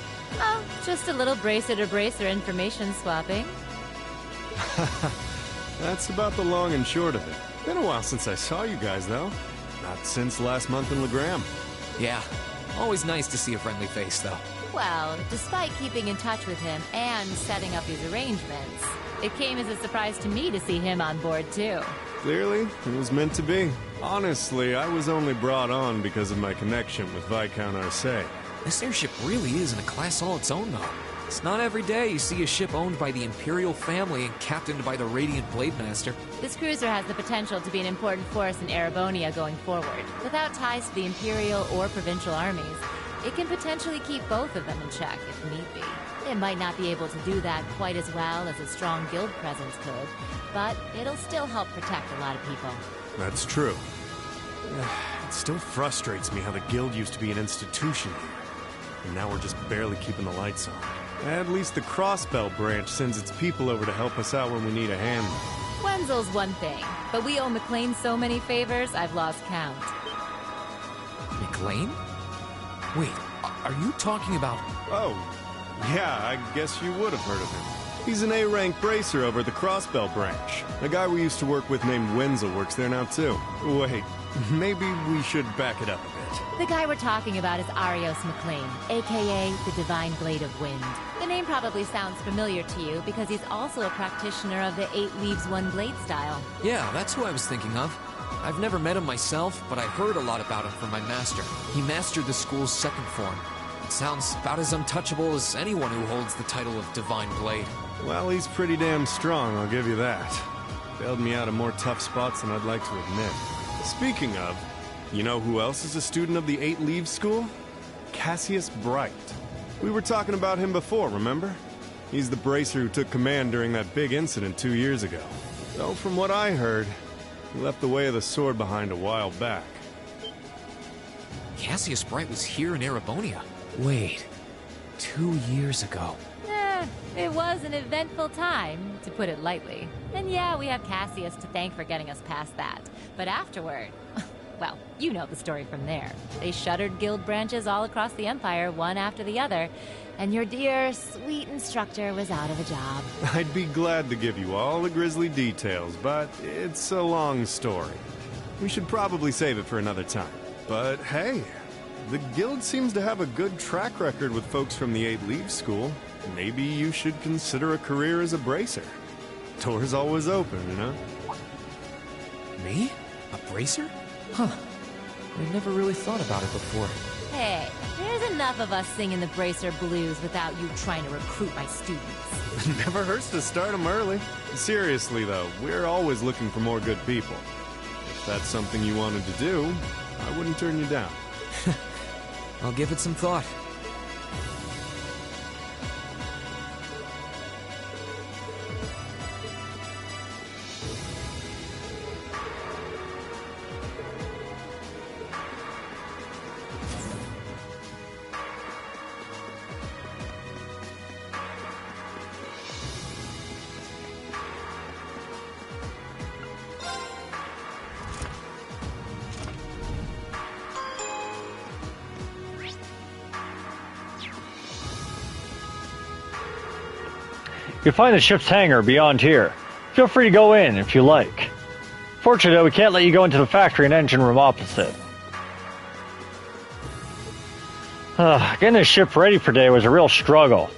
Oh, just a little bracer-to-bracer information swapping. That's about the long and short of it. Been a while since I saw you guys, though. Not since last month in Legram. Yeah, always nice to see a friendly face, though. Well, despite keeping in touch with him and setting up these arrangements, it came as a surprise to me to see him on board, too. Clearly, it was meant to be. Honestly, I was only brought on because of my connection with Viscount Arce. This airship really is in a class all its own, though. It's not every day you see a ship owned by the Imperial family and captained by the Radiant Blade Master. This cruiser has the potential to be an important force in Erebonia going forward. Without ties to the Imperial or provincial armies, it can potentially keep both of them in check if need be. It might not be able to do that quite as well as a strong guild presence could, but it'll still help protect a lot of people. That's true. It still frustrates me how the guild used to be an institution here, and now we're just barely keeping the lights on. At least the Crossbell branch sends its people over to help us out when we need a hand. Wenzel's one thing, but we owe McLean so many favors, I've lost count. McLean? Wait, are you talking about... Oh, yeah, I guess you would have heard of him. He's an A-rank bracer over at the Crossbell branch. A guy we used to work with named Wenzel works there now, too. Wait, maybe we should back it up a bit. The guy we're talking about is Arios McLean, aka the Divine Blade of Wind. The name probably sounds familiar to you because he's also a practitioner of the 8 Leaves 1 Blade style. Yeah, that's who I was thinking of. I've never met him myself, but I heard a lot about him from my master. He mastered the school's second form. It sounds about as untouchable as anyone who holds the title of Divine Blade. Well, he's pretty damn strong, I'll give you that. Bailed me out of more tough spots than I'd like to admit. Speaking of, you know who else is a student of the 8 Leaves School? Cassius Bright. We were talking about him before, remember? He's the bracer who took command during that big incident 2 years ago. Though from what I heard, he left the way of the sword behind a while back. Cassius Bright was here in Erebonia. Wait, 2 years ago. It was an eventful time, to put it lightly. And yeah, we have Cassius to thank for getting us past that. But afterward, well, you know the story from there. They shuttered guild branches all across the Empire, one after the other, and your dear, sweet instructor was out of a job. I'd be glad to give you all the grisly details, but it's a long story. We should probably save it for another time. But hey, the guild seems to have a good track record with folks from the 8 Leaves School. Maybe you should consider a career as a bracer. Door's always open, you know? Me? A bracer? Huh. I never really thought about it before. Hey, there's enough of us singing the Bracer Blues without you trying to recruit my students. Never hurts to start them early. Seriously, though, we're always looking for more good people. If that's something you wanted to do, I wouldn't turn you down. I'll give it some thought. You'll find the ship's hangar beyond here. Feel free to go in if you like. Fortunately, we can't let you go into the factory and engine room opposite. Getting the ship ready for today was a real struggle.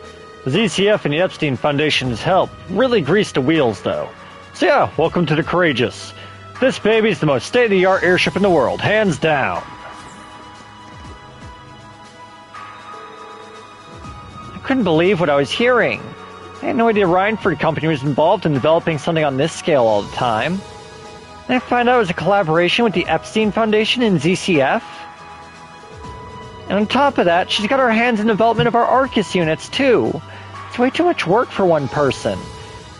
The ZCF and the Epstein Foundation's help really greased the wheels, though. So yeah, welcome to the Courageous. This baby's the most state-of-the-art airship in the world, hands down. I couldn't believe what I was hearing. I had no idea Rhineford Company was involved in developing something on this scale all the time. And I found out it was a collaboration with the Epstein Foundation and ZCF. And on top of that, she's got her hands in the development of our Arcus units, too. It's way too much work for one person.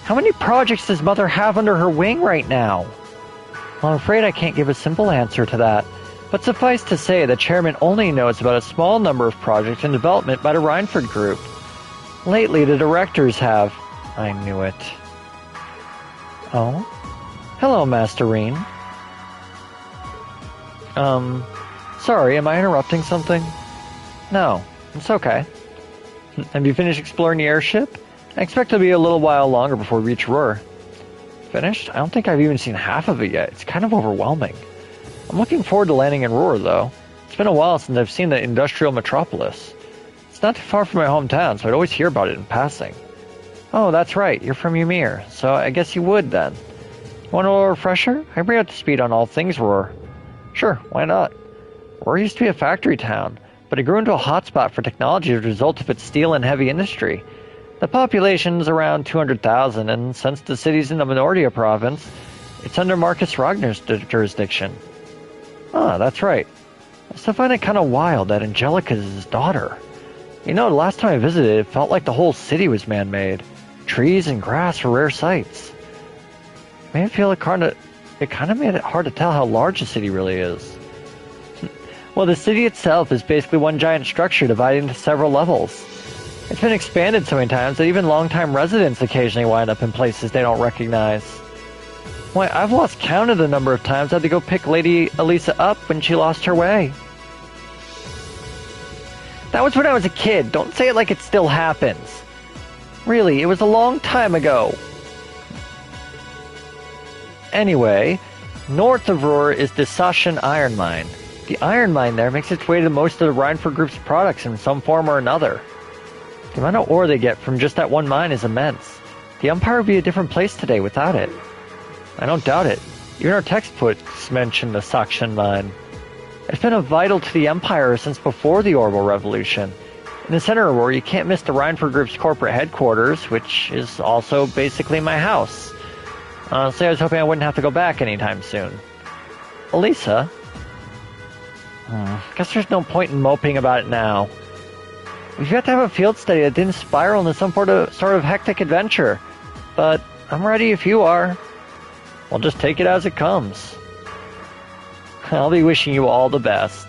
How many projects does Mother have under her wing right now? Well, I'm afraid I can't give a simple answer to that. But suffice to say, the chairman only knows about a small number of projects in development by the Rhineford Group. Lately, the directors have... I knew it. Oh? Hello, Master Reen. Sorry, am I interrupting something? No, it's okay. Have you finished exploring the airship? I expect it'll be a little while longer before we reach Roar. Finished? I don't think I've even seen half of it yet. It's kind of overwhelming. I'm looking forward to landing in Roar, though. It's been a while since I've seen the industrial metropolis. It's not too far from my hometown, so I'd always hear about it in passing. Oh, that's right, you're from Ymir, so I guess you would then. Want a little refresher? I bring up to speed on all things Roar. Sure, why not? Roar used to be a factory town, but it grew into a hotspot for technology as a result of its steel and heavy industry. The population's around 200,000, and since the city's in the Minoria province, it's under Marcus Ragnar's jurisdiction. Ah, that's right. I still find it kind of wild that Angelica's his daughter. You know, the last time I visited, it felt like the whole city was man-made. Trees and grass were rare sights. It made me feel it kind of made it hard to tell how large the city really is. Well, the city itself is basically one giant structure divided into several levels. It's been expanded so many times that even longtime residents occasionally wind up in places they don't recognize. Why, I've lost count of the number of times I had to go pick Lady Alisa up when she lost her way. That was when I was a kid. Don't say it like it still happens. Really, it was a long time ago. Anyway, north of Roar is the Sashan Iron Mine. The iron mine there makes its way to most of the Rhineford Group's products in some form or another. The amount of ore they get from just that one mine is immense. The Empire would be a different place today without it. I don't doubt it. Even our textbooks mention the Sashan Mine. It's been vital to the Empire since before the Orbital Revolution. In the center of Roar, you can't miss the Rhineford Group's corporate headquarters, which is also basically my house. Honestly, I was hoping I wouldn't have to go back anytime soon. Alisa? Guess there's no point in moping about it now. We've got to have a field study that didn't spiral into some sort of hectic adventure. But I'm ready if you are. We'll just take it as it comes. I'll be wishing you all the best.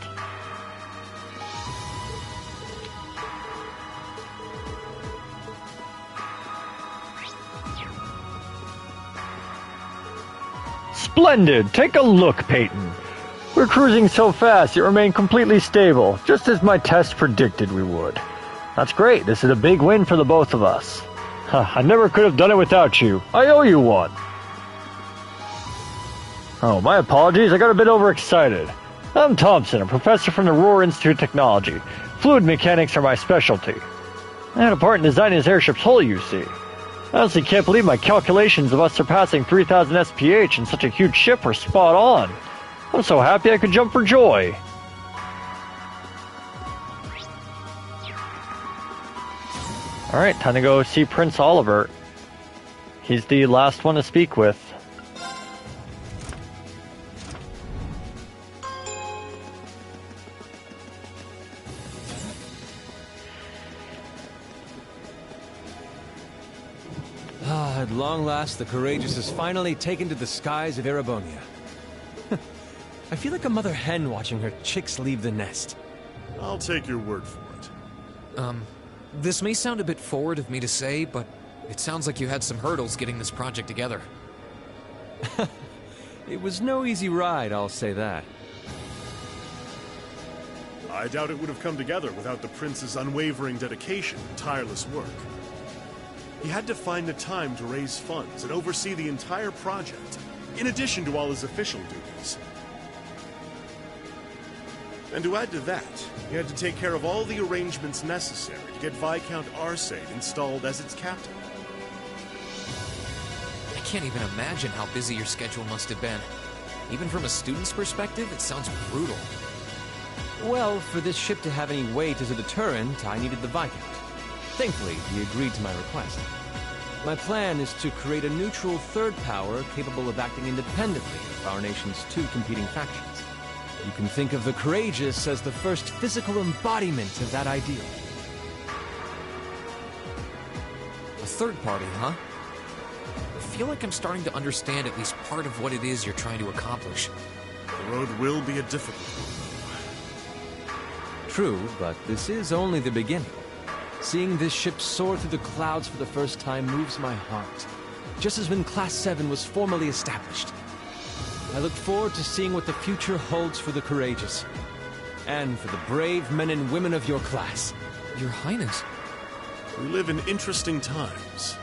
Splendid! Take a look, Peyton. We're cruising so fast it remained completely stable, just as my test predicted we would. That's great. This is a big win for the both of us. I never could have done it without you. I owe you one. Oh, my apologies. I got a bit overexcited. I'm Thompson, a professor from the Roar Institute of Technology. Fluid mechanics are my specialty. I had a part in designing this airship's hull, you see. I honestly can't believe my calculations of us surpassing 3,000 SPH in such a huge ship were spot on. I'm so happy I could jump for joy. Alright, time to go see Prince Oliver. He's the last one to speak with. At long last, the Courageous is finally taken to the skies of Erebonia. I feel like a mother hen watching her chicks leave the nest. I'll take your word for it. This may sound a bit forward of me to say, but it sounds like you had some hurdles getting this project together. It was no easy ride, I'll say that. I doubt it would have come together without the Prince's unwavering dedication and tireless work. He had to find the time to raise funds and oversee the entire project, in addition to all his official duties. And to add to that, he had to take care of all the arrangements necessary to get Viscount Arcade installed as its captain. I can't even imagine how busy your schedule must have been. Even from a student's perspective, it sounds brutal. Well, for this ship to have any weight as a deterrent, I needed the Viscount. Thankfully, he agreed to my request. My plan is to create a neutral third power capable of acting independently of our nation's two competing factions. You can think of the Courageous as the first physical embodiment of that ideal. A third party, huh? I feel like I'm starting to understand at least part of what it is you're trying to accomplish. The road will be a difficult one. True, but this is only the beginning. Seeing this ship soar through the clouds for the first time moves my heart, just as when Class 7 was formally established. I look forward to seeing what the future holds for the Courageous, and for the brave men and women of your class. Your Highness. We live in interesting times.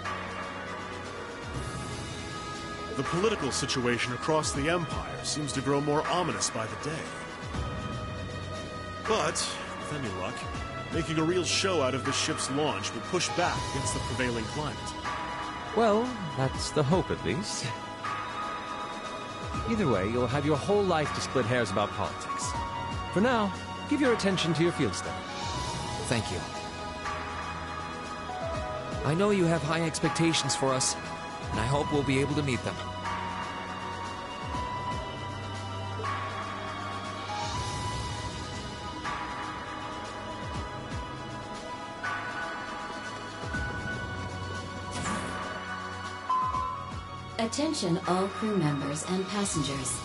The political situation across the Empire seems to grow more ominous by the day. But, with any luck, making a real show out of this ship's launch will push back against the prevailing climate. Well, that's the hope at least. Either way, you'll have your whole life to split hairs about politics. For now, give your attention to your field study. Thank you. I know you have high expectations for us, and I hope we'll be able to meet them. Attention all crew members and passengers.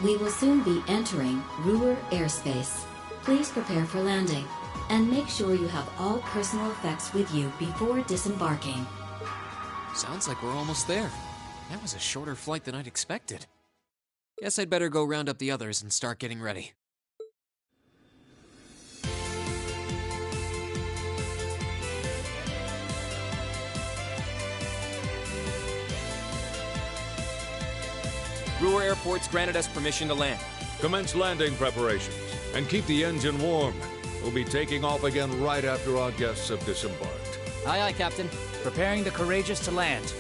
We will soon be entering Ruhr airspace. Please prepare for landing, and make sure you have all personal effects with you before disembarking. Sounds like we're almost there. That was a shorter flight than I'd expected. Guess I'd better go round up the others and start getting ready. Ruhr Airport's granted us permission to land. Commence landing preparations, and keep the engine warm. We'll be taking off again right after our guests have disembarked. Aye, aye, Captain. Preparing the Courageous to land.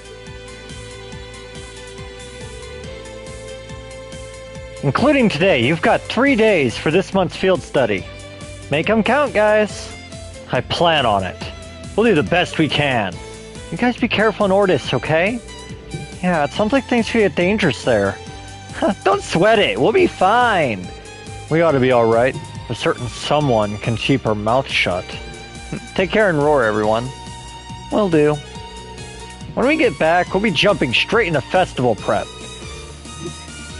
Including today, you've got 3 days for this month's field study. Make them count, guys. I plan on it. We'll do the best we can. You guys be careful in Ordis, okay? Yeah, it sounds like things could get dangerous there. Don't sweat it, we'll be fine. We ought to be alright. A certain someone can keep her mouth shut. Take care and roar, everyone. Will do. When we get back, we'll be jumping straight into festival prep.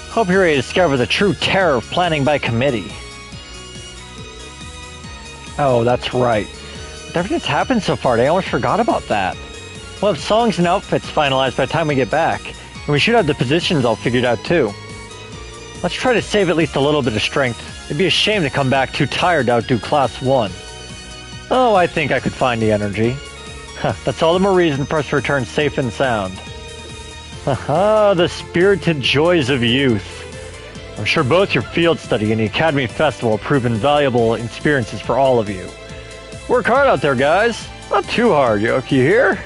Hope you're ready to discover the true terror of planning by committee. Oh, that's right. With everything that's happened so far, I almost forgot about that. We'll have songs and outfits finalized by the time we get back, and we should have the positions all figured out too. Let's try to save at least a little bit of strength. It'd be a shame to come back too tired to outdo Class 1. Oh, I think I could find the energy. That's all the more reason for us to return safe and sound. Haha, the spirited joys of youth. I'm sure both your field study and the Academy Festival have proven valuable experiences for all of you. Work hard out there, guys. Not too hard, you hear?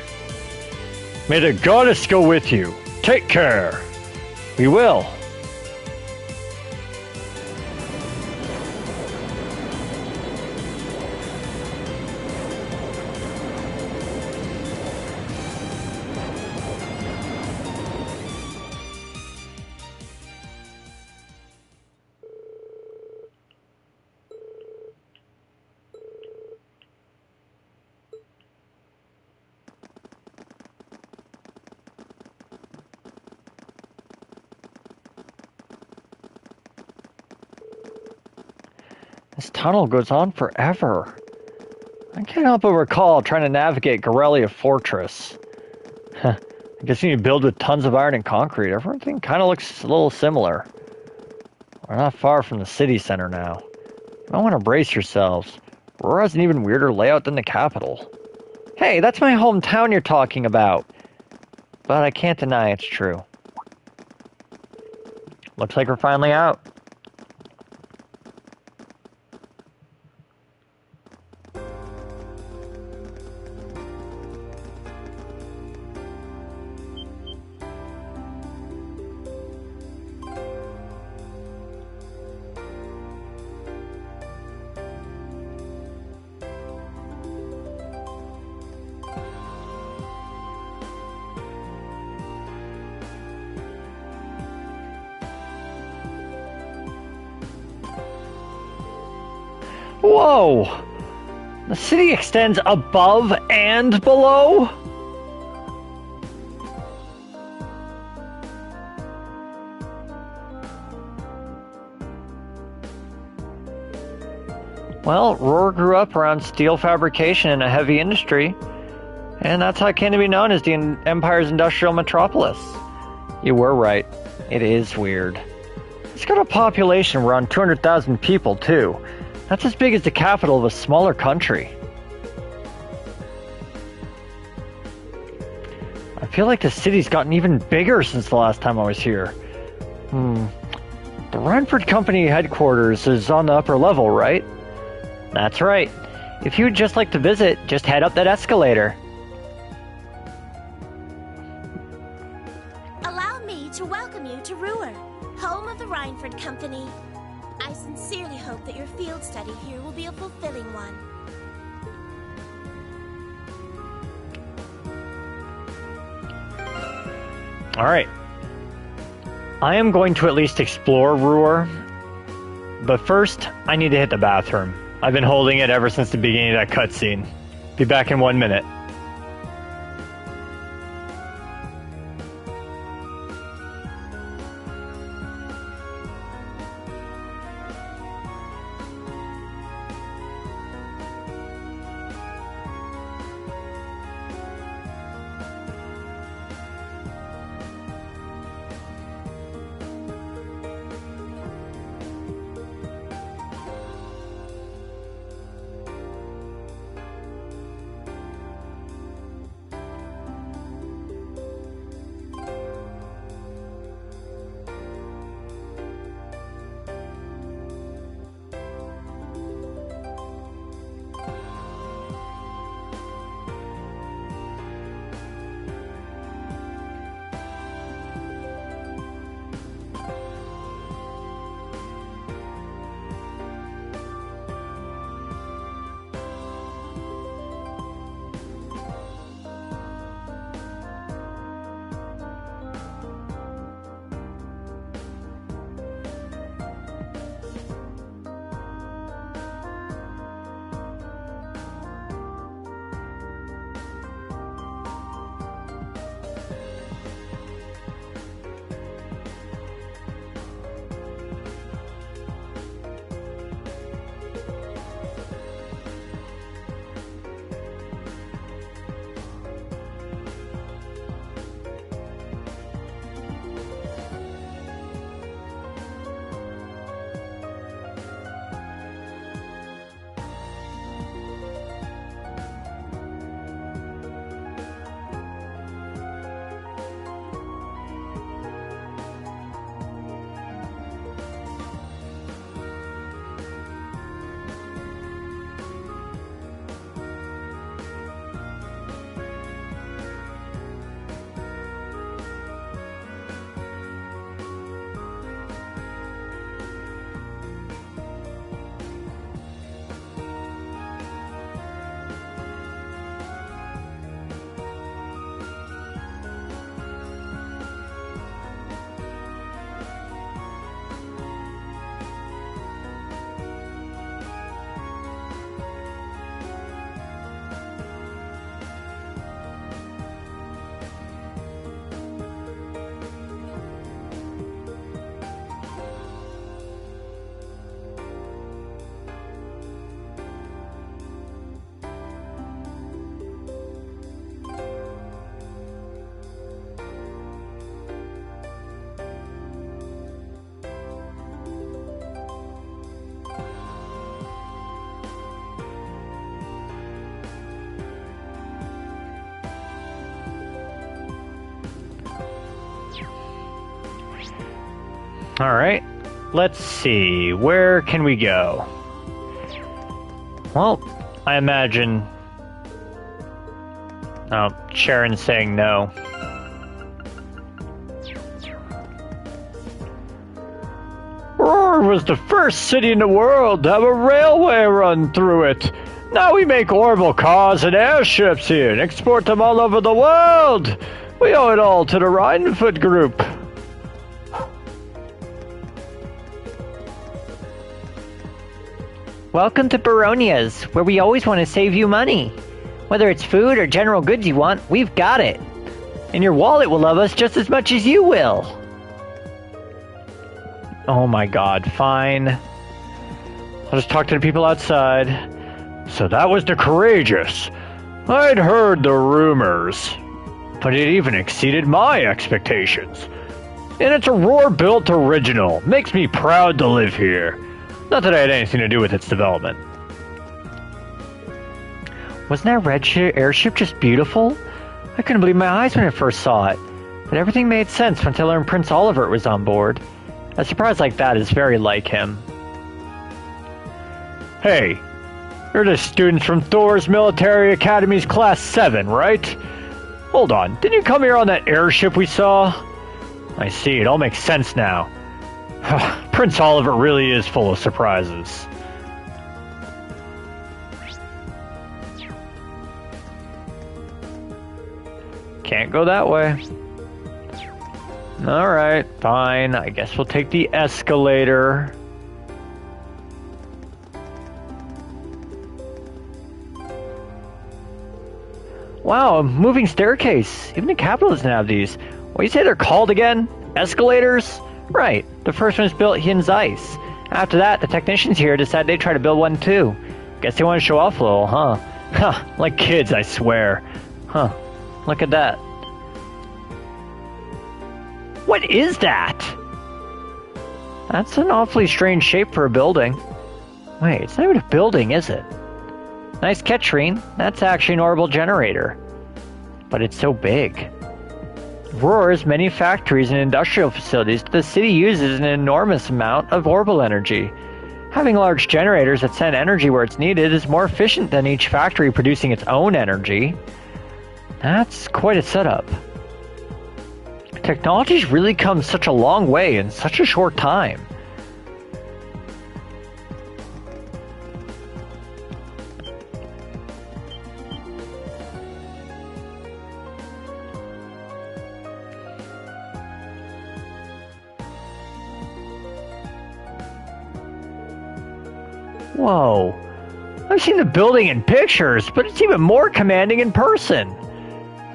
May the goddess go with you. Take care. We will. This tunnel goes on forever. I can't help but recall trying to navigate Gorelia Fortress. I guess you need to build with tons of iron and concrete. Everything kind of looks a little similar. We're not far from the city center now. You might want to brace yourselves. Aurora has an even weirder layout than the capital. Hey, that's my hometown you're talking about. But I can't deny it's true. Looks like we're finally out. Whoa! The city extends above and below? Well, Roar grew up around steel fabrication and a heavy industry, and that's how it came to be known as the Empire's industrial metropolis. You were right. It is weird. It's got a population of around 200,000 people, too. That's as big as the capital of a smaller country. I feel like the city's gotten even bigger since the last time I was here. The Rhineford Company headquarters is on the upper level, right? That's right. If you would just like to visit, just head up that escalator. Allow me to welcome you to Ruhr, home of the Rhineford Company. I sincerely hope that your field study here will be a fulfilling one. Alright. I am going to at least explore Ruhr, but first, I need to hit the bathroom. I've been holding it ever since the beginning of that cutscene. Be back in 1 minute. Alright, let's see. Where can we go? Well, I imagine... Oh, Sharon's saying no. Roar was the first city in the world to have a railway run through it. Now we make orbital cars and airships here and export them all over the world. We owe it all to the Rhinefoot Group. Welcome to Baronia's, where we always want to save you money. Whether it's food or general goods you want, we've got it. And your wallet will love us just as much as you will. Oh my god, fine. I'll just talk to the people outside. So that was the Courageous. I'd heard the rumors, but it even exceeded my expectations. And it's a Roar-built original. Makes me proud to live here. Not that I had anything to do with its development. Wasn't that red airship just beautiful? I couldn't believe my eyes when I first saw it. But everything made sense once I learned Prince Oliver was on board. A surprise like that is very like him. Hey, you're the students from Thor's Military Academy's Class 7, right? Hold on, didn't you come here on that airship we saw? I see, it all makes sense now. Prince Oliver really is full of surprises. Can't go that way. Alright, fine. I guess we'll take the escalator. Wow, a moving staircase. Even the capital doesn't have these. What do you say they're called again? Escalators? Right, the first one was built in Zeiss. After that, the technicians here decided they'd try to build one too. Guess they want to show off a little, huh? Huh, like kids, I swear. Huh, look at that. What is that? That's an awfully strange shape for a building. Wait, it's not even a building, is it? Nice catch, Reen. That's actually an orbital generator. But it's so big. Roar's many factories and industrial facilities, the city uses an enormous amount of orbital energy. Having large generators that send energy where it's needed is more efficient than each factory producing its own energy. That's quite a setup. Technology's really come such a long way in such a short time. Whoa. I've seen the building in pictures, but it's even more commanding in person.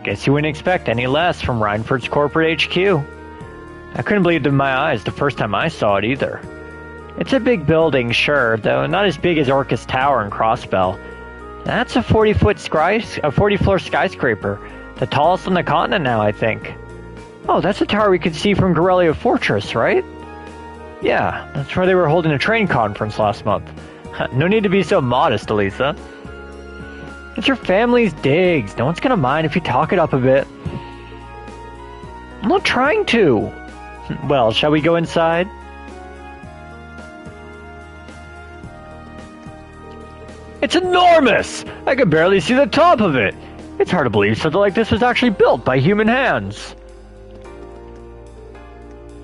Guess you wouldn't expect any less from Rhineford's corporate HQ. I couldn't believe it in my eyes the first time I saw it either. It's a big building, sure, though not as big as Orcus Tower and Crossbell. That's a 40-floor skyscraper, the tallest on the continent now, I think. Oh, that's a tower we could see from Gorellia Fortress, right? Yeah, that's where they were holding a train conference last month. No need to be so modest, Alisa. It's your family's digs. No one's gonna mind if you talk it up a bit. I'm not trying to. Well, shall we go inside? It's enormous! I could barely see the top of it. It's hard to believe something like this was actually built by human hands.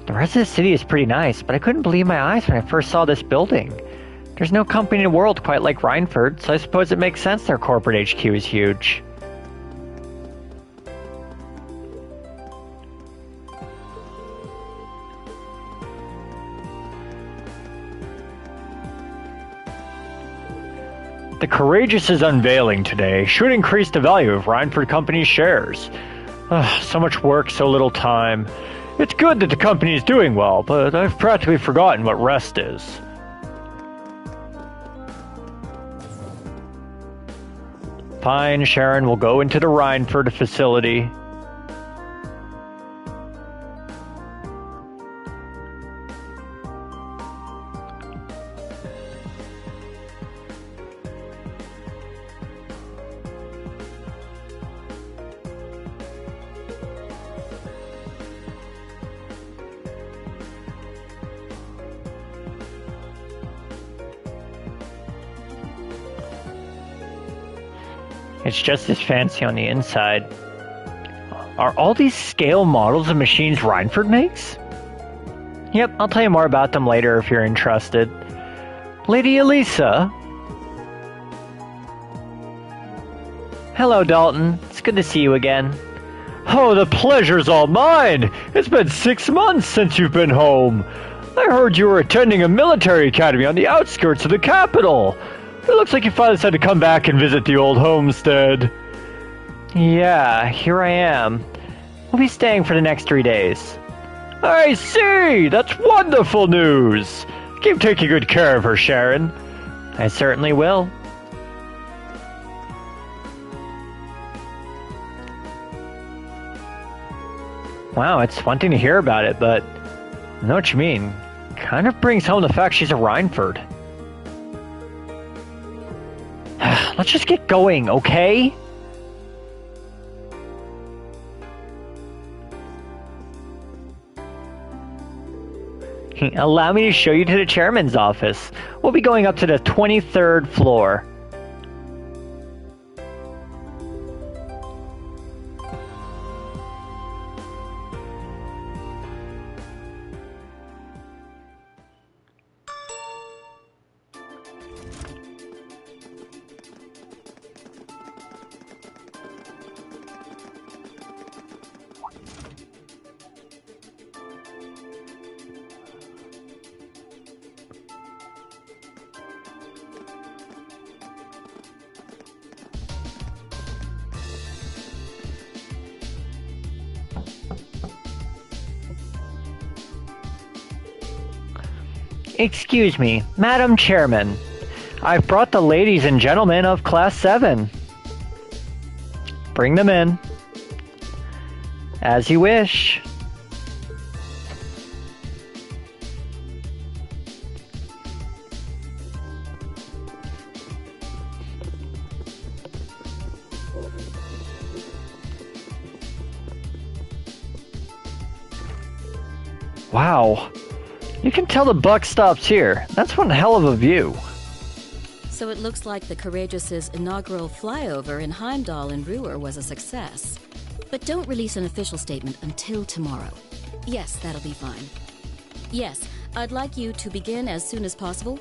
The rest of the city is pretty nice, but I couldn't believe my eyes when I first saw this building. There's no company in the world quite like Rhineford, so I suppose it makes sense their corporate HQ is huge. The Courageous's unveiling today should increase the value of Rhineford Company's shares. So much work, so little time. It's good that the company is doing well, but I've practically forgotten what rest is. Fine, Sharon, we'll go into the Rhineford facility. It's just as fancy on the inside. Are all these scale models of machines Reinford makes? Yep, I'll tell you more about them later if you're interested. Lady Alisa? Hello, Dalton. It's good to see you again. Oh, the pleasure's all mine! It's been 6 months since you've been home. I heard you were attending a military academy on the outskirts of the capital. It looks like you finally decided to come back and visit the old homestead. Yeah, here I am. We'll be staying for the next 3 days. I see! That's wonderful news! Keep taking good care of her, Sharon. I certainly will. Wow, it's one thing to hear about it, but I know what you mean. Kind of brings home the fact she's a Reinford. Let's just get going, okay? Allow me to show you to the chairman's office. We'll be going up to the 23rd floor. Excuse me, Madam Chairman. I've brought the ladies and gentlemen of Class 7. Bring them in. As you wish. Wow. You can tell the buck stops here. That's one hell of a view. So it looks like the Courageous' inaugural flyover in Heimdall and Ruhr was a success. But don't release an official statement until tomorrow. Yes, that'll be fine. Yes, I'd like you to begin as soon as possible,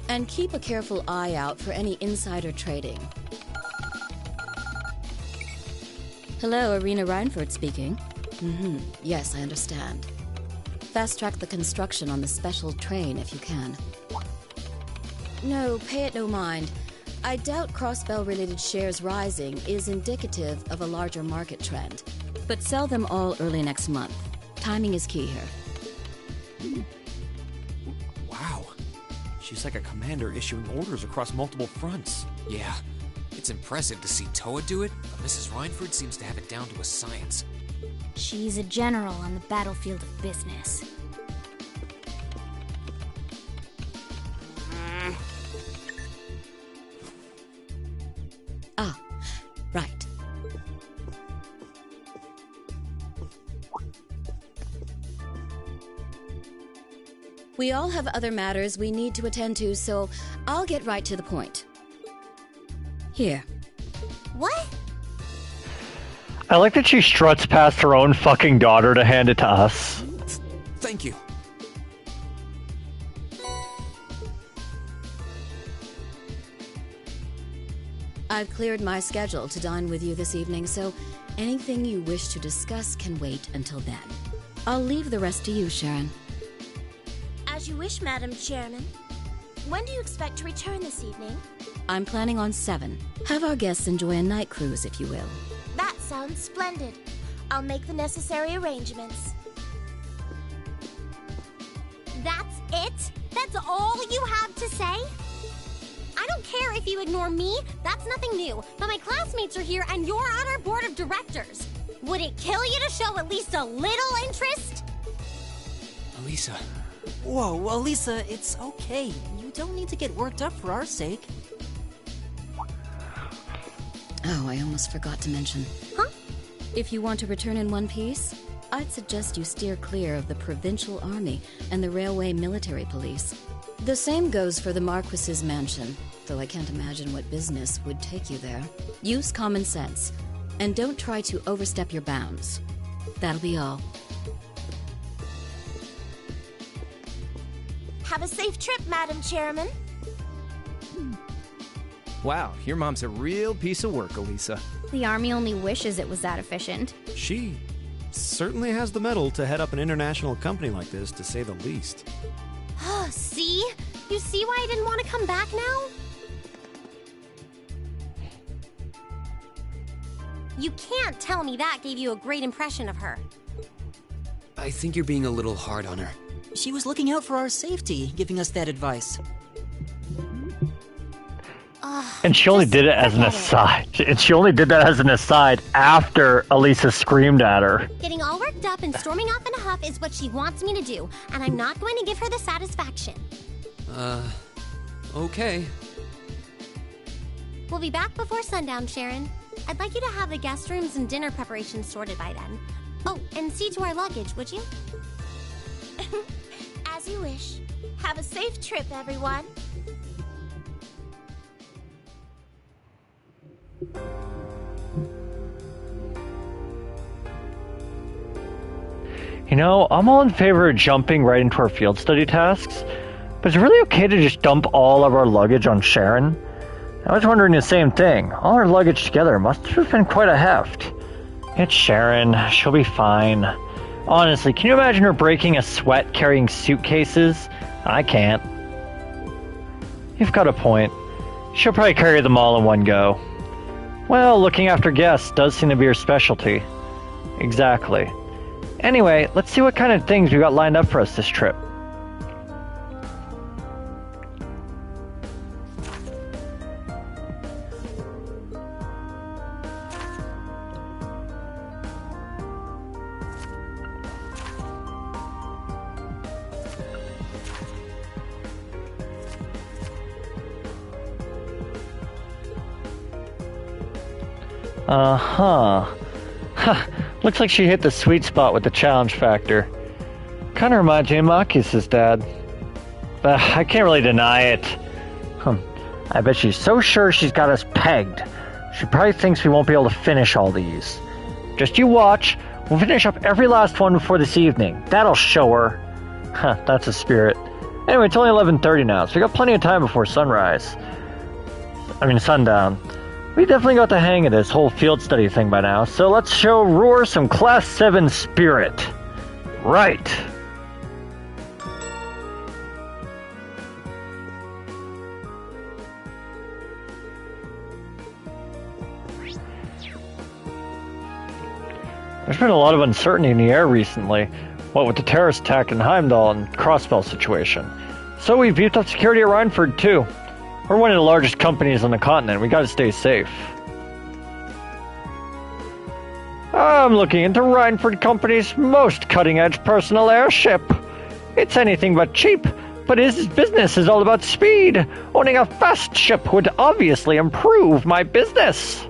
and keep a careful eye out for any insider trading. Hello, Irina Reinford speaking. Yes, I understand. Fast-track the construction on the special train if you can. No, pay it no mind. I doubt Crossbell-related shares rising is indicative of a larger market trend. But sell them all early next month. Timing is key here. Wow. She's like a commander issuing orders across multiple fronts. Yeah, it's impressive to see Toa do it, but Mrs. Reinford seems to have it down to a science. She's a general on the battlefield of business. Ah, right. We all have other matters we need to attend to, so I'll get right to the point. Here. What? I like that she struts past her own fucking daughter to hand it to us. Thank you. I've cleared my schedule to dine with you this evening, so anything you wish to discuss can wait until then. I'll leave the rest to you, Sharon. As you wish, Madam Chairman. When do you expect to return this evening? I'm planning on 7. Have our guests enjoy a night cruise, if you will. That sounds splendid. I'll make the necessary arrangements. That's it? That's all you have to say? I don't care if you ignore me, that's nothing new. But my classmates are here and you're on our board of directors. Would it kill you to show at least a little interest? Alisa. Whoa, Alisa, it's okay. You don't need to get worked up for our sake. Oh, I almost forgot to mention. Huh? If you want to return in one piece, I'd suggest you steer clear of the Provincial Army and the Railway Military Police. The same goes for the Marquis's mansion, though I can't imagine what business would take you there. Use common sense, and don't try to overstep your bounds. That'll be all. Have a safe trip, Madam Chairman. Wow, your mom's a real piece of work, Alisa. The Army only wishes it was that efficient. She certainly has the mettle to head up an international company like this, to say the least. See? You see why I didn't want to come back now? You can't tell me that gave you a great impression of her. I think you're being a little hard on her. She was looking out for our safety, giving us that advice. And she only did it as an aside. And she only did that as an aside after Alisa screamed at her. Getting all worked up and storming off in a huff is what she wants me to do, and I'm not going to give her the satisfaction. Okay. We'll be back before sundown, Sharon. I'd like you to have the guest rooms and dinner preparations sorted by then. Oh, and see to our luggage, would you? As you wish. Have a safe trip, everyone. You know, I'm all in favor of jumping right into our field study tasks, but it's really okay to just dump all of our luggage on Sharon. I was wondering the same thing. All our luggage together must have been quite a heft. It's Sharon. She'll be fine. Honestly, can you imagine her breaking a sweat carrying suitcases? I can't. You've got a point. She'll probably carry them all in one go. Well, looking after guests does seem to be her specialty. Exactly. Anyway, let's see what kind of things we got lined up for us this trip. Huh. Looks like she hit the sweet spot with the challenge factor. Kinda reminds me of Marcus's dad. But I can't really deny it. I bet she's so sure she's got us pegged. She probably thinks we won't be able to finish all these. Just you watch. We'll finish up every last one before this evening. That'll show her. That's a spirit. Anyway, it's only 11:30 now, so we got plenty of time before sunrise. Sundown. We definitely got the hang of this whole field study thing by now, so let's show Roar some Class 7 spirit. Right. There's been a lot of uncertainty in the air recently, what with the terrorist attack in Heimdall and Crossbell situation. So we beefed up security at Rhineford too. We're one of the largest companies on the continent. We gotta stay safe. I'm looking into Rhineford Company's most cutting-edge personal airship. It's anything but cheap, but his business is all about speed. Owning a fast ship would obviously improve my business.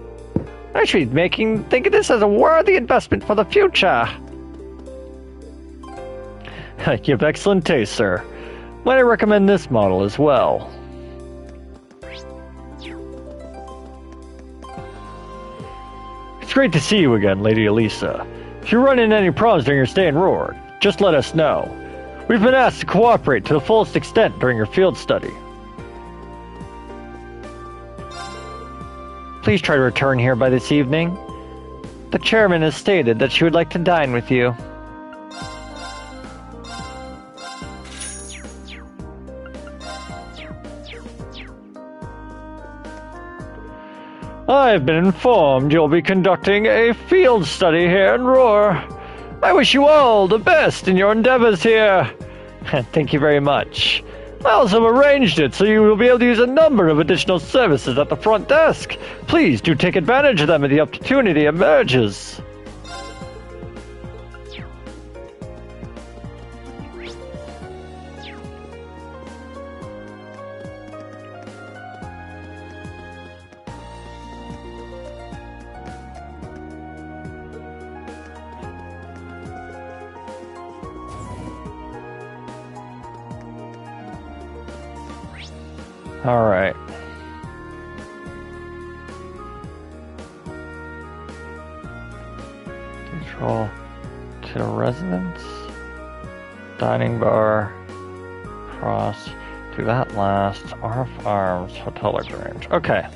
I should be think of this as a worthy investment for the future. You have excellent taste, sir. Might I recommend this model as well? It's great to see you again, Lady Alisa. If you run into any problems during your stay in Roar, just let us know. We've been asked to cooperate to the fullest extent during your field study. Please try to return here by this evening. The chairman has stated that she would like to dine with you. I've been informed you'll be conducting a field study here in Roar. I wish you all the best in your endeavors here. Thank you very much. I also arranged it so you will be able to use a number of additional services at the front desk. Please do take advantage of them as the opportunity emerges. Alright. Control to residence. Dining bar. Cross to that last. RF Arms. Hotel Lagrange. Okay.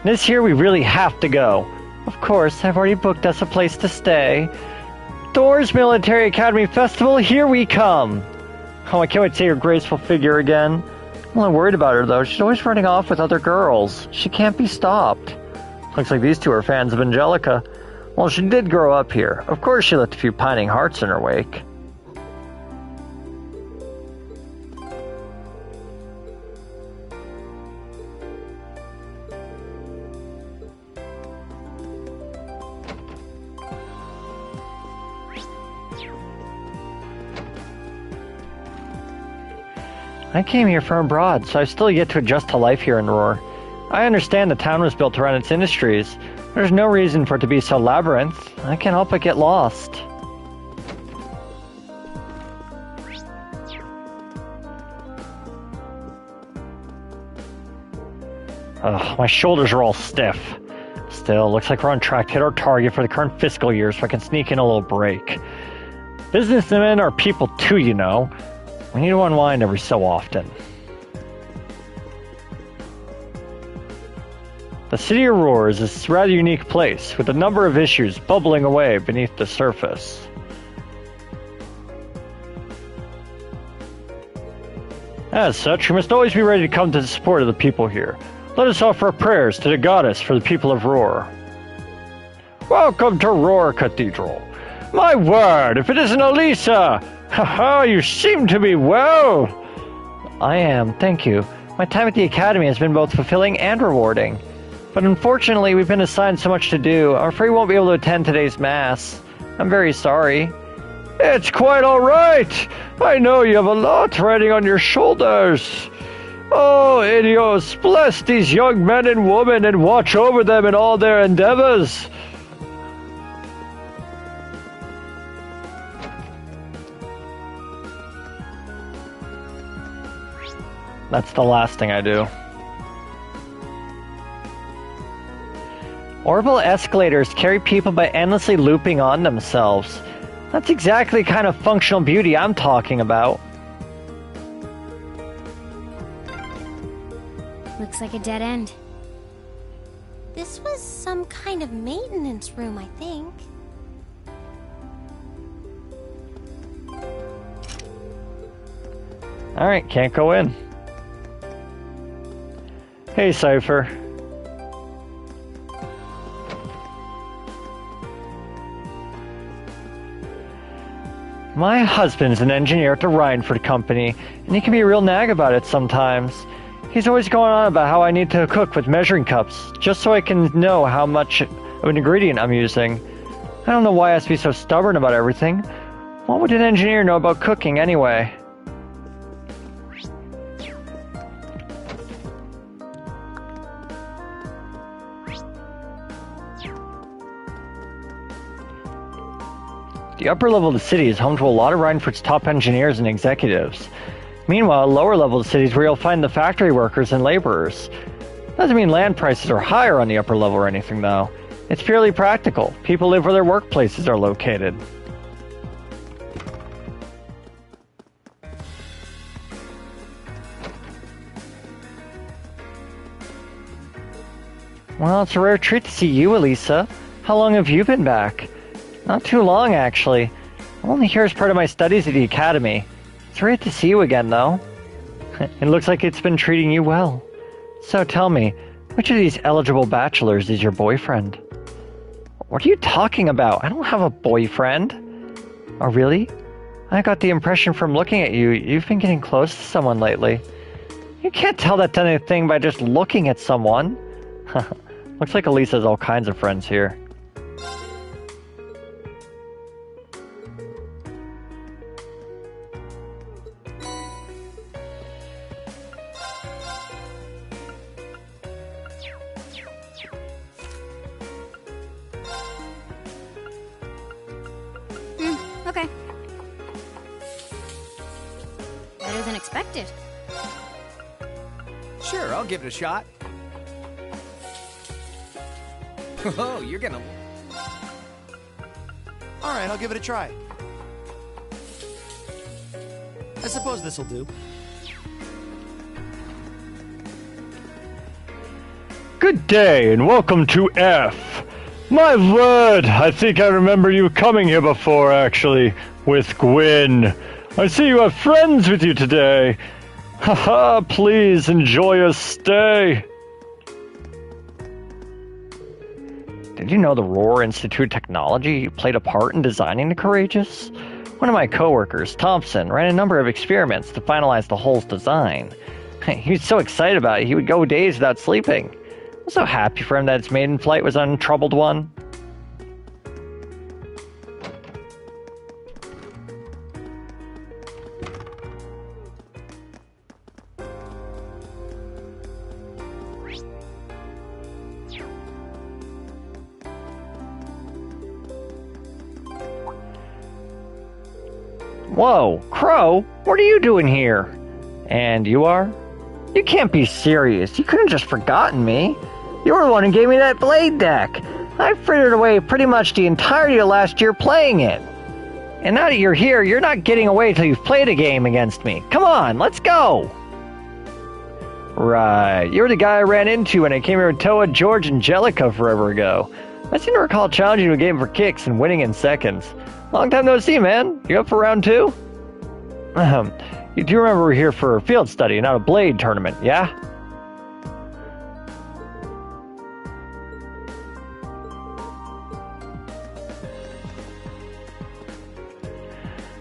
This year we really have to go. Of course, I've already booked us a place to stay. Thor's Military Academy Festival, here we come! Oh, I can't wait to see her graceful figure again. I'm a little worried about her, though. She's always running off with other girls. She can't be stopped. Looks like these two are fans of Angelica. Well, she did grow up here. Of course she left a few pining hearts in her wake. I came here from abroad, so I've still yet to adjust to life here in Roar. I understand the town was built around its industries. There's no reason for it to be so labyrinth. I can't help but get lost. Ugh, my shoulders are all stiff. Still, looks like we're on track to hit our target for the current fiscal year, so I can sneak in a little break. Businessmen are people too, you know. We need to unwind every so often. The city of Roar is a rather unique place, with a number of issues bubbling away beneath the surface. As such, we must always be ready to come to the support of the people here. Let us offer our prayers to the goddess for the people of Roar. Welcome to Roar Cathedral. My word, if it isn't Alisa! Haha, you seem to be well! I am, thank you. My time at the academy has been both fulfilling and rewarding. But unfortunately, we've been assigned so much to do. I'm afraid we won't be able to attend today's mass. I'm very sorry. It's quite alright! I know you have a lot riding on your shoulders. Oh, Idios, bless these young men and women and watch over them in all their endeavors. That's the last thing I do. Orbital escalators carry people by endlessly looping on themselves. That's exactly the kind of functional beauty I'm talking about. Looks like a dead end. This was some kind of maintenance room, I think. Alright, can't go in. Hey, Cypher. My husband's an engineer at the Rhineford Company, and he can be a real nag about it sometimes. He's always going on about how I need to cook with measuring cups, just so I can know how much of an ingredient I'm using. I don't know why I have to be so stubborn about everything. What would an engineer know about cooking anyway? The upper level of the city is home to a lot of Rhineford's top engineers and executives. Meanwhile, lower level of the city is where you'll find the factory workers and laborers. Doesn't mean land prices are higher on the upper level or anything, though. It's purely practical. People live where their workplaces are located. Well, it's a rare treat to see you, Alisa. How long have you been back? Not too long, actually. I'm only here as part of my studies at the academy. It's great to see you again, though. It looks like it's been treating you well. So tell me, which of these eligible bachelors is your boyfriend? What are you talking about? I don't have a boyfriend. Oh, really? I got the impression from looking at you, you've been getting close to someone lately. You can't tell that anything by just looking at someone. Looks like Alisa has all kinds of friends here. expected. Sure, I'll give it a shot. Oh, you're gonna... Alright, I'll give it a try. I suppose this'll do. Good day, and welcome to F. My word, I think I remember you coming here before, actually, with Gwyn. I see you have friends with you today. Haha, please enjoy your stay. Did you know the Roar Institute Technology played a part in designing the Courageous? One of my coworkers, Thompson, ran a number of experiments to finalize the hull's design. He was so excited about it, he would go days without sleeping. I'm so happy for him that its maiden flight was an untroubled one. Whoa, Crow, what are you doing here? And you are? You can't be serious. You couldn't have just forgotten me. You were the one who gave me that blade deck. I frittered away pretty much the entirety of last year playing it. And now that you're here, you're not getting away till you've played a game against me. Come on, let's go! Right, you're the guy I ran into when I came here with Toa, George, and Jellica forever ago. I seem to recall challenging you a game for kicks and winning in seconds. Long time no see, man. You up for round 2? You do remember we're here for a field study, not a blade tournament, yeah?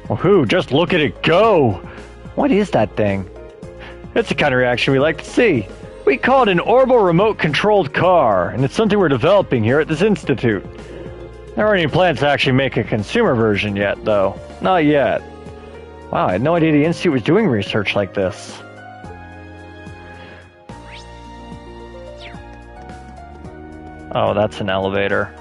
Woohoo, just look at it go! What is that thing? It's the kind of reaction we like to see. We call it an orbital remote-controlled car, and it's something we're developing here at this institute. There aren't any plans to actually make a consumer version yet, though. Not yet. Wow, I had no idea the institute was doing research like this. Oh, that's an elevator.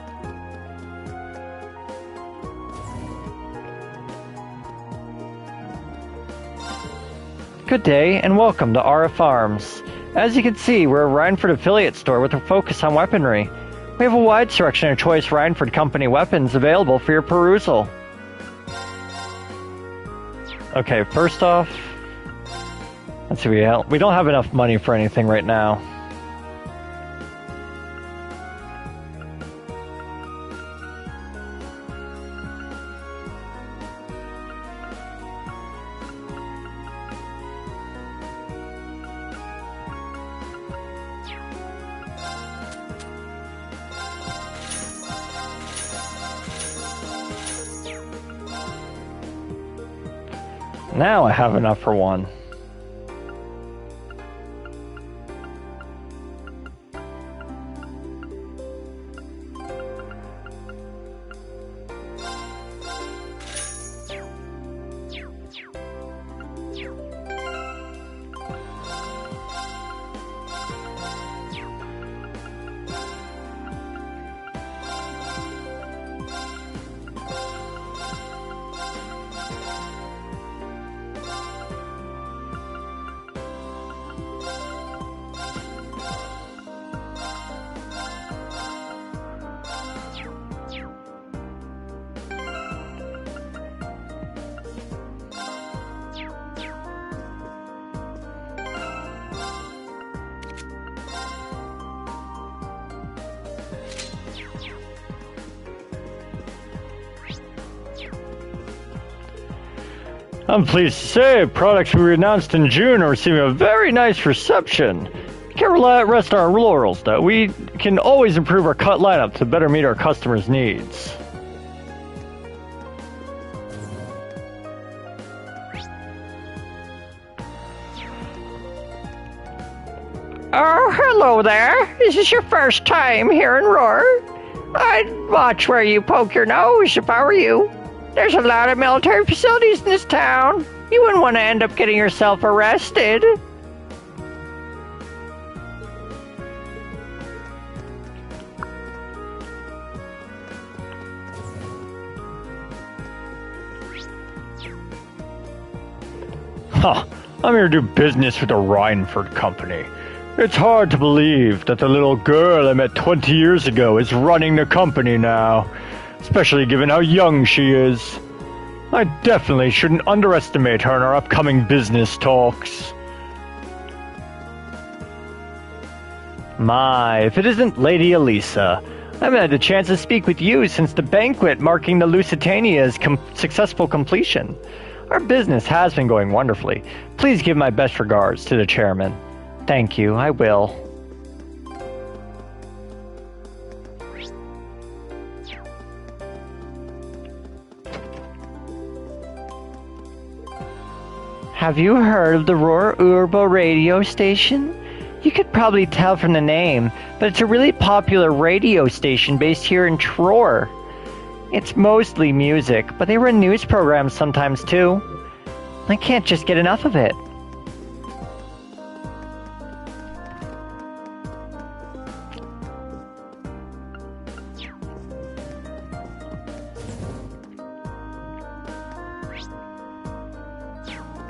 Good day, and welcome to RF Arms. As you can see, we're a Rhineford affiliate store with a focus on weaponry. We have a wide selection of choice Rhineford Company weapons available for your perusal. Okay, first off, let's see, we don't have enough money for anything right now. Now I have enough for one. I'm pleased to say products we announced in June are receiving a very nice reception. Can't rest on our laurels, though. We can always improve our cut lineup to better meet our customers' needs. Oh, hello there. Is this your first time here in Roar? I'd watch where you poke your nose if I were you. There's a lot of military facilities in this town. You wouldn't want to end up getting yourself arrested. Huh. I'm here to do business with the Rhineford Company. It's hard to believe that the little girl I met 20 years ago is running the company now, especially given how young she is. I definitely shouldn't underestimate her in our upcoming business talks. My, if it isn't Lady Alisa. I haven't had the chance to speak with you since the banquet marking the Lusitania's successful completion. Our business has been going wonderfully. Please give my best regards to the chairman. Thank you, I will. Have you heard of the Roar Urbo radio station? You could probably tell from the name, but it's a really popular radio station based here in Tror. It's mostly music, but they run news programs sometimes too. I can't just get enough of it.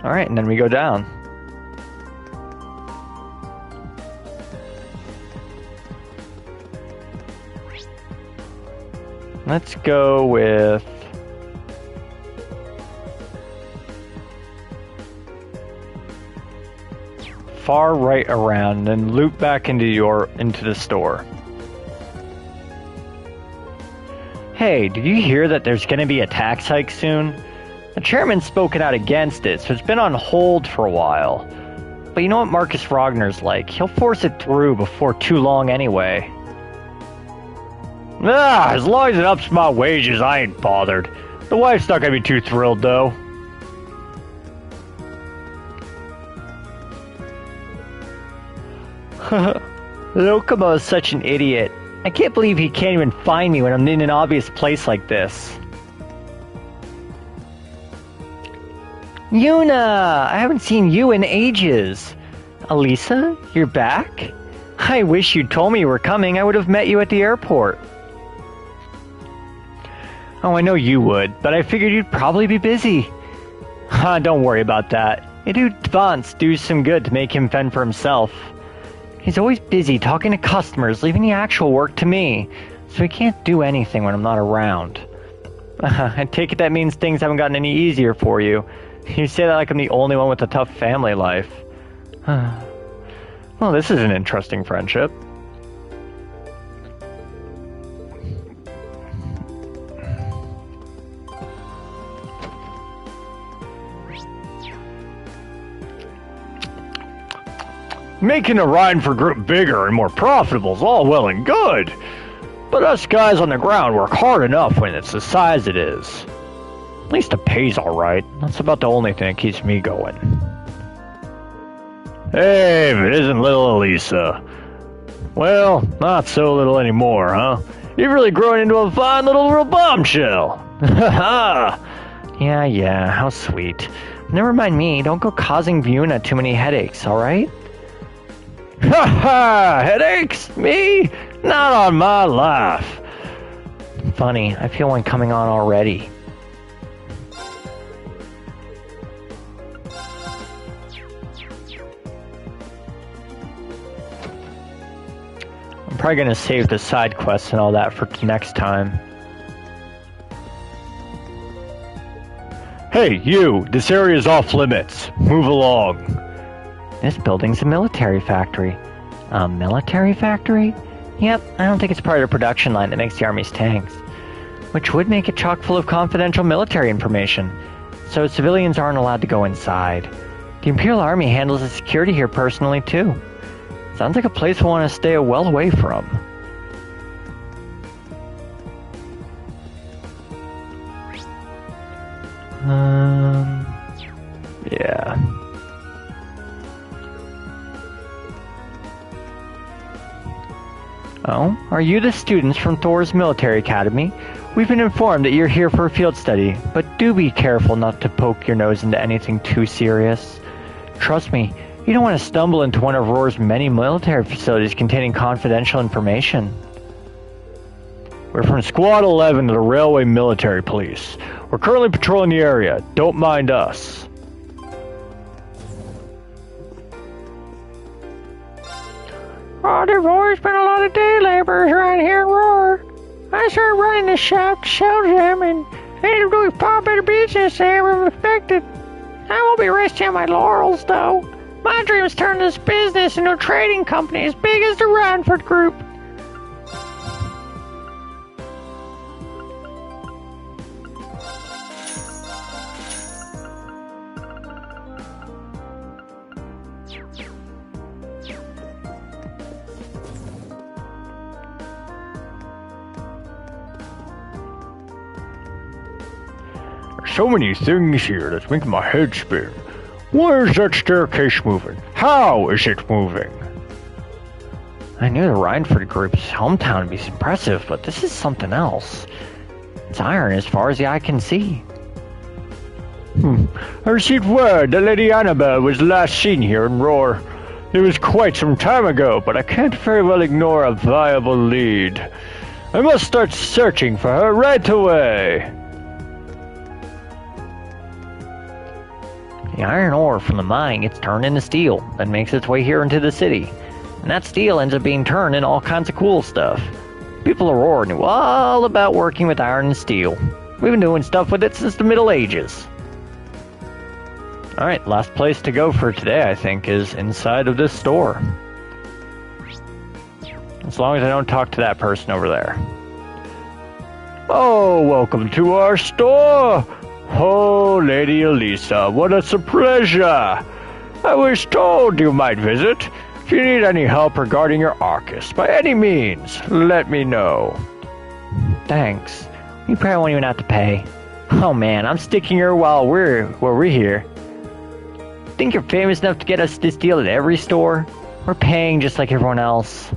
Alright, and then we go down. Let's go with... far right around and loop back into the store. Hey, did you hear that there's gonna be a tax hike soon? The chairman's spoken out against it, so it's been on hold for a while. But you know what Marcus Ragner's like, he'll force it through before too long anyway. As long as it ups my wages, I ain't bothered. The wife's not gonna be too thrilled, though. Lokomo is such an idiot. I can't believe he can't even find me when I'm in an obvious place like this. Yuna! I haven't seen you in ages. Alisa, you're back? I wish you'd told me you were coming. I would have met you at the airport. Oh, I know you would, but I figured you'd probably be busy. Don't worry about that. It do Vance do some good to make him fend for himself. He's always busy talking to customers, leaving the actual work to me, so he can't do anything when I'm not around. I take it that means things haven't gotten any easier for you. You say that like I'm the only one with a tough family life. Well, this is an interesting friendship. Making the Rhineford group bigger and more profitable is all well and good, but us guys on the ground work hard enough when it's the size it is. At least the pay's alright. That's about the only thing that keeps me going. Hey, if it isn't little Alisa. Well, not so little anymore, huh? You've really grown into a fine little bombshell. Ha Yeah, how sweet. Never mind me, don't go causing Vyuna too many headaches, alright? Ha ha! Headaches? Me? Not on my life. Funny, I feel one coming on already. I'm probably gonna save the side quests and all that for next time. Hey, you! This area's off limits. Move along. This building's a military factory. A military factory? Yep, I don't think it's part of the production line that makes the Army's tanks. Which would make it chock full of confidential military information, so civilians aren't allowed to go inside. The Imperial Army handles the security here personally, too. Sounds like a place we'll want to stay well away from. Yeah. Oh, are you the students from Thor's Military Academy? We've been informed that you're here for a field study, but do be careful not to poke your nose into anything too serious. Trust me, you don't want to stumble into one of Roar's many military facilities containing confidential information. We're from Squad 11 of the Railway Military Police. We're currently patrolling the area. Don't mind us. Oh, there've always been a lot of day laborers around here in Roar. I started running the shop to sell to them, and they ended up doing far better business than I ever expected. I won't be resting on my laurels, though. My dream is to turn this business into a trading company as big as the Ranford Group. So many things here that's making my head spin. Why is that staircase moving? How is it moving? I knew the Rhineford Group's hometown would be impressive, but this is something else. It's iron as far as the eye can see. I received word that Lady Annabelle was last seen here in Roar. It was quite some time ago, but I can't very well ignore a viable lead. I must start searching for her right away. The iron ore from the mine gets turned into steel, then makes its way here into the city. And that steel ends up being turned into all kinds of cool stuff. People of Roar knew all about working with iron and steel. We've been doing stuff with it since the Middle Ages. Alright, last place to go for today, I think, is inside of this store. As long as I don't talk to that person over there. Oh, welcome to our store! Oh, Lady Alisa, what a pleasure! I was told you might visit. If you need any help regarding your Arcus, by any means, let me know. Thanks. You probably won't even have to pay. Oh man, I'm sticking here while we're here. Think you're famous enough to get us this deal at every store? We're paying just like everyone else.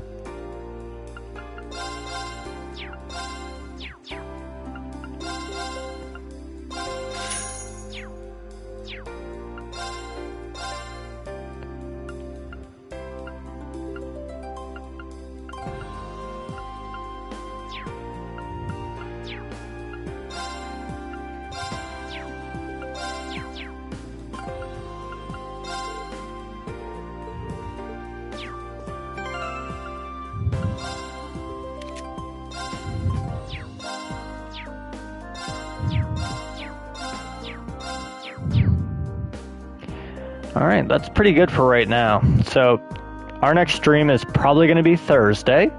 Alright, that's pretty good for right now. So, our next stream is probably going to be Thursday,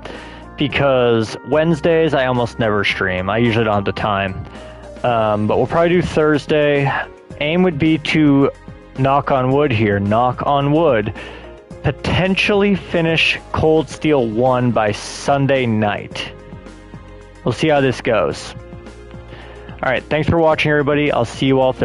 because Wednesdays I almost never stream. I usually don't have the time. But we'll probably do Thursday. Aim would be to knock on wood, potentially finish Cold Steel 1 by Sunday night. We'll see how this goes. Alright, thanks for watching everybody. I'll see you all Thursday.